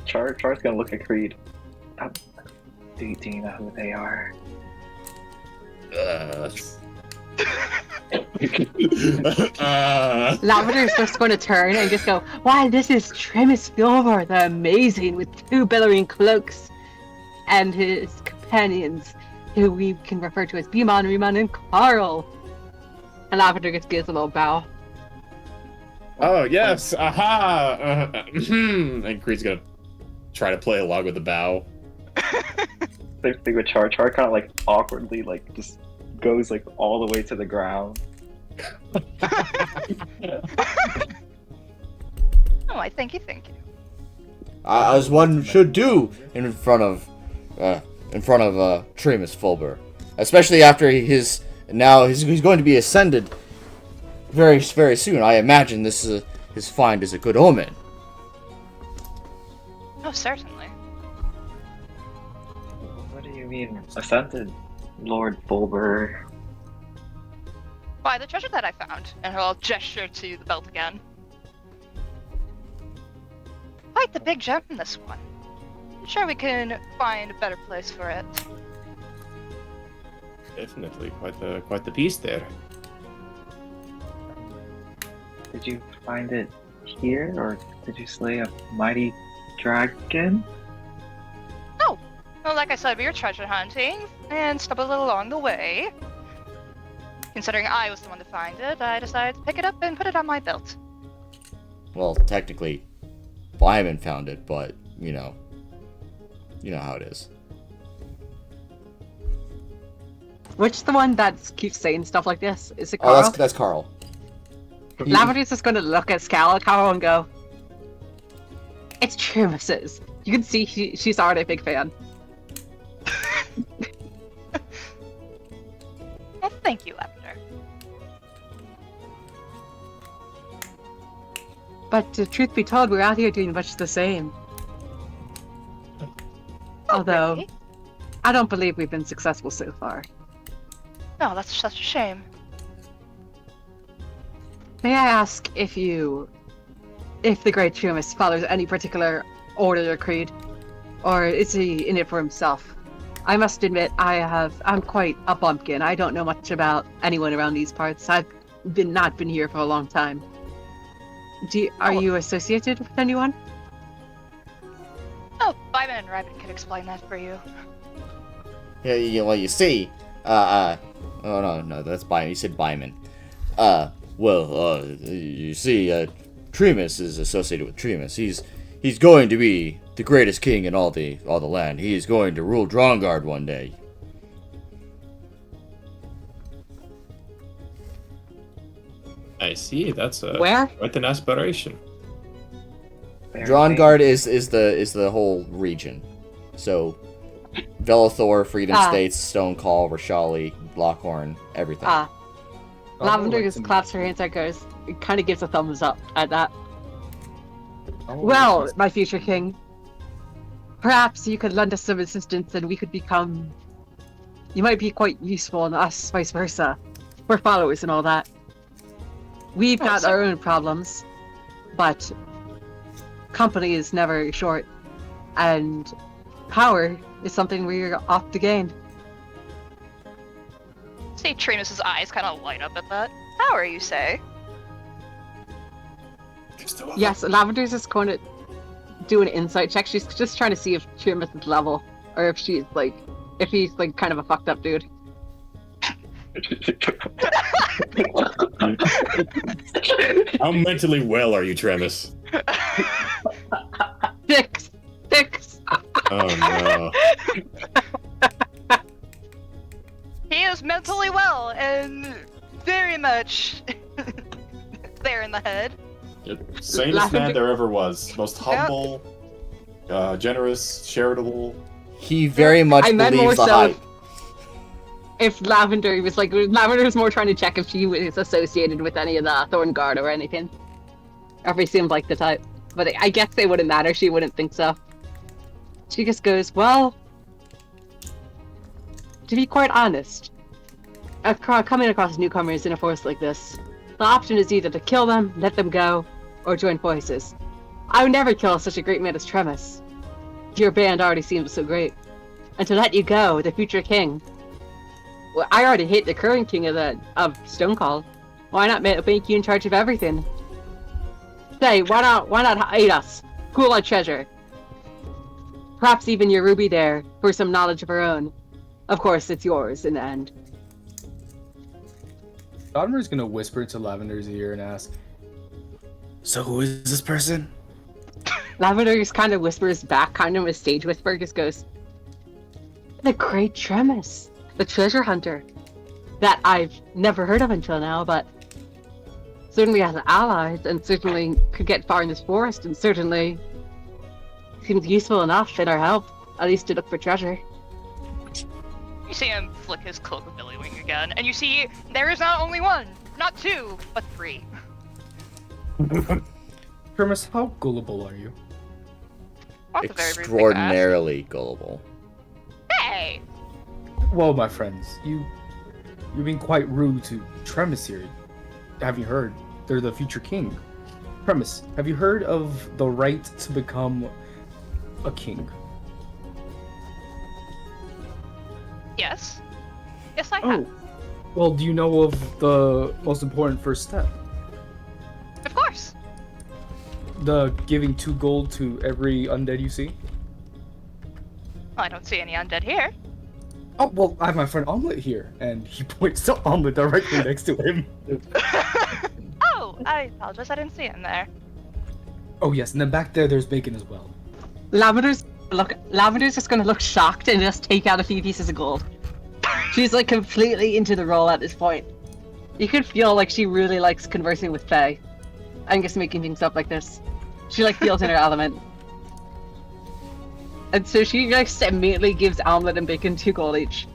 Char's gonna look at Creed. Do you know who they are? Lavender's just going to turn and just go, "Wow, this is Tremus Filver, the amazing, with 2 billowing cloaks, and his companions, who we can refer to as Beamon, Riemann, and Carl." And Lavender just gives a little bow. Oh, yes, aha! And Creed's gonna try to play along with the bow. Same thing with Char. Char kind of like awkwardly like just goes like all the way to the ground. Oh, I thank you. As one should do in front of Tremus Fulber, especially after he's going to be ascended very soon. I imagine his find is a good omen. Oh, certainly. What do you mean, ascended, Lord Fulber? Why, the treasure that I found. And I'll gesture to the belt again. Quite the big gem in this one. I'm sure we can find a better place for it. Definitely, quite the piece there. Did you find it here, or did you slay a mighty dragon? Oh, well, like I said, we were treasure hunting and stumbled along the way. Considering I was the one to find it, I decided to pick it up and put it on my belt. Well, technically, Veylan found it, but you know how it is. Which the one that keeps saying stuff like this? Is it Carl? Oh, that's Carl. Lavender's just going to look at Carl and go, "It's Tremus's." You can see she's already a big fan. Well, thank you, Lavender. But truth be told, we're out here doing much the same. Although, Really? I don't believe we've been successful so far. No, that's such a shame. May I ask if the Great Trumus follows any particular order or creed? Or is he in it for himself? I must admit, I'm quite a bumpkin. I don't know much about anyone around these parts. I've not been here for a long time. Are you associated with anyone? Oh, Byman and Rabbit could explain that for you. Yeah, well, you see, oh no, that's Byman. You said Byman. You see, Tremus is associated with Tremus. He's going to be the greatest king in all the land. He is going to rule Drongard one day. I see. That's Where? quite an aspiration. Drongard is the whole region. So, Velithor, Freedom States, Stonecall, Rashali, Lockhorn, everything. Lavender just claps her hands and goes, it kind of gives a thumbs up at that. Oh, Well, my future king, perhaps you could lend us some assistance and we could become... You might be quite useful and us vice versa. We're followers and all that. We've got our own problems, but company is never short, and power is something we're off to gain. See Tremus's eyes kind of light up at that. Power, you say? Yes, Lavender's just going to do an insight check. She's just trying to see if Tremus is level, or if he's kind of a fucked up dude. How mentally well are you, Tremus? 6. Oh no. He is mentally well and very much there in the head. Sanest man there ever was. Most humble, generous, charitable. He very much I meant believes more the so hype. if Lavender was like, Lavender was more trying to check if she was associated with any of the Thorn Guard or anything. Or if he seemed like the type. But I guess it wouldn't matter, she wouldn't think so. She just goes, well, to be quite honest, coming across newcomers in a force like this, the option is either to kill them, let them go, or join forces. I would never kill such a great man as Tremus. Your band already seems so great. And to let you go, the future king. Well, I already hate the current king of Stonecall. Why not make you in charge of everything? Say, why not hide us? Pool our treasure. Perhaps even your Ruby there, for some knowledge of her own. Of course, it's yours in the end. Lavender's gonna whisper to Lavender's ear and ask, "So who is this person?" Lavender just kind of whispers back, kind of a stage whisper, just goes, the Great Tremus, the treasure hunter. That I've never heard of until now, but certainly has allies, and certainly could get far in this forest, and certainly seems useful enough in our help, at least to look for treasure. You see him flick his cloak of billywing again, and you see there is not only one, not two, but three. Tremus, how gullible are you? That's a very rude thing to ask. Extraordinarily gullible. Hey! Well, my friends, you're being quite rude to Tremus here. Have you heard? They're the future king. Tremus, have you heard of the right to become a king? Yes. Yes, I have. Oh, well, do you know of the most important first step? Of course. The giving 2 gold to every undead you see? I don't see any undead here. Oh, well, I have my friend Omelet here, and he points to Omelet directly next to him. Oh, I apologize, I didn't see him there. Oh, yes, and then back there's Bacon as well. Lavender's just gonna look shocked and just take out a few pieces of gold. She's like completely into the role at this point. You could feel like she really likes conversing with Faye and just making things up like this. She like feels in her element. And so she just immediately gives Omelet and Bacon 2 gold each.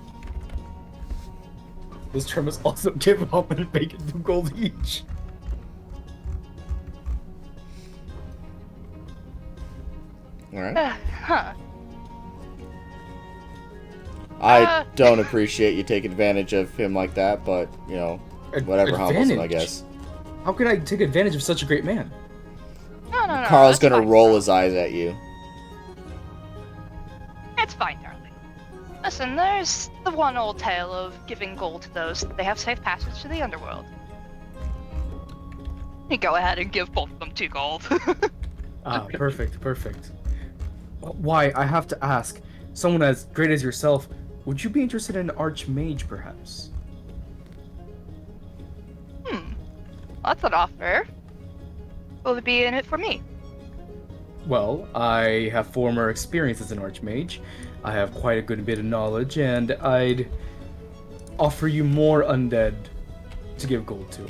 Does Tremus also give Omelet and Bacon 2 gold each? All right. Huh. I don't appreciate you taking advantage of him like that, but, you know, whatever humbles him, I guess. How could I take advantage of such a great man? No. Carl's that's gonna fine, roll Carl. his eyes at you. It's fine, darling. Listen, there's the one old tale of giving gold to those that they have safe passage to the underworld. You go ahead and give both of them 2 gold. Perfect. Why, I have to ask, someone as great as yourself, would you be interested in an archmage, perhaps? That's an offer. Will it be in it for me? Well, I have former experience as an archmage. I have quite a good bit of knowledge, and I'd offer you more undead to give gold to.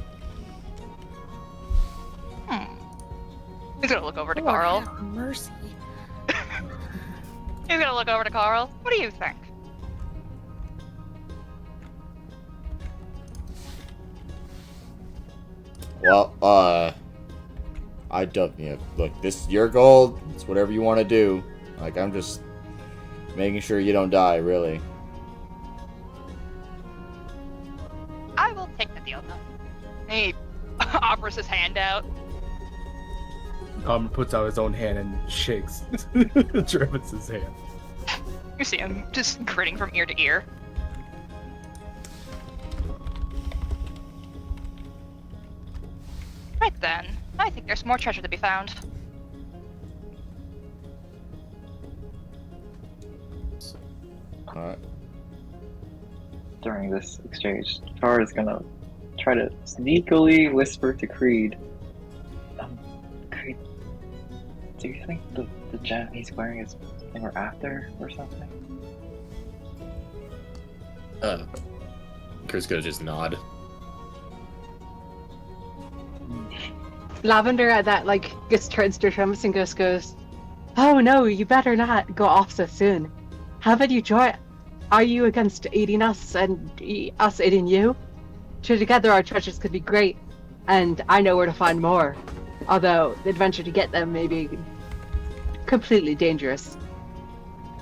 He's gonna look over to Lord Carl. have mercy. He's gonna look over to Carl. What do you think? Well, I don't, you know, look, this is your gold. It's whatever you want to do. Like, I'm just making sure you don't die, really. I will take the deal, though. He offers his hand out. Puts out his own hand and shakes Travis's hand. You see him just grinning from ear to ear. Right then, I think there's more treasure to be found. Alright. During this exchange, Char is gonna try to sneakily whisper to Creed. Creed, do you think the gem he's wearing is something we're after or something? Creed's gonna just nod. Lavender at that, like, just turns to Travis and goes, "Oh no, you better not go off so soon. Haven't you joined? Are you against aiding us and us aiding you? Together our treasures could be great, and I know where to find more. Although the adventure to get them may be completely dangerous.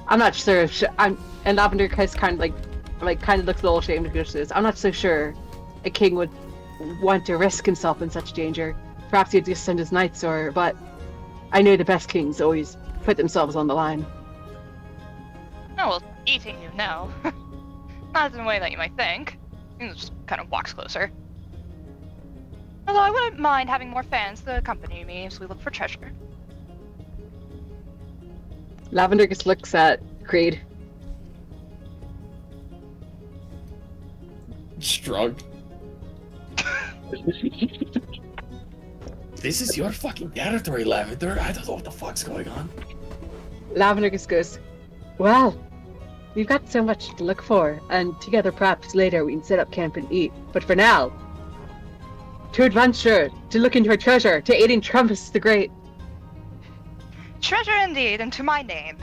I'm not sure if and Lavender kind of looks a little ashamed of this. I'm not so sure a king would want to risk himself in such danger. Perhaps he'd just send his knights, but I know the best kings always put themselves on the line." Oh, well, eating you, no. Not in a way that you might think. He just kind of walks closer. Although I wouldn't mind having more fans to accompany me as we look for treasure. Lavender just looks at Creed. Shrug. This is your fucking territory, Lavender. I don't know what the fuck's going on. Lavender just goes, "Well, we've got so much to look for, and together perhaps later we can set up camp and eat. But for now, to adventure, to look into our treasure, to aid in Travis the Great." Treasure indeed, and to my name,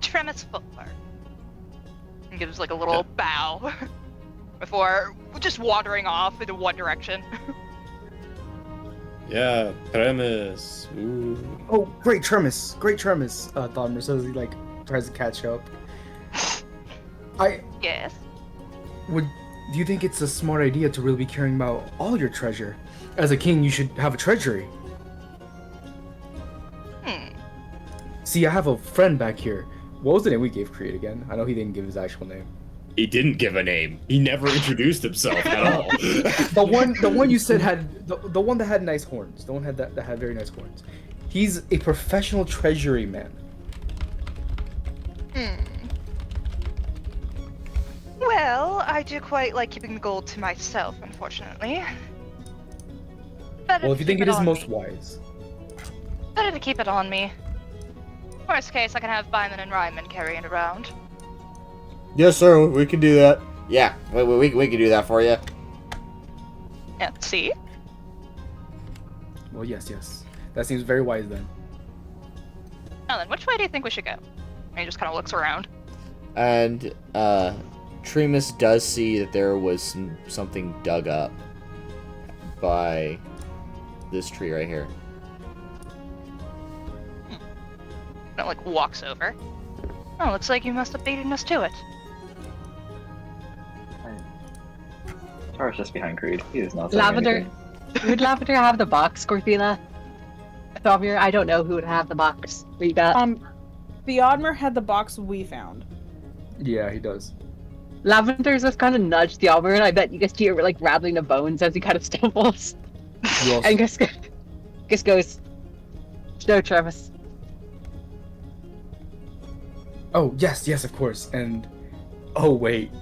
Tremis Footler. And gives like a little bow before just wandering off into one direction. Yeah, premise. Ooh. Oh, great Tremis, Thommer says he like tries to catch up. Yes. Do you think it's a smart idea to really be caring about all your treasure? As a king, you should have a treasury. See, I have a friend back here. What was the name we gave Creed again? I know he didn't give his actual name. He didn't give a name. He never introduced himself at all. The one you said had the one that had nice horns. The one that had very nice horns. He's a professional treasury man. Well, I do quite like keeping the gold to myself, unfortunately. Better Well, to if you think keep it is on most me. wise. Better to keep it on me. Worst case, I can have Veylan and Ryman carry it around. Yes, sir. We can do that. Yeah, we can do that for you. Yeah, see? Well, yes. That seems very wise then. Now then, which way do you think we should go? And he just kind of looks around. And Tremis does see that there was something dug up by this tree right here. That like walks over. Oh, looks like you must have beaten us to it. Char's just behind Creed. He is not saying Lavender. anything. Would Lavender have the box, Korthina? From here, I don't know who would have the box. We got. Theodmer had the box we found. Yeah, he does. Lavender's just kind of nudged Theodmer, and I bet you just hear like rattling the bones as he kind of stumbles. You also- And just goes, no, Travis. Oh, yes, of course. And oh wait.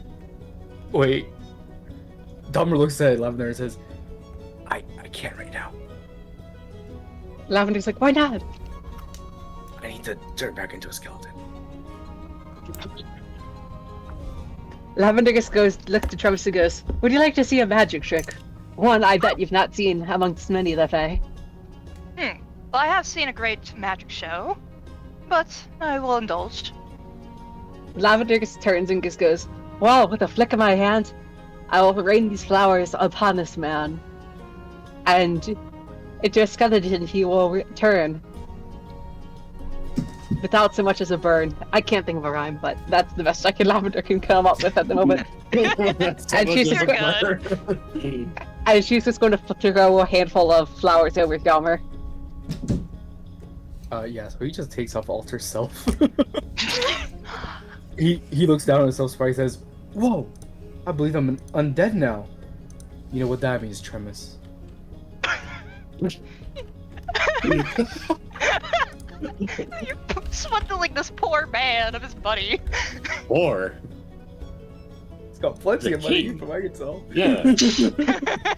Dahmer looks at Lavender and says, I can't right now. Lavender's like, why not? I need to turn back into a skeleton. Lavender just goes, looks to Travis and goes, would you like to see a magic trick? One I bet you've not seen amongst many that I. Well, I have seen a great magic show, but I will indulge. Lavender just turns and just goes, well, with a flick of my hand, I will rain these flowers upon this man. And into a skeleton he will return. Without so much as a burn. I can't think of a rhyme, but that's the best Lavender can come up with at the moment. And she's just just going to throw a handful of flowers over Dahmer. Yeah, so he just takes off Alter Self. he looks down at himself, surprised, says, whoa, I believe I'm undead now. You know what that means, Tremus. You're swindling this poor man of his money. Or It's got plenty The of money king. from I can tell. yeah, it's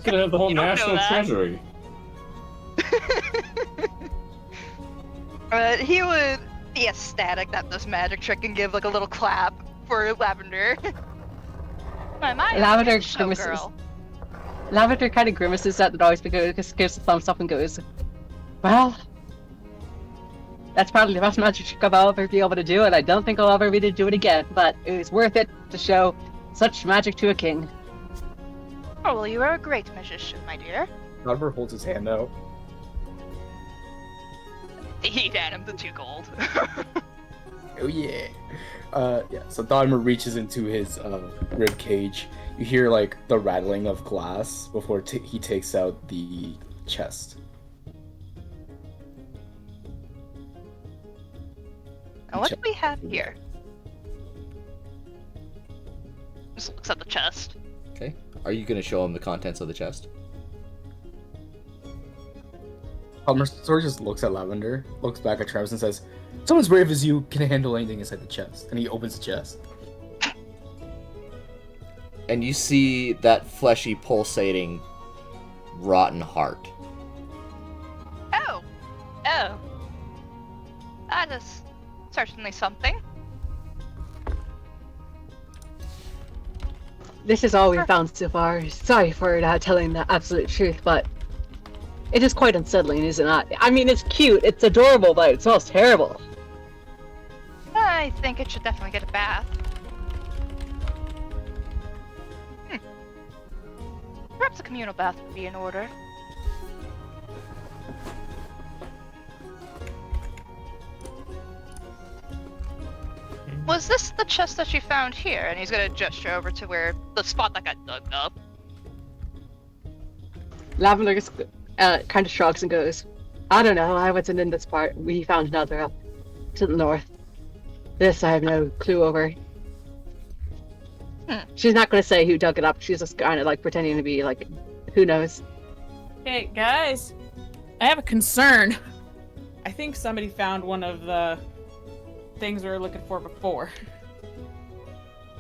gonna have the whole You don't know national that. treasury. He would be ecstatic that this magic trick and give like a little clap for Lavender. My Lavender showgirl. grimaces. Lavender kind of grimaces at the noise because just gives a thumbs up and goes, well, that's probably the best magic trick I'll ever be able to do, and I don't think I'll ever be able to do it again, but it was worth it to show such magic to a king. Oh, well, you are a great magician, my dear. Dahmer holds his hand out. He hand him the 2 gold. Oh yeah. Yeah, so Dahmer reaches into his rib cage. You hear like the rattling of glass before he takes out the chest. Now, what do we have here? Just looks at the chest. Okay. Are you going to show him the contents of the chest? Dahmer sort of just looks at Lavender, looks back at Travis and says, someone as brave as you can handle anything inside the chest. And he opens the chest. And you see that fleshy, pulsating, rotten heart. Oh! That is certainly something. This is all we found so far. Sorry for not telling the absolute truth, but it is quite unsettling, is it not? I mean, it's cute, it's adorable, but it smells terrible. I think it should definitely get a bath. Perhaps a communal bath would be in order. Was this the chest that you found here? And he's gonna gesture over to where the spot that got dug up. Lavender just kind of shrugs and goes, I don't know, I wasn't in this part. We found another up to the north. This I have no clue over. She's not going to say who dug it up. She's just kind of like pretending to be like, who knows. Hey, guys. I have a concern. I think somebody found one of the things we were looking for before.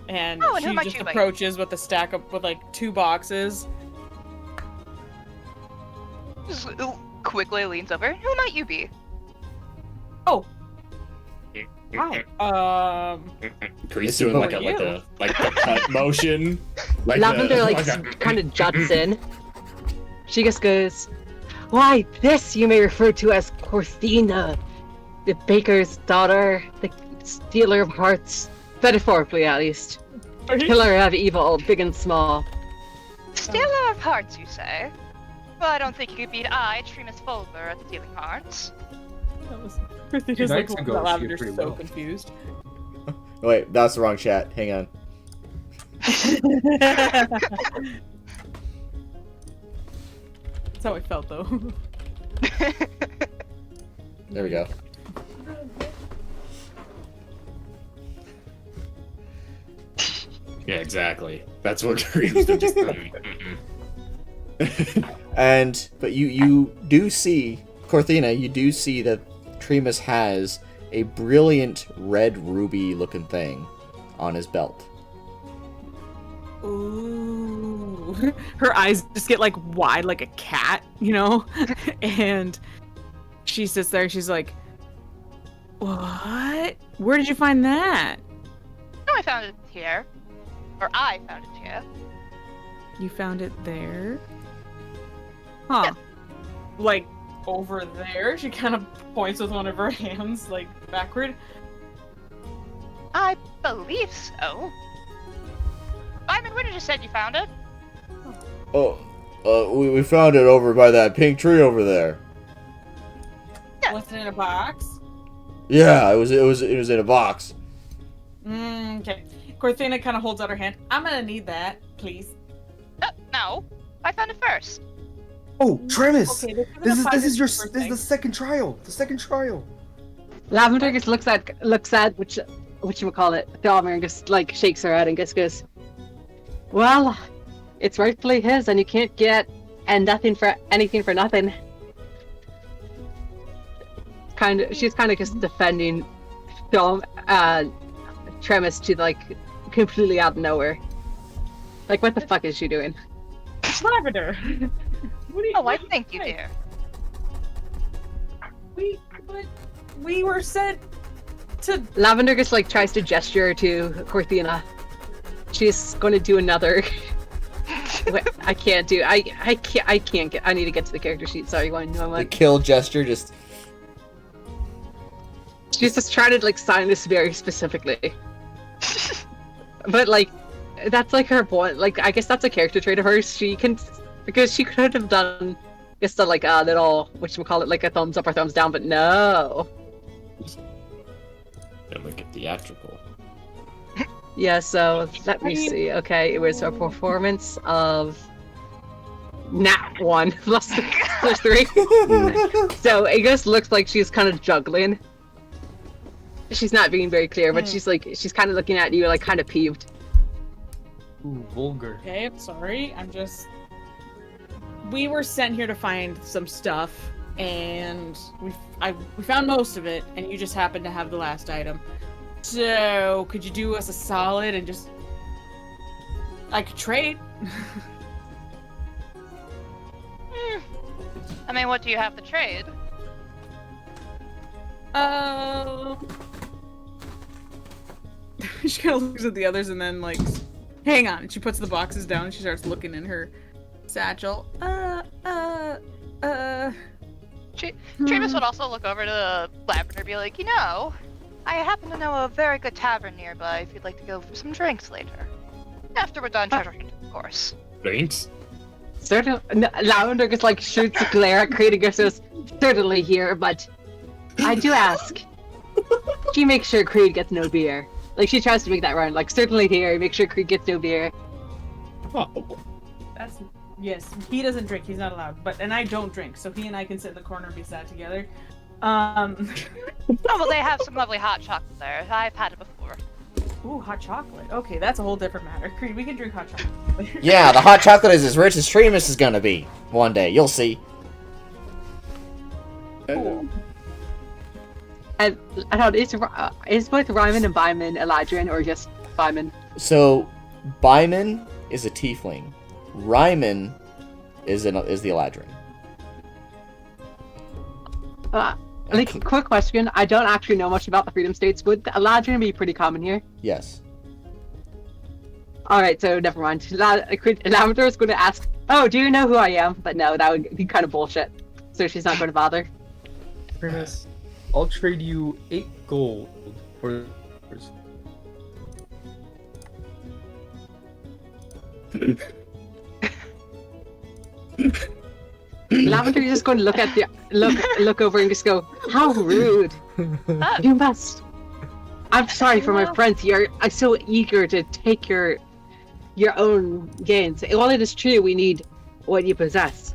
And Oh, and who she might just you be? approaches with a stack of, with like 2 boxes. Just quickly leans over. Who might you be? Oh. Hi. Creed's doing like a cut motion. Like Lavender the, kind of juts in. She just goes, why, this you may refer to as Korthina, the baker's daughter, the stealer of hearts, metaphorically at least. Killer of evil, big and small. Stealer of hearts, you say? Well, I don't think you could beat I, Tremus Fulber, at stealing hearts. Just like nights ago, she Lavender's pretty so well. confused. Oh, wait, that's the wrong chat. Hang on. That's how I felt though. There we go. Yeah, exactly. That's what Creed was doing. Just, But you do see, Korthina, you do see that Tremus has a brilliant red ruby looking thing on his belt. Ooh. Her eyes just get like wide like a cat, you know? And she sits there, she's like, what? Where did you find that? No, I found it here. Or I found it here. You found it there? Huh. Yeah. Like over there? She kind of points with one of her hands, like backward. I believe so. Simon, where did you say you found it? Oh, we found it over by that pink tree over there. Yeah. Was it in a box? Yeah, it was in a box. Okay. Korthina kind of holds out her hand. I'm gonna need that, please. No, I found it first. Oh, Tremus! Okay, This is the thing. second trial. The second trial. Lavender just looks at whatchamacallit, Dahmer, and just like shakes her head and just goes, well, it's rightfully his, and you can't get anything for nothing. She's kind of just defending Tremus to like completely out of nowhere. Like, what the fuck is she doing? Lavender. What do you? Oh, I think you do. We were sent to. Lavender just like tries to gesture to Korthina. She's going to do another. Wait, I can't do. I can't get. I need to get to the character sheet. Sorry, one The moment. kill gesture just. She's just trying to like sign this very specifically. But like, that's like her point. Like, I guess that's a character trait of hers. She can, because she could have done just a like a little, whatchamacallit, like a thumbs up or thumbs down, but no. and like a theatrical. Yeah, so let me see. Okay, it was a performance of nat 1 plus 3. So it just looks like she's kind of juggling. She's not being very clear, but she's kind of looking at you like kind of peeved. Ooh, vulgar. Okay, I'm sorry. We were sent here to find some stuff, and we found most of it, and you just happened to have the last item. So, could you do us a solid and just... I could trade. I mean, what do you have to trade? She kind of looks at the others and then, like, hang on. And she puts the boxes down and she starts looking in her satchel. Travis would also look over to Lavender and be like, you know, I happen to know a very good tavern nearby if you'd like to go for some drinks later. After we're done treasure hunting, of course. Thanks. Certainly, Lavender just like shoots a glare at Creed and goes, certainly here, but I do ask. She makes sure Creed gets no beer. Like, she tries to make that round, like, certainly here, make sure Creed gets no beer. Oh, That's... Yes, he doesn't drink. He's not allowed. And I don't drink, so he and I can sit in the corner and be sad together. Oh, well, they have some lovely hot chocolate there. I've had it before. Ooh, hot chocolate. Okay, that's a whole different matter. Creed, we can drink hot chocolate. Yeah, the hot chocolate is as rich as Tremus is gonna be. One day, you'll see. Cool. And I don't know, is both Ryman and Byman Eladrin, or just Byman? So, Byman is a tiefling. Ryman is the Eladrin. Like, quick question. I don't actually know much about the Freedom States. Would Eladrin be pretty common here? Yes. Alright, so never mind. Lavender is going to ask, oh, do you know who I am? But no, that would be kind of bullshit. So she's not going to bother. Premise. I'll trade you 8 gold for... Lavender is just going to look at the look over and just go, How rude! Ah, You must. I'm sorry for my friends. I'm so eager to take your own gains. While it is true, we need what you possess.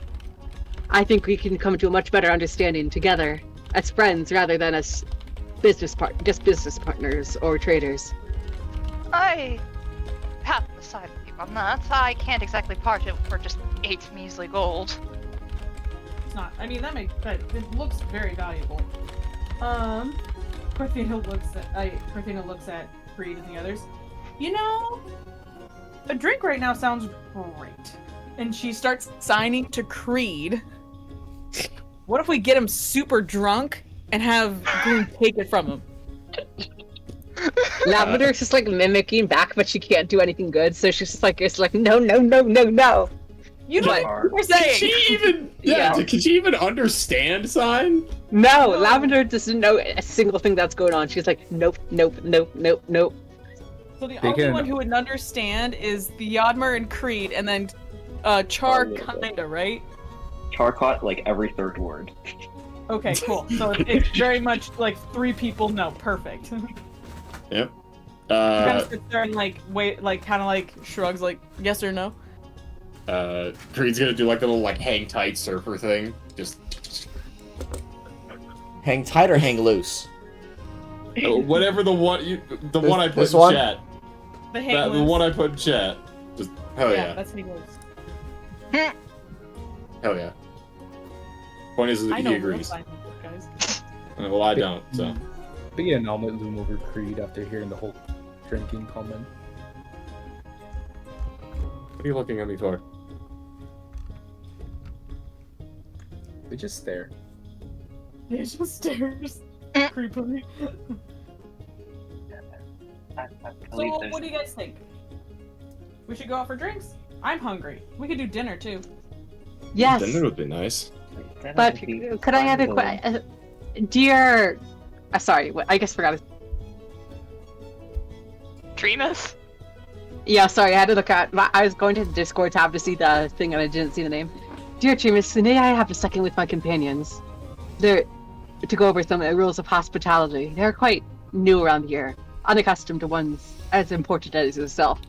I think we can come to a much better understanding together as friends rather than as business partners or traders. I have to side with you on that. I can't exactly part it for just 8 measly gold. It's not. I mean, that it looks very valuable. Korthina looks at Creed and the others. You know, a drink right now sounds great. And she starts signing to Creed. What if we get him super drunk and have Gloom take it from him? Lavender's just like mimicking back, but she can't do anything good, so she's just like, no, no, no, no, no. You know what we're saying? Can she even? Can she even understand sign? No, Lavender doesn't know a single thing that's going on. She's like, nope, nope, nope, nope, nope. So the only one who would understand is the Yodmer and Creed, and then Char kinda, right? Char caught like every third word. Okay, cool. So it's very much like 3 people know. Perfect. Yep. Kind of sits there and like wait, like kind of like shrugs, like yes or no. Creed's gonna do like a little like hang tight surfer thing. Just Hang tight or hang loose? whatever the one I put this in one? chat. The hang The one I put in chat. Just hell yeah. That's hang loose. Hell yeah. Point is that I he know agrees. guys. Well, I don't. So. But yeah, I'll loom over Creed after hearing the whole drinking comment. What are you looking at me for? They just stare. He just stares creepily. So, what do you guys think? We should go out for drinks? I'm hungry. We could do dinner too. Yes, Dinner would be nice. but could I have a question? Dear... sorry, I guess forgot. Tremus? Yeah, sorry, I had to look at... I was going to the Discord tab to see the thing and I didn't see the name. Dear Tremus, may I have a second with my companions? To go over some rules of hospitality. They're quite new around here, unaccustomed to ones as important as yourself.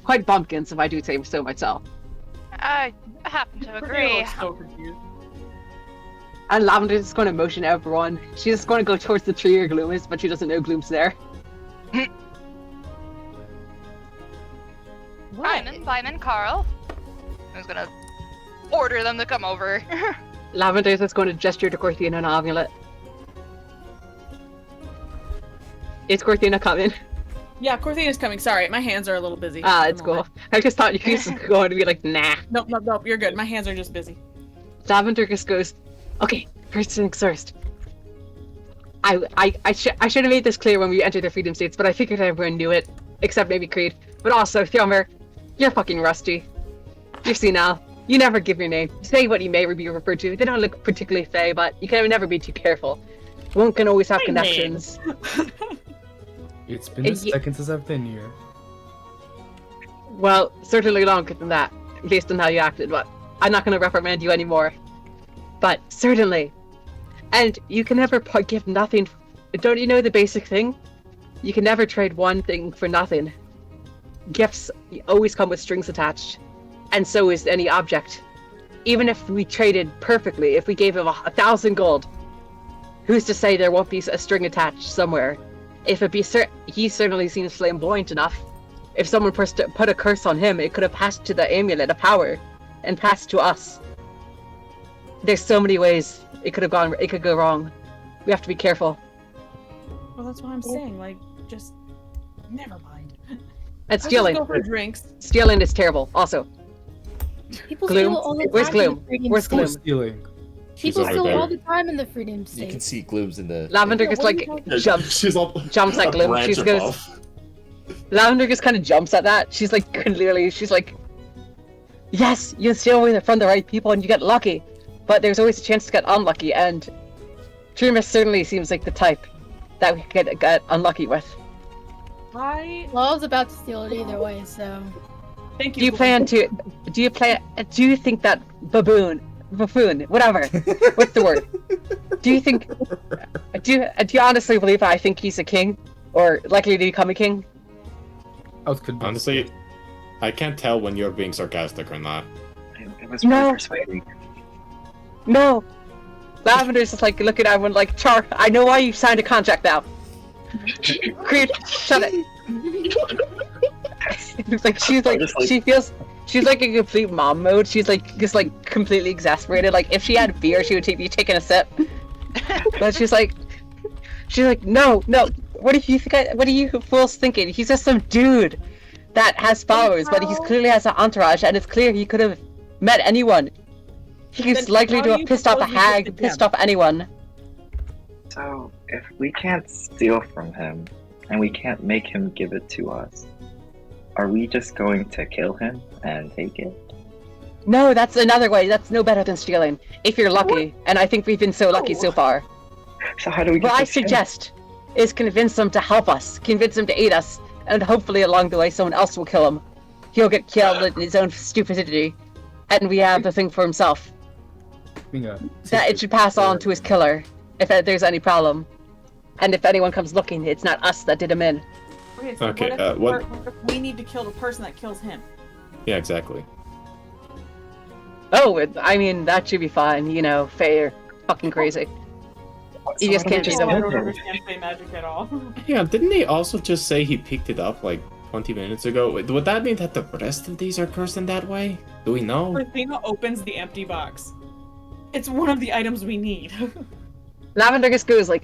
Quite bumpkins, if I do say so myself. I happen to agree. So confused. And Lavender's just going to motion everyone. She's just going to go towards the tree where Gloom is, but she doesn't know Gloom's there. Veylan, Carl. Who's gonna order them to come over? Lavender's just going to gesture to Korthina and Amulet. Is Korthina coming? Yeah, Korthina's coming. Sorry, my hands are a little busy. It's cool. I just thought you guys were going to be like, nah. Nope, you're good. My hands are just busy. Lavender just goes, okay, first things first. I should have made this clear when we entered the Freedom States, but I figured everyone knew it, except maybe Creed. But also, Thjomir, you're fucking rusty. You're senile. You never give your name. Say what you may be referred to. They don't look particularly fey, but you can never be too careful. One can always have connections. It's been a second since I've been here. Well, certainly longer than that, based on how you acted, but I'm not going to reprimand you anymore. But certainly. And you can never give nothing. Don't you know the basic thing? You can never trade one thing for nothing. Gifts always come with strings attached. And so is any object. Even if we traded perfectly, if we gave him 1,000 gold, who's to say there won't be a string attached somewhere? If it be he certainly seems flamboyant enough. If someone put a curse on him, it could have passed to the amulet of power, and passed to us. There's so many ways it could go wrong. We have to be careful. Well, that's what I'm saying. Like, just never mind. And stealing. Let's go for drinks. Stealing is terrible. Also, People Gloom. steal all the time. Where's in Gloom? the Freedom Where's State. Gloom? Stealing. People over steal there. all the time in the Freedom State. You can see Gloom's in the... Lavender Yeah, just what are like you talking jumps. She's all Jumps at a Gloom. branch She goes. above. Lavender just kind of jumps at that. She's like clearly. She's like, yes, you steal from the right people and you get lucky, but there's always a chance to get unlucky. And Tremus certainly seems like the type that we could get unlucky with. Well, I was about to steal it either way, so. Thank you. Do you think that baboon buffoon, whatever. What's the word? Do you think? Do you honestly believe I think he's a king, or likely to become a king? I was convinced. Honestly, I can't tell when you're being sarcastic or not. It was really persuading. No. Lavender's just like looking at everyone like, Char, I know why you signed a contract now. Creed, shut it. It's like she's like in complete mom mode. She's like just like completely exasperated. Like if she had beer, she would be taking a sip. But she's like, no. What do you think? What are you fools thinking? He's just some dude that has followers, but he clearly has an entourage, and it's clear he could have met anyone. He's likely to have pissed off a hag, pissed off anyone. So, if we can't steal from him, and we can't make him give it to us, are we just going to kill him and take it? No, that's another way. That's no better than stealing. If you're lucky, and I think we've been so lucky so far. So how do we get What I this ship? suggest is convince them to help us, convince them to aid us, and hopefully along the way someone else will kill him. He'll get killed in his own stupidity, and we have the thing for himself. That it should pass on to his killer, if there's any problem. And if anyone comes looking, it's not us that did him in. Okay, so Okay, what if we need to kill the person that kills him? Yeah, exactly. Oh, I mean, that should be fine, you know, Faye are fucking crazy. You just can't I do don't them. understand Fey magic at all. Yeah, didn't he also just say he picked it up like 20 minutes ago? Would that mean that the rest of these are cursed in that way? Do we know? Korthina opens the empty box. It's one of the items we need. Lavender just goes like,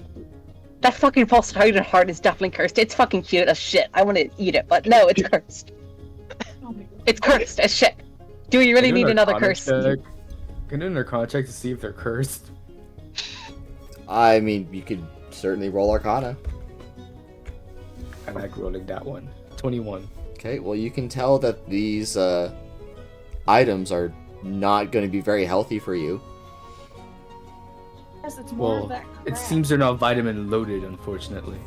that fucking pulsated heart is definitely cursed. It's fucking cute as shit. I want to eat it, but no, it's cursed. It's cursed as shit. Do we really need another curse? Can you do their contract to see if they're cursed? I mean, you could certainly roll Arcana. I like rolling that one. 21. Okay, well, you can tell that these items are not going to be very healthy for you. Yes, it's more Well, of that it crap. seems they're not vitamin loaded, unfortunately.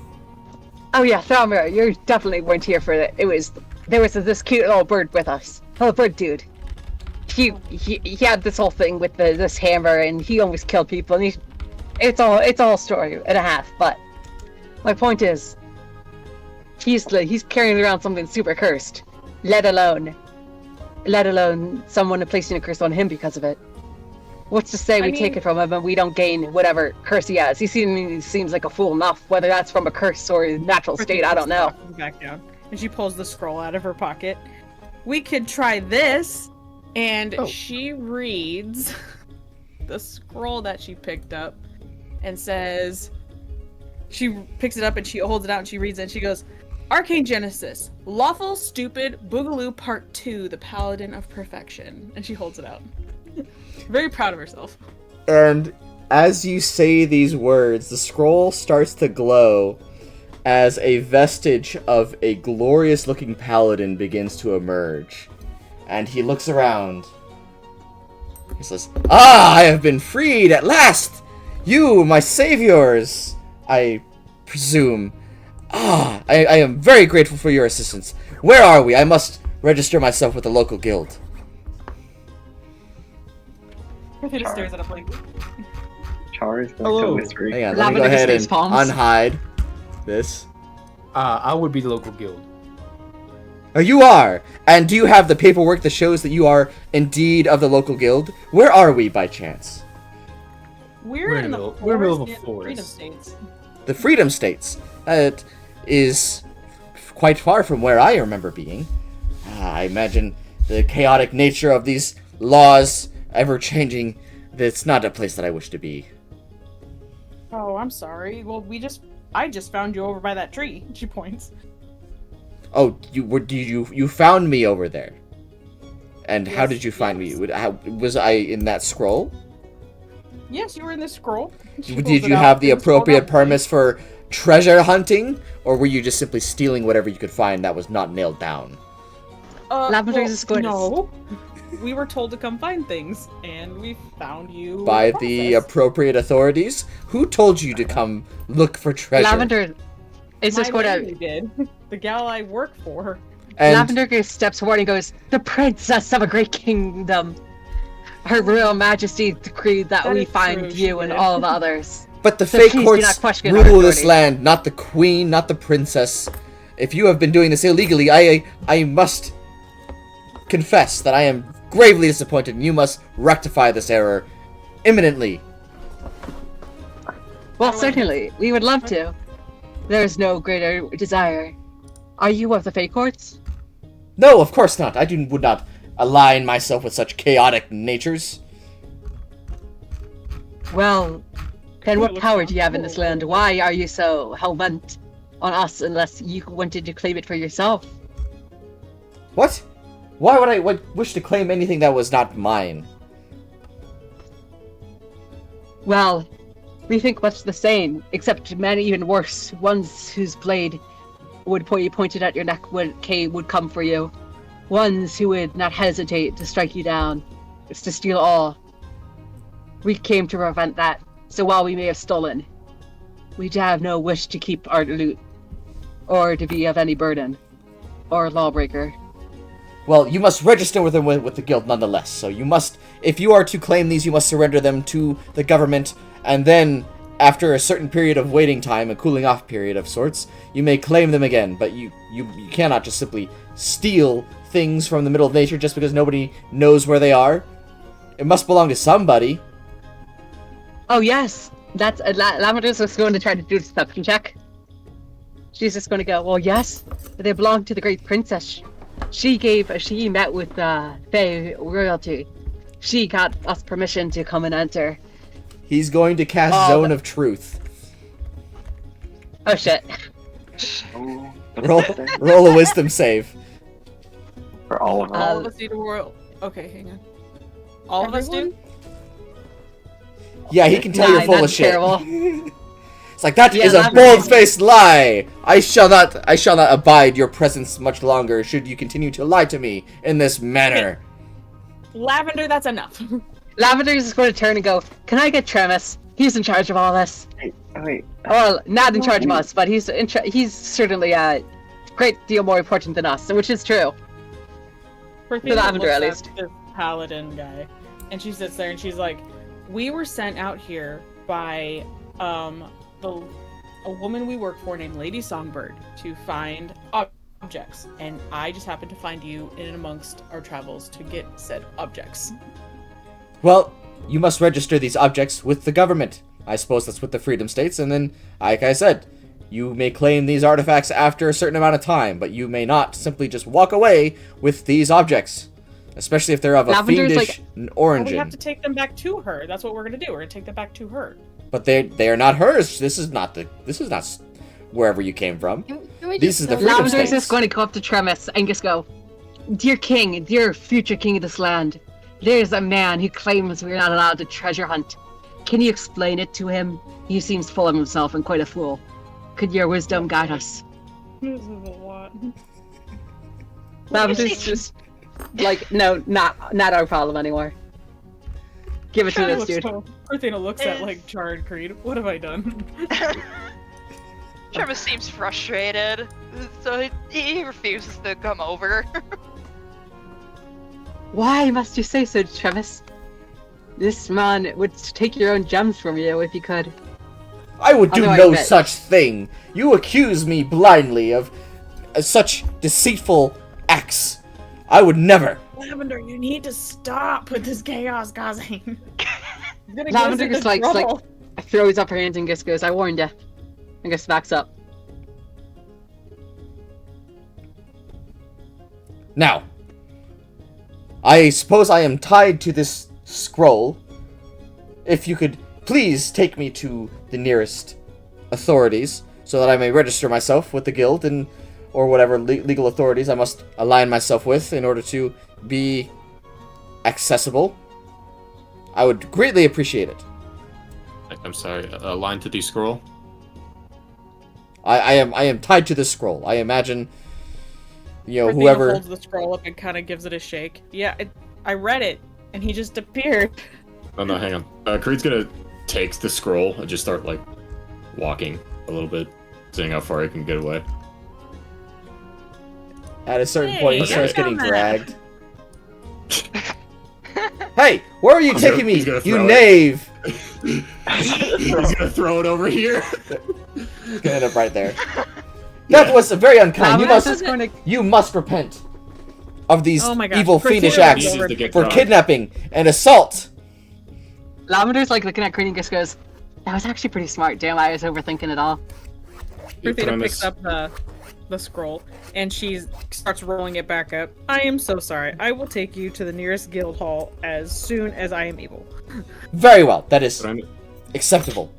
Oh yeah, Thelma, you definitely weren't here for it. There was this cute little bird with us. Little bird dude. He had this whole thing with this hammer, and he almost killed people. And it's all a story and a half. But my point is, he's carrying around something super cursed. Let alone someone placing a curse on him because of it. What's to say we take it from him and we don't gain whatever curse he has? He seems like a fool enough. Whether that's from a curse or a natural state, I don't know. Back down, and she pulls the scroll out of her pocket. We could try this, and she reads the scroll that she picked up, and says, she picks it up and she holds it out and she reads it and she goes, Arcane Genesis, Lawful Stupid Boogaloo Part 2, The Paladin of Perfection. And she holds it out. Very proud of herself. And as you say these words, the scroll starts to glow as a vestige of a glorious-looking paladin begins to emerge. And he looks around. He says, I have been freed at last! You, my saviors, I presume. I am very grateful for your assistance. Where are we? I must register myself with the local guild. Korthina stares at a blink. Char is going to whisper. Hang on, let me go ahead and unhide this. I would be the local guild. Oh, you are? And do you have the paperwork that shows that you are indeed of the local guild? Where are we, by chance? We're in the middle of a Freedom forest. States. The Freedom States. That is quite far from where I remember being. I imagine the chaotic nature of these laws, ever-changing, it's not a place that I wish to be. Oh, I'm sorry. Well, I just found you over by that tree. She points. Oh, you found me over there? And how did you find me? Was I in that scroll? Yes, you were in this scroll. Did you have the appropriate permits for treasure hunting? Or were you just simply stealing whatever you could find that was not nailed down? Lavender's is good. No. We were told to come find things, and we found you. By the appropriate authorities? Who told you to come look for treasure? Lavender is just going lady to... did. The gal I work for. And Lavender steps forward and goes, the princess of a great kingdom. Her Royal Majesty decreed that That we is find true, she you and did. all the others. But the So fake please do courts not question our rule this authority. land, not the queen, not the princess. If you have been doing this illegally, I must confess that I am gravely disappointed, and you must rectify this error imminently. Well, certainly, we would love to. There is no greater desire. Are you of the Fey Courts? No, of course not. Would not align myself with such chaotic natures. Well, then what looks power so do you have in this cool. land? Why are you so hell-bent on us unless you wanted to claim it for yourself? What? Why would I wish to claim anything that was not mine? Well, we think much the same, except men even worse, ones whose blade would pointed at your neck would come for you. Ones who would not hesitate to strike you down. It's to steal all. We came to prevent that, so while we may have stolen, we have no wish to keep our loot, or to be of any burden, or lawbreaker. Well, you must register with them with the guild nonetheless. So you must, if you are to claim these, you must surrender them to the government, and then, after a certain period of waiting time, a cooling off period of sorts, you may claim them again. But you cannot just simply steal things from the middle of nature just because nobody knows where they are. It must belong to somebody. Oh yes, that's Lavender's just going to try to do a deception check. She's just going to go, well yes, they belong to the great princess. She met with Fey royalty. She got us permission to come and enter. He's going to cast Zone of Truth. Oh shit. Oh, Roll a wisdom save. for all of us. All of us need to roll. Okay, hang on. All of us do? Yeah, he can tell you're full of that's shit. terrible. It's like, that is a Lavender- bold-faced lie! I shall not abide your presence much longer should you continue to lie to me in this manner. Lavender, that's enough. Lavender's just going to turn and go, can I get Tremis? He's in charge of all this. Wait. Well, not in charge of us, but he's certainly a great deal more important than us, which is true. Korthina Lavender, looks at least. This paladin guy, and she sits there and she's like, "We were sent out here by a woman we work for named Lady Songbird to find objects, and I just happened to find you in and amongst our travels to get said objects." Well, you must register these objects with the government. I suppose that's with the Freedom States, and then, like I said, you may claim these artifacts after a certain amount of time, but you may not simply just walk away with these objects. Especially if they're of a Lavender's fiendish Well, origin. we have to take them back to her. That's what we're gonna do. We're gonna take them back to her. But they are not hers. This is not wherever you came from. Can we This just is the go- Freedom Lavender's States. just going to go up to Tremis and just go, dear king, dear future king of this land, there's a man who claims we're not allowed to treasure hunt. Can you explain it to him? He seems full of himself and quite a fool. Could your wisdom guide us? This is a lot. Lavender's just like, no, not our problem anymore. Give it to this dude. Korthina looks at like Char and Creed. What have I done? Travis seems frustrated, so he refuses to come over. Why must you say so, Trevis? This man would take your own gems from you if he could. I would do Although I no bet- such thing. You accuse me blindly of such deceitful acts. I would never. Lavender, you need to stop with this chaos causing. You're gonna get us Lavender into just like trouble. throws up her hands and just goes, I warned ya. And just backs up. Now, I suppose I am tied to this scroll. If you could please take me to the nearest authorities so that I may register myself with the guild and or whatever legal authorities I must align myself with in order to be accessible, I would greatly appreciate it. I'm sorry, a line to the scroll? I am tied to this scroll. I imagine, Korthina whoever. holds the scroll up and kind of gives it a shake. Yeah, I read it, and he just appeared. Oh no, hang on. Creed's gonna take the scroll and just start, like, walking a little bit, seeing how far he can get away. At a certain point, he Hey, starts come getting on. dragged. Hey, where are you He's taking me, gonna you throw it. knave? He's gonna throw it over here. It's gonna end up right there. That was very unkind. You must repent of these Oh my gosh, evil Corthina fiendish was acts over- for kidnapping and assault. Lavender's like looking at Creed and just goes, that was actually pretty smart. Damn, I was overthinking it all. Corthina picks up the scroll and she starts rolling it back up. I am so sorry. I will take you to the nearest guild hall as soon as I am able. Very well. That is acceptable.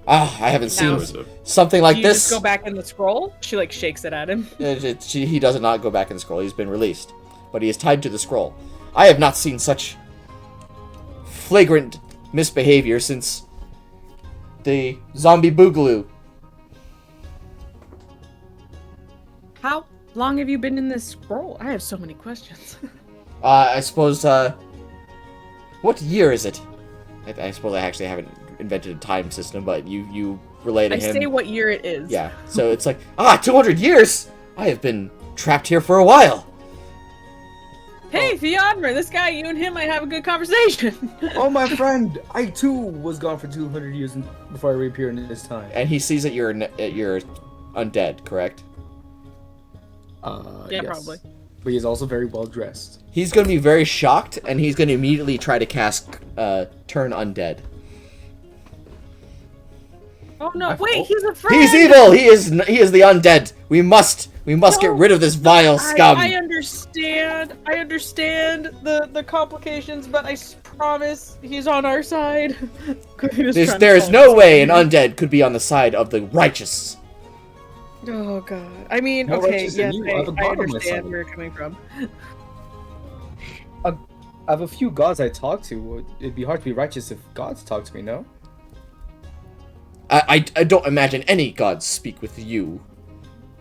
Ah, I haven't seen something like you this. just go back in the scroll? She like shakes it at him. He does not go back in the scroll. He's been released, but he is tied to the scroll. I have not seen such flagrant misbehavior since the zombie boogaloo. How long have you been in this scroll? I have so many questions. I suppose. What year is it? I suppose I actually haven't invented a time system, but you relay to him. I say what year it is. Yeah, so it's like 200 years. I have been trapped here for a while. Hey, Theodmer, this guy, you and him might have a good conversation. Oh, my friend, I too was gone for 200 years before I reappeared in this time. And he sees that you're undead, correct? Yeah, yes. probably. But he's also very well dressed. He's going to be very shocked, and he's going to immediately try to cast Turn Undead. Oh no! Wait, he's a friend. He's evil. He is the undead. We must get rid of this vile scum. I understand. I understand the complications, but I promise he's on our side. There is no way an undead could be on the side of the righteous. Oh god. I mean, No okay, righteous yes, in you. I have a I god on my understand side. where you're coming from. I have a few gods I talk to. It'd be hard to be righteous if gods talk to me, no? I don't imagine any gods speak with you,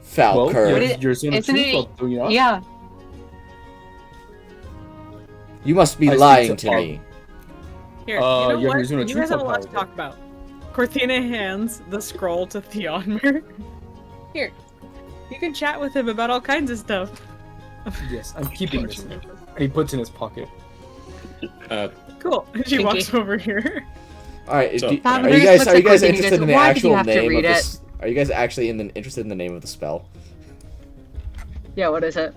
foul Well, cur. you're saying the truth, do you not? Yeah. You must be I speak lying to to me. Here, you know yeah, what? he's doing a You true guys have a lot to power. talk about. Corthina hands the scroll to Theodmer. Here, you can chat with him about all kinds of stuff. Yes, I'm keeping this. And he puts it in his pocket. Cool. She Thank walks you. over here. All right, So- are Lavender you just guys looks at Corthina and interested goes, in the "Why did you actual have to name of read this? Are you guys actually interested in the name of the spell? Yeah, what is it?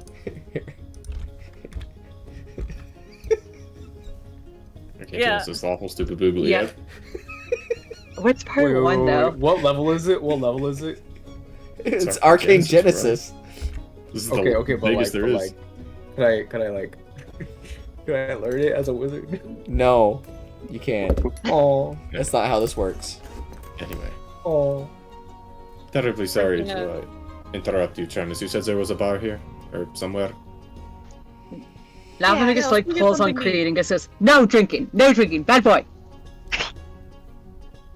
I can't Yeah. tell it's this awful stupid boogly Yeah. yet. What's part one, though? What level is it? What level is it? It's Arcane Arcane Genesis, Genesis. This is Okay, the okay, but biggest there is. can I like, can I learn it as a wizard? No, you can't. Oh, That's not how this works. Anyway, oh. terribly sorry Yeah. to interrupt you, Charmis. You said there was a bar here or somewhere. Lavender Yeah, just no, like we get pulls on something to Creed and just says, no drinking, bad boy.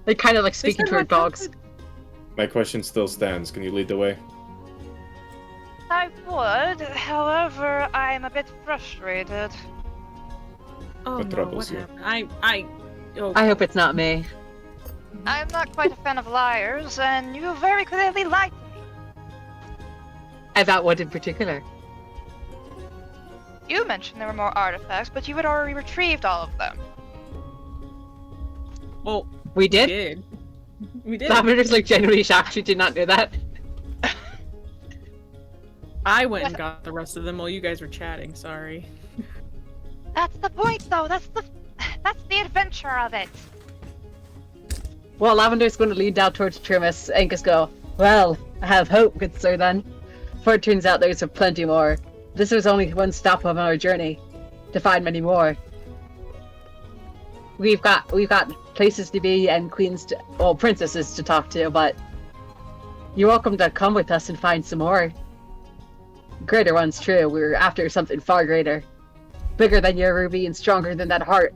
They kind of like speaking to her dogs. My question still stands. Can you lead the way? I would, however, I'm a bit frustrated. Oh What no, troubles what you? happened? Oh, I hope it's not me. I'm not quite a fan of liars, and you very clearly lied to me. About what in particular? You mentioned there were more artifacts, but you had already retrieved all of them. well, We we did? did. We did. Lavender's like genuinely shocked she did not know that. I went and got the rest of them while you guys were chatting. Sorry. That's the point, though. That's the adventure of it. Well, Lavender's going to lean down towards Trimus and just go, well, I have hope, good sir, then. For it turns out there's plenty more. This was only one stop on our journey to find many more. We've got places to be and princesses to talk to, but you're welcome to come with us and find some more. Greater ones, true. We're after something far greater. Bigger than your ruby and stronger than that heart.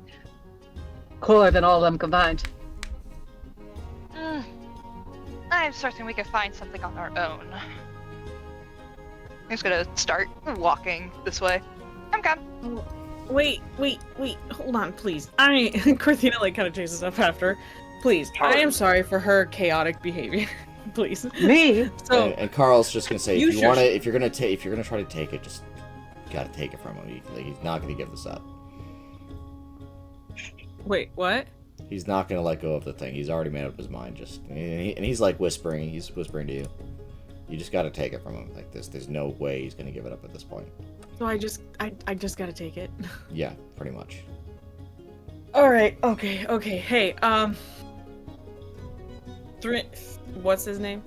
Cooler than all of them combined. I'm certain we could find something on our own. I'm just gonna start walking this way. I'm coming. Wait, hold on, please. Corthina like kind of chases up after. Please, I am sorry for her chaotic behavior. Please. Me? So, And Carl's just gonna say, You if you sure want to, should- if you're gonna try to take it, just you gotta take it from him. He's not gonna give this up. Wait, what? He's not gonna let go of the thing. He's already made up his mind. And he's like whispering. He's whispering to you. You just gotta take it from him. Like this. There's no way he's gonna give it up at this point. So I just gotta take it. Yeah, pretty much. All right. Okay. Hey, what's his name?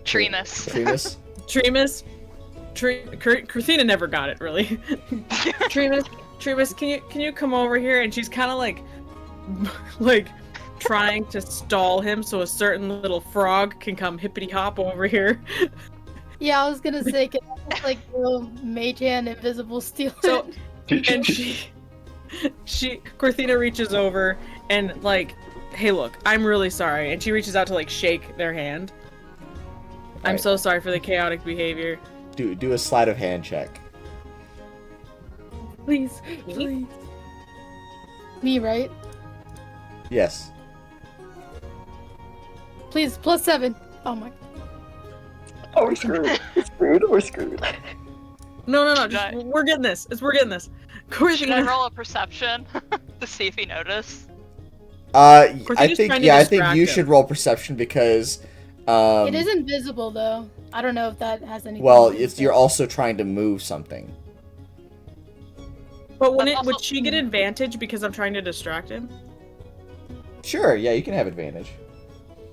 Tremus. Tremus? Tremus. Korthina never got it really. Tremus, can you come over here? And she's kind of like trying to stall him so a certain little frog can come hippity hop over here. Yeah, I was gonna say, can I just, like, little mage hand invisible steal So, it? and Korthina reaches over and like, hey, look, I'm really sorry. And she reaches out to like shake their hand. I'm Right. so sorry for the chaotic behavior. Do a sleight of hand check. Please. Me, right? Yes. Please, +7. Oh my. Oh, we're screwed. We're screwed. No. Should We're getting this. We're getting this. Should I Korthina. roll a perception to see if he noticed? I Korthina's think trying to I think distract you him. should roll perception because It is invisible though. I don't know if that has anything. well, to do with it's you're also trying to move something. But But also- would she get advantage because I'm trying to distract him? Sure, yeah, you can have advantage.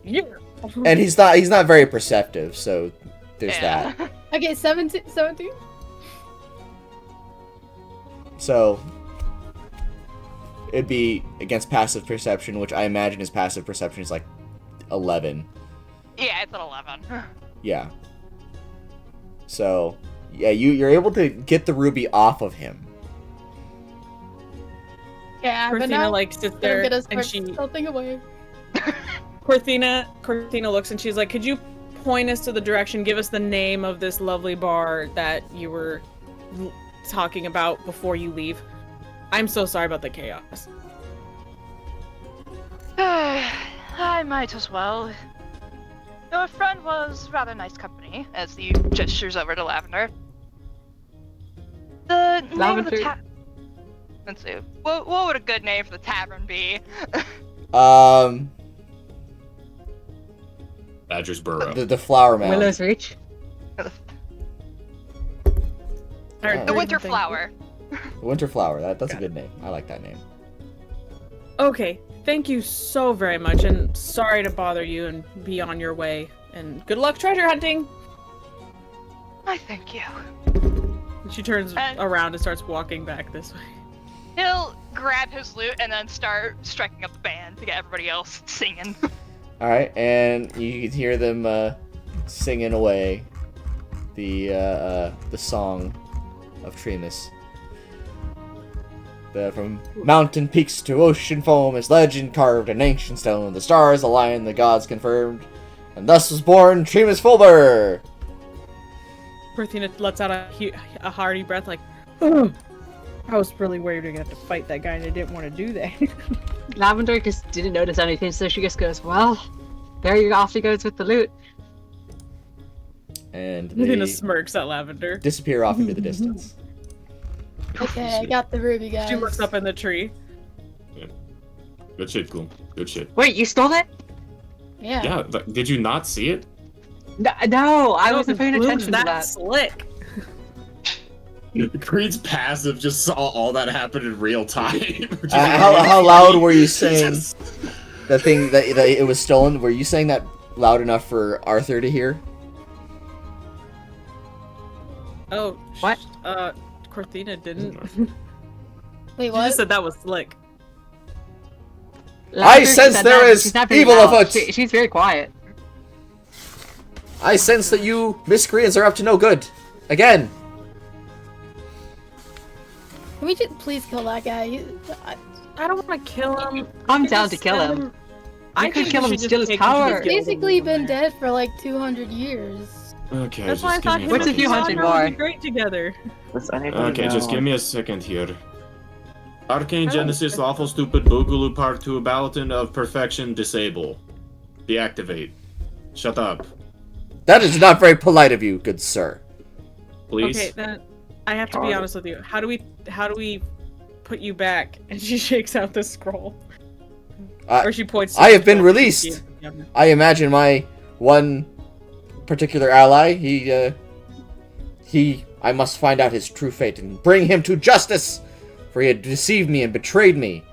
Yeah. And he's not very perceptive, so there's that. Okay, 17. So it'd be against passive perception, which I imagine his passive perception is like 11. Yeah, it's an 11. Yeah. So yeah, you're able to get the ruby off of him. Yeah, but Korthina now like sits I'm there gonna and start she something away. Korthina looks and she's like, could you point us to the direction, give us the name of this lovely bar that you were talking about before you leave? I'm so sorry about the chaos. I might as well. Your friend was rather nice company, as he gestures over to Lavender. The name of Lavender. the Let's see. What would a good name for the tavern be? Badger's Burrow. The flower mound. Willow's Reach. The Winter Flower. The winter flower. That's a good name. I like that name. Okay, thank you so very much, and sorry to bother you and be on your way. And good luck treasure hunting! I thank you. And she turns around and starts walking back this way. He'll grab his lute and then start striking up the band to get everybody else singing. All right, and you can hear them singing away the song of Tremus. From mountain peaks to ocean foam is legend carved in ancient stone. The stars align, the gods confirmed, and thus was born Tremus Fulber. Korthina lets out a hearty breath, like, oh, I was really worried we were gonna have to fight that guy, and I didn't want to do that. Lavender just didn't notice anything, so she just goes, well, there you off he goes with the loot. And Korthina they smirks at Lavender. disappear off into the distance. Okay, I got the ruby, guys. She looks up in the tree. Good shit, Gloom. Good shit. Wait, you stole it? Yeah. Yeah, but did you not see it? No, I wasn't paying Gloom's attention to that that. slick. Creed's passive just saw all that happen in real time. How loud were you saying the thing that it was stolen? Were you saying that loud enough for Arthur to hear? Oh, What? Korthina didn't. Wait, She what? just said that was slick. Lavender sense said there that, is she's not very evil loud. afoot. She's very quiet. I sense that you miscreants are up to no good. Again. Can we just please kill that guy? I don't want to kill him. I'm We down just to kill send him. I could think we kill him should and just steal his take him to power. the He's guild basically and been move him there. dead for like 200 years. Okay, That's why I just thought give him me What's a and few Sandra hundred would more? be great together. Does anybody Okay, know? just give me a second here. Arcane Oh, Genesis okay. Lawful Stupid Boogaloo Part 2 Balatin of Perfection Disable. Deactivate. Shut up, That is not very polite of you, good sir. please. Okay, then I have to be honest with you. How do we put you back. And she shakes out the scroll. I- Or she points to I the have been scroll. released. I imagine my one particular ally, I must find out his true fate and bring him to justice, for he had deceived me and betrayed me.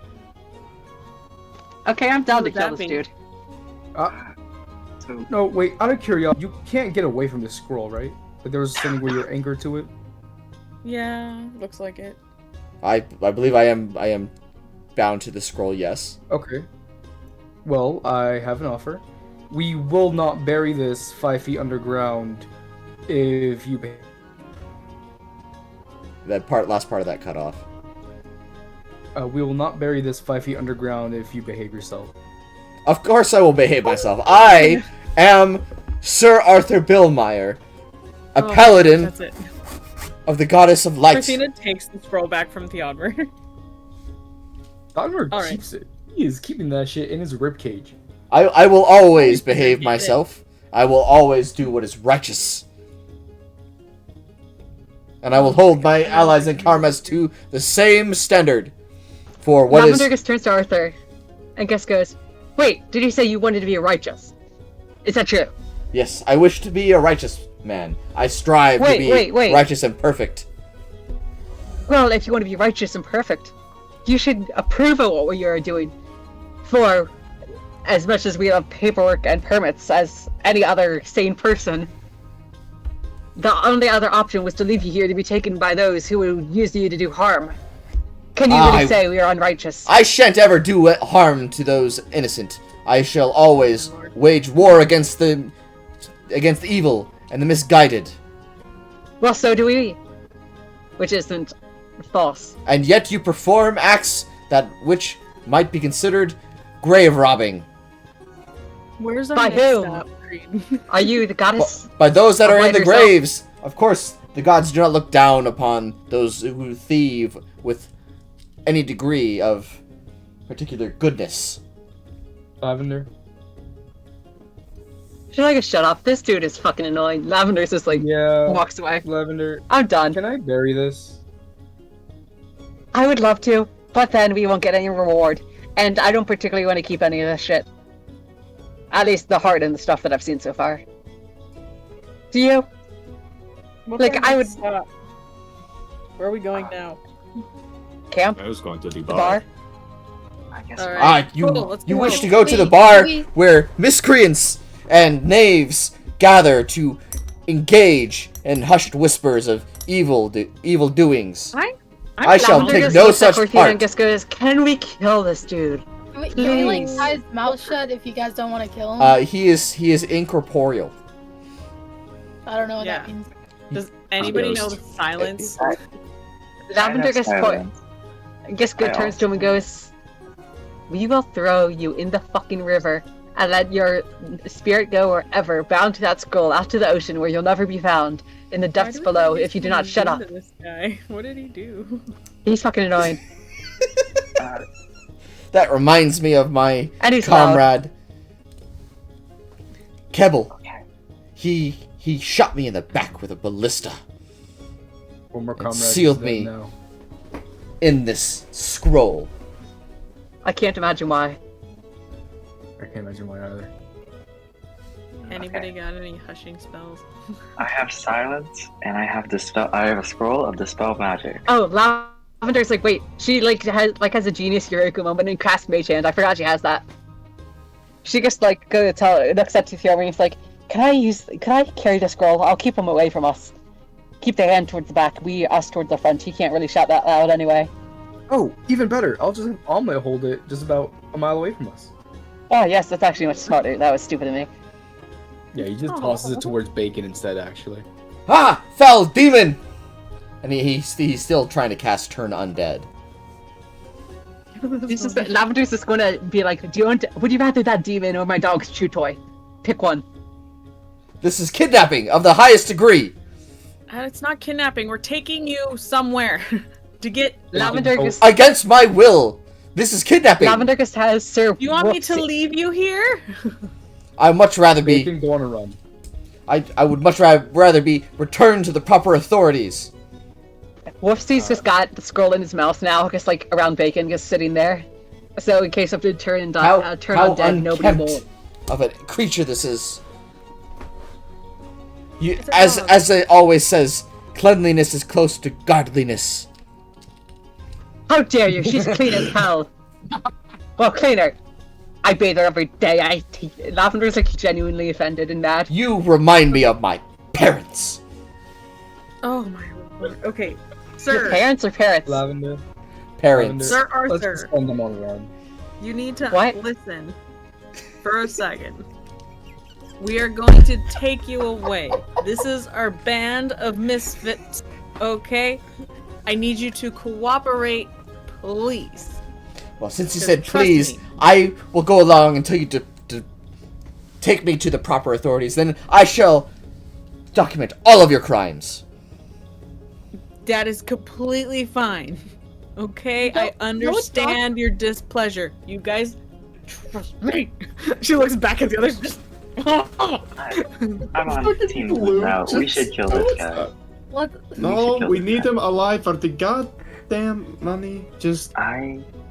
Okay, I'm down to What would kill that this be? dude. So No, wait. Out of curiosity, you can't get away from this scroll, right? Like there was something where you're anchored to it. Yeah, looks like it. I believe I am bound to the scroll, yes. Okay. Well, I have an offer. We will not bury this 5 feet underground if you. Last part of that cut off. We will not bury this 5 feet underground if you behave yourself. Of course I will behave myself. I am Sir Arthur Billmeyer, a Oh, paladin That's it. of the goddess of light. Christina takes the scroll back from Theodmer. Dogmer All right. keeps it. He is keeping that shit in his ribcage. I will always behave Keep it. myself. I will always do what is righteous. And I will hold my allies and karmas to the same standard for what is... Lavender turns to Arthur and Gus goes, "Wait, did you say you wanted to be righteous? Is that true?" Yes, I wish to be a righteous man. I strive to be Wait. righteous and perfect. Well, if you want to be righteous and perfect, you should approve of what you're doing. For as much as we have paperwork and permits as any other sane person, the only other option was to leave you here to be taken by those who would use you to do harm. Can you really say we are unrighteous? I shan't ever do harm to those innocent. I shall always wage war against the evil and the misguided. Well, so do we. Which isn't false. And yet you perform acts that which might be considered grave robbing. Where's our By next whom? stop, Creed? Are you the goddess? By those that Of are in light the herself? graves. Of course, the gods do not look down upon those who thieve with any degree of particular goodness. Lavender. Should I just shut up? This dude is fucking annoying. Lavender's just like Yeah. walks away. Lavender. I'm done. Can I bury this? I would love to, but then we won't get any reward. And I don't particularly want to keep any of this shit. At least the heart and the stuff that I've seen so far. Do you? What's Like, our I next stop? Where are we going now? Camp? I was going to the The bar? I guess Alright. You Cool, let's you go. wish to go to the Wait, bar we- where miscreants and knaves gather to engage in hushed whispers of evil doings. I shall Lavender take just no looks at such Korthina part. And just goes, "Can we kill this dude?" Can we like Please. tie his mouth shut if you guys don't want to kill him? He is incorporeal. I don't know what Yeah. that means. Does anybody know Ghost. the silence? Lavender gets silence. Gisco I turns to him and goes, "We will throw you in the fucking river and let your spirit go wherever, bound to that scroll, out to the ocean where you'll never be found, in the Why depths do we below, always if you do not do shut up." to This guy? What did he do? He's fucking annoying. That reminds me of my And he's loud. comrade Kebble. Okay. He shot me in the back with a ballista One more It comrade. sealed is dead me. Now. in this scroll. I can't imagine why. I can't imagine why either. Anybody got any hushing spells? I have silence, and I have dispel. I have a scroll of dispel magic. Oh, Lavender's like, wait, she has a genius Eureka moment and casts Mage Hand. I forgot she has that. She just looks at Theodore and he's like, can I carry the scroll? I'll keep him away from us. Keep the hand towards the back, us towards the front. He can't really shout that loud anyway. Oh, even better. I'll just have Alma hold it just about a mile away from us. Oh yes, that's actually much smarter. That was stupid of me. Yeah, he just tosses it towards Bacon instead, actually. Ah, foul demon! And he's still trying to cast Turn Undead. Lavender's just gonna be like, would you rather that demon or my dog's chew toy? Pick one. This is kidnapping of the highest degree. It's not kidnapping. We're taking you somewhere to get. Lavender just Against my will. This is kidnapping. Lavender just has Sir. You want me to Whoopsie. leave you here? I'd much rather be. Bacon, go on a run. I would much rather be returned to the proper authorities. Wolfsy's just got the scroll in his mouth now, just like around Bacon, just sitting there. So in case of the turn and turn how undead, nobody unkempt will. of a creature this is. You, It's a as dog. as it always says, cleanliness is close to godliness. How dare you? She's clean as hell. Well, cleaner. I bathe her every day. Lavender's like genuinely offended and mad. You remind me of my parents. Oh my lord. Okay, Your sir. parents or parents? Lavender. Parents. Sir Let's Arthur, just send them all around. you need to What? listen for a second. We are going to take you away. This is our band of misfits, okay? I need you to cooperate, please. Well, since you Just said trust please, me. I will go along and tell you to take me to the proper authorities. Then I shall document all of your crimes. That is completely fine. Okay? I understand your displeasure. You guys, trust me. She looks back at the others. Just... I'm on team Gloom now. We just should kill this guy. stops. What? No, kill we this need guy. him alive for the goddamn money. Just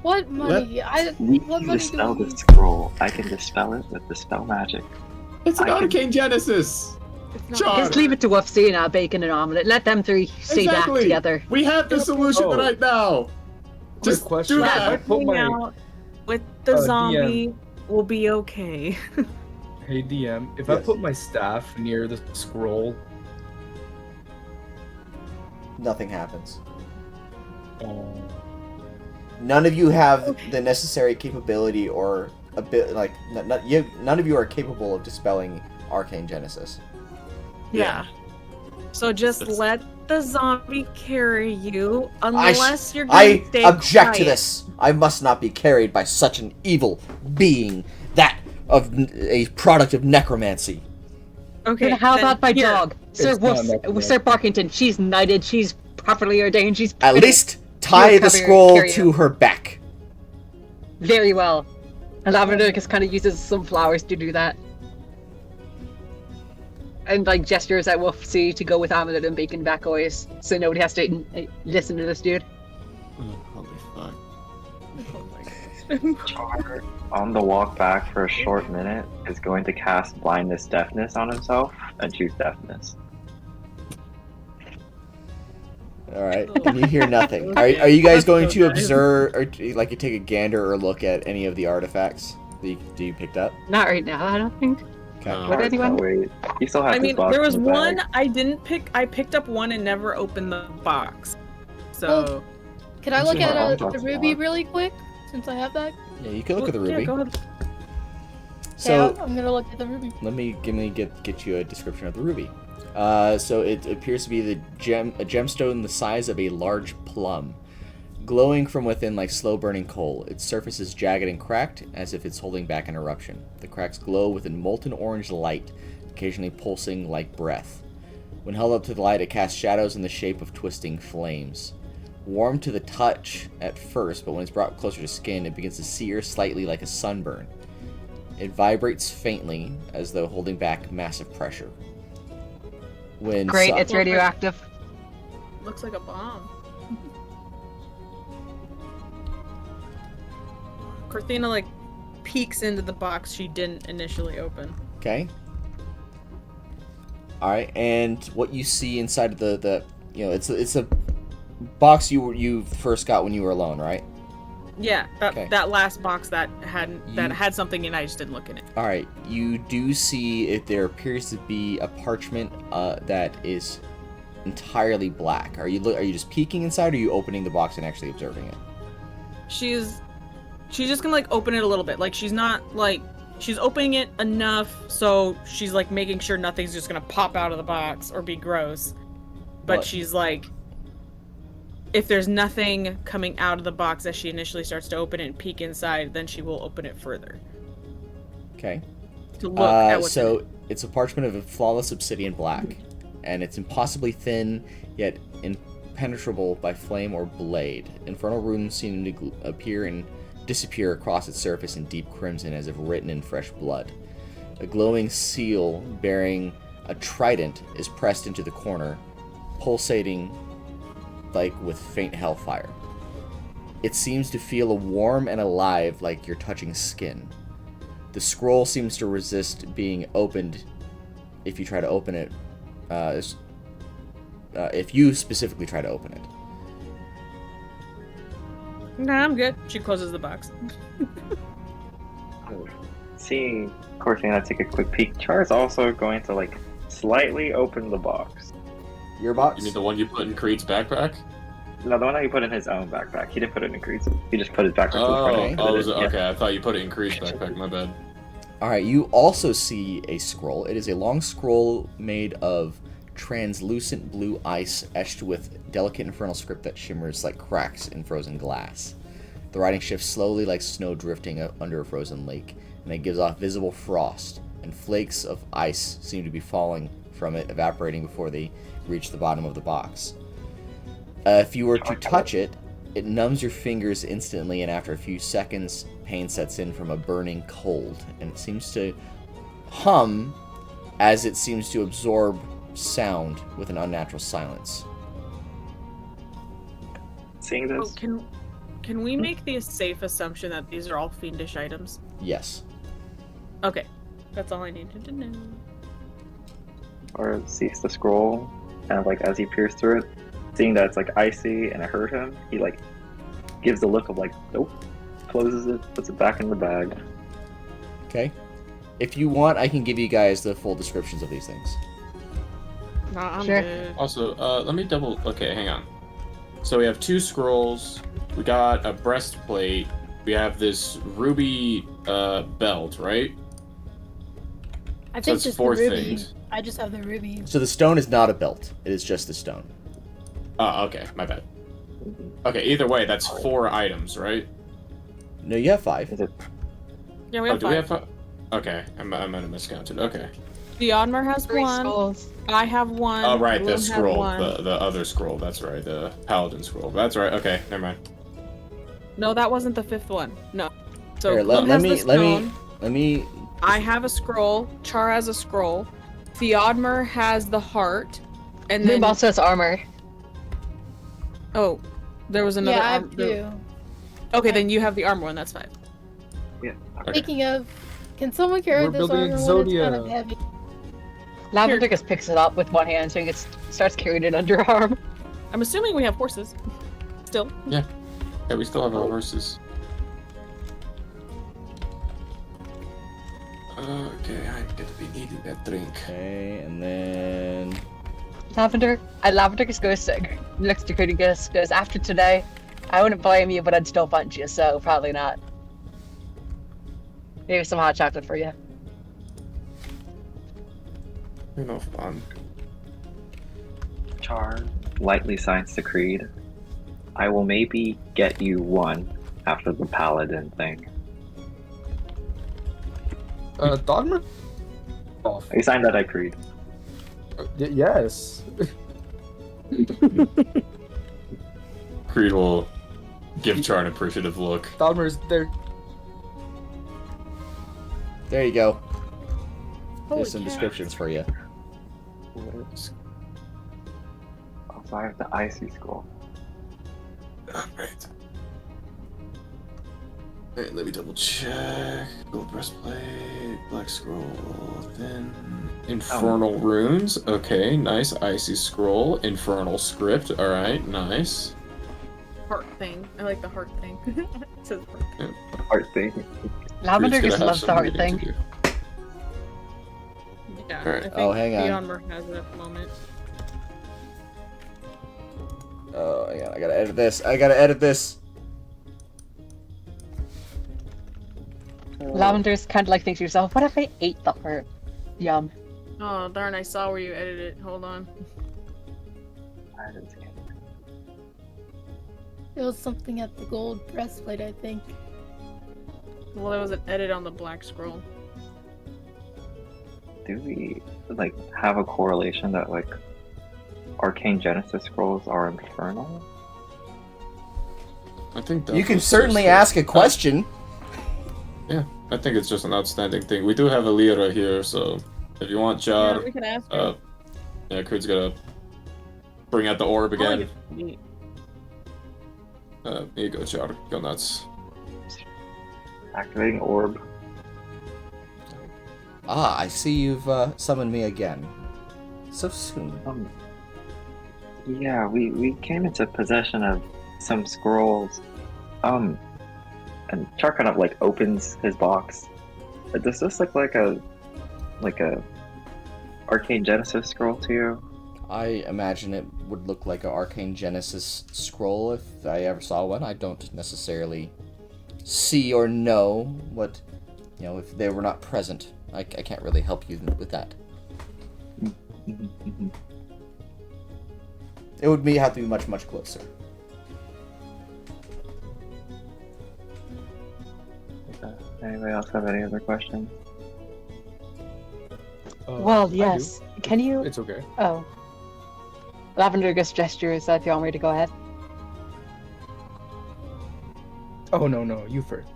What money? We What can money dispel do we the need? scroll. I can dispel it with dispel magic. it's an I can- arcane genesis. It's Char. Just leave it to Wolfsy and Bacon and Omelette. Let them three stay back Exactly. together. We have the solution Oh. right now. Quick Just question. do If I that. put Hang my out with the DM. zombie will be okay. Hey DM, if I Yes. put my staff near the scroll, Nothing happens. oh, None of you have the necessary capability or a bit like none of you are capable of dispelling arcane genesis. Yeah. So just That's- let the zombie carry you, I unless you're going I to stay object to quiet. this. I must not be carried by such an evil being, that of a product of necromancy. Okay. And how then about my here. dog? Sir It's not Wolf, necromancy. Sir Barkington, she's knighted, she's properly ordained, she's At pretty. least tie You'll the cover- scroll carry to her. her back. Very well. And Lavender just kind of uses some flowers to do that. And like gestures at Wolfsy to go with Amulet and Bacon back always, so nobody has to listen to this dude. Holy fuck. Char, on the walk back for a short minute, is going to cast blindness deafness on himself and choose deafness. All right, and you hear nothing. Okay, Are you guys let's going go, to guys. observe, or like you take a gander or look at any of the artifacts that you picked up? Not right now, I don't think. Okay. Char What anyone? can't wait. He still has I his mean, box there was in the bag. one I didn't pick. I picked up one and never opened the box. So Can I look Actually, at I'll the talk ruby about- really quick? Since I have that? Yeah, you can look at the Yeah, ruby. go ahead. So Yeah, I'm gonna look at the ruby. let me get you a description of the ruby. So it appears to be a gemstone the size of a large plum, glowing from within like slow burning coal. Its surface is jagged and cracked, as if it's holding back an eruption. The cracks glow with a molten orange light, occasionally pulsing like breath. When held up to the light, it casts shadows in the shape of twisting flames. Warm to the touch at first, but when it's brought closer to skin, it begins to sear slightly like a sunburn. It vibrates faintly, as though holding back massive pressure. When Great, so- it's radioactive. Looks like a bomb. Korthina like peeks into the box she didn't initially open. Okay. All right, and what you see inside of the it's a box you first got when you were alone, right? Yeah, Okay. that last box that You- had something and I just didn't look in it. All right, you do see if there appears to be a parchment that is entirely black. Are you just peeking inside, or are you opening the box and actually observing it? She's just gonna like open it a little bit. Like she's not like she's opening it enough so she's like making sure nothing's just gonna pop out of the box or be gross. But What? she's like, if there's nothing coming out of the box as she initially starts to open it and peek inside, then she will open it further Okay. to look at what's in So it. it's a parchment of a flawless obsidian black, and it's impossibly thin, yet impenetrable by flame or blade. Infernal runes seem to appear and disappear across its surface in deep crimson, as if written in fresh blood. A glowing seal bearing a trident is pressed into the corner, pulsating like with faint hellfire. It seems to feel warm and alive, like you're touching skin. The scroll seems to resist being opened if you try to open it. If you specifically try to open it. Nah, I'm good. She closes the box. Seeing Korthina take a quick peek, Char is also going to like slightly open the box. Your box? You mean the one you put in Creed's backpack? No, the one that he put in his own backpack. He didn't put it in Creed's. He just put his backpack. Okay. I thought you put it in Creed's backpack. My bad. Alright, you also see a scroll. It is a long scroll made of translucent blue ice etched with delicate infernal script that shimmers like cracks in frozen glass. The writing shifts slowly like snow drifting under a frozen lake, and it gives off visible frost, and flakes of ice seem to be falling from it, evaporating before they reach the bottom of the box. If you were to touch it, it numbs your fingers instantly, and after a few seconds, pain sets in from a burning cold, and it seems to hum as it seems to absorb sound with an unnatural silence. Seeing this, Can we make the safe assumption that these are all fiendish items? Yes. Okay, that's all I needed to know. or sees the scroll, and like as he peers through it, seeing that it's like icy and it hurt him, he like gives a look of like, nope, closes it, puts it back in the bag. Okay. If you want, I can give you guys the full descriptions of these things. Nah, I'm Sure. good. Also, let me double. Okay, hang on. So we have 2 scrolls. We got a breastplate. We have this ruby belt, right? I So think it's just 4 the ruby. things. I just have the ruby. So the stone is not a belt. It is just the stone. Oh, okay, my bad. Okay, either way, that's 4 items, right? No, you have 5. Is it? Yeah, we Oh, have do 5. we have 5? Okay, I might have miscounted. Okay. Theodmer has 3 one. skulls. I have one. Oh, right, Gloom the has scroll, one. the other scroll. That's right, the paladin scroll. That's right. Okay, never mind. No, that wasn't the 5th one. No. So Here, Gloom has the stone. let me. I have a scroll. Char has a scroll. Theodmer has the heart. And Gloom then also has armor. oh, there was another. Yeah, I have 2. Okay, then you have the armor one. That's 5. Yeah. Okay. Speaking of, can someone carry We're this building armor when it's kind Exodia. of heavy? Lavender just picks it up with one hand, so he starts carrying it under her arm. I'm assuming we have horses. Still. Yeah, we still have our horses. Okay, I'm gonna be needing that drink. Okay, and then. Lavender just goes looks to Creed and goes, after today, I wouldn't blame you, but I'd still punch you, so probably not. Maybe some hot chocolate for you. No fun. Char lightly signs to Creed. I will maybe get you one after the paladin thing. Dogma? Off. He signed that at Creed. Yes. Creed will give Char an appreciative look. Dogma's there. There you go. Holy There's some cow. descriptions for you. Also, I have the icy scroll. Alright. Alright, let me double check. Gold breastplate, black scroll, then infernal runes. Okay, nice. Icy scroll, infernal script. Alright, nice. Heart thing. I like the heart thing. It says heart. Heart thing. Lavender Creed's just gonna have loves some the heart reading thing. to do. Yeah. Alright. I think Oh, hang on. Theodmer has it at the moment. Oh, yeah, I gotta edit this. Lavender's kind of like thinks to herself, what if I ate the heart? Yum. Oh darn! I saw where you edited it. Hold on. I didn't see it. It was something at the gold breastplate, I think. Well, there was an edit on the black scroll. Do we like have a correlation that like Arcane Genesis scrolls are infernal? I think that You can was certainly just ask a question. I think it's just an outstanding thing. We do have a Lyra here, so if you want Yeah, Char, we can ask her. yeah, Creed's gonna bring out the orb again. Oh, Here you go, Char. Go nuts. Activating orb. Ah, I see you've summoned me again. So soon. Yeah, we came into possession of some scrolls. And Char kind of like opens his box. Does this look like a Arcane Genesis scroll to you? I imagine it would look like an Arcane Genesis scroll if I ever saw one. I don't necessarily see or know what, if they were not present. I can't really help you with that. It would have to be much, much closer. Anybody else have any other questions? Well, I do. yes. Can you? It's okay. Oh. Lavender just gestures if you want me to go ahead. Oh, no, you first.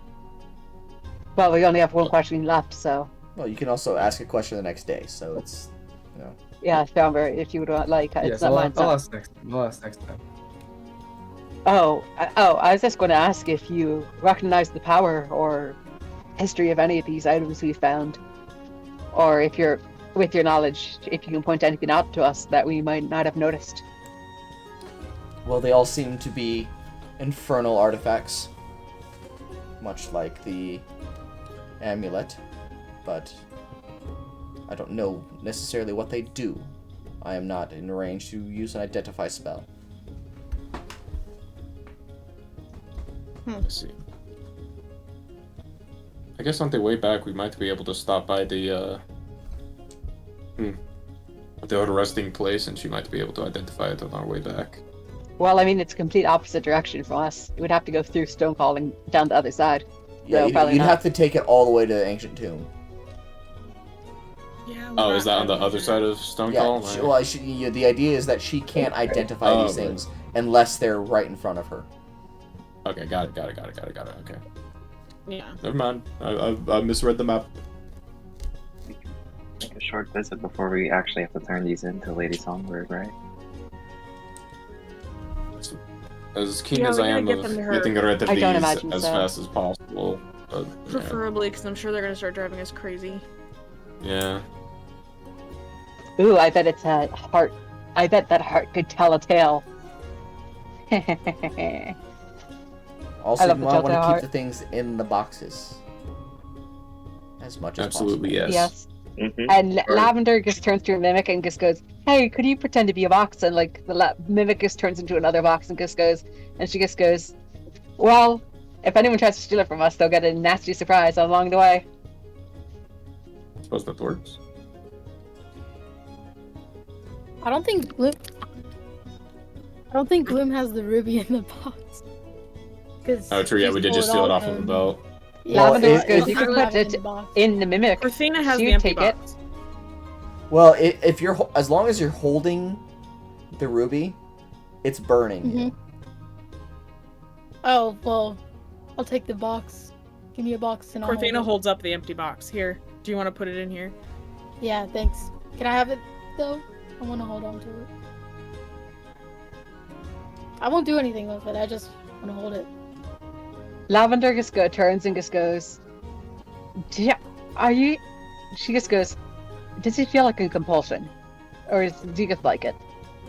Well, we only have one question left, so. Well, you can also ask a question the next day, so it's, Yeah, Falmer, if you would like. It's Yes, not mine. I'll ask next time. I was just going to ask if you recognize the power or history of any of these items we found, or if you're, with your knowledge, if you can point anything out to us that we might not have noticed. Well, they all seem to be infernal artifacts, much like the amulet, but I don't know necessarily what they do. I am not in range to use an identify spell. Let's see. I guess on the way back we might be able to stop by the other resting place, and she might be able to identify it on our way back. Well, I mean, it's complete opposite direction from us. It would have to go through Stonefall and down the other side. Yeah, No, probably you'd not. have to take it all the way to the ancient tomb. Yeah. Oh, is that on the other side of Stonecall? The idea is that she can't identify these things unless they're right in front of her. Okay, got it. Okay. Yeah. Never mind. I misread the map. Make a short visit before we actually have to turn these into Lady Songbird, right? As keen Yeah, as we I gotta am get of them to her. getting rid of I don't these imagine as so. fast as possible. But, yeah. Preferably, because I'm sure they're gonna start driving us crazy. Yeah. Ooh, I bet it's a heart. I bet that heart could tell a tale. Also, I you love the might want to telltale keep heart. the things in the boxes as much as Absolutely, possible. yes. And Or- Lavender just turns to a mimic and just goes, "Hey, could you pretend to be a box?" And like the mimic just turns into another box and just goes, and she just goes, "Well, if anyone tries to steal it from us, they'll get a nasty surprise along the way." I suppose that works. I don't think Gloom has the ruby in the box. Oh, true. Yeah, we did just steal it off of the belt. Yeah, Well, Lavender just goes, it- "You can it- put it in the mimic." Korthina has She'd the empty take it. box. Well, if you're as long as you're holding the ruby, it's burning you. Oh, well, I'll take the box. Give me a box and I'll hold Korthina it. holds up the empty box. Here, do you want to put it in here? Yeah, thanks. Can I have it, though? I want to hold on to it. I won't do anything with it. I just want to hold it. Lavender just turns and just goes, "Yeah, are you?" She just goes, "Does it feel like a compulsion, or do you just like it?"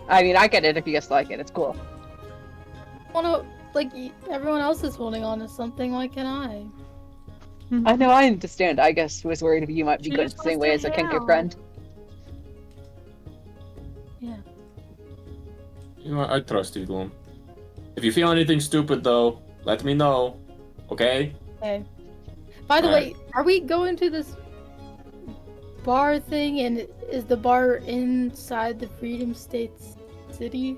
I mean, I get it if you just like it. It's cool. I want to, like, everyone else is holding on to something. Why can't I? I know, I understand. I guess was worried if you might be She good just the same wants way to as a kinker help. friend. Yeah. You know, I trust you, Gloom. If you feel anything stupid, though, let me know. Okay? Okay. By the Alright. way, are we going to this bar thing? And is the bar inside the Freedom States city?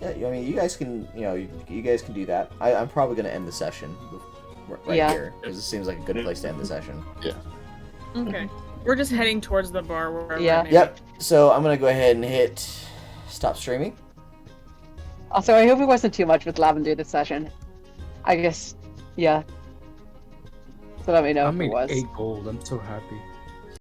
Yeah, I mean, you guys can, you guys can do that. I'm probably going to end the session right Yeah. here because it seems like a good place to end the session. Okay. We're just heading towards the bar where Yeah. we're Yep. So I'm going to go ahead and hit stop streaming. Also, I hope it wasn't too much with Lavender this session. I guess, yeah. So let me know I if it made was. 8 gold. I'm so happy.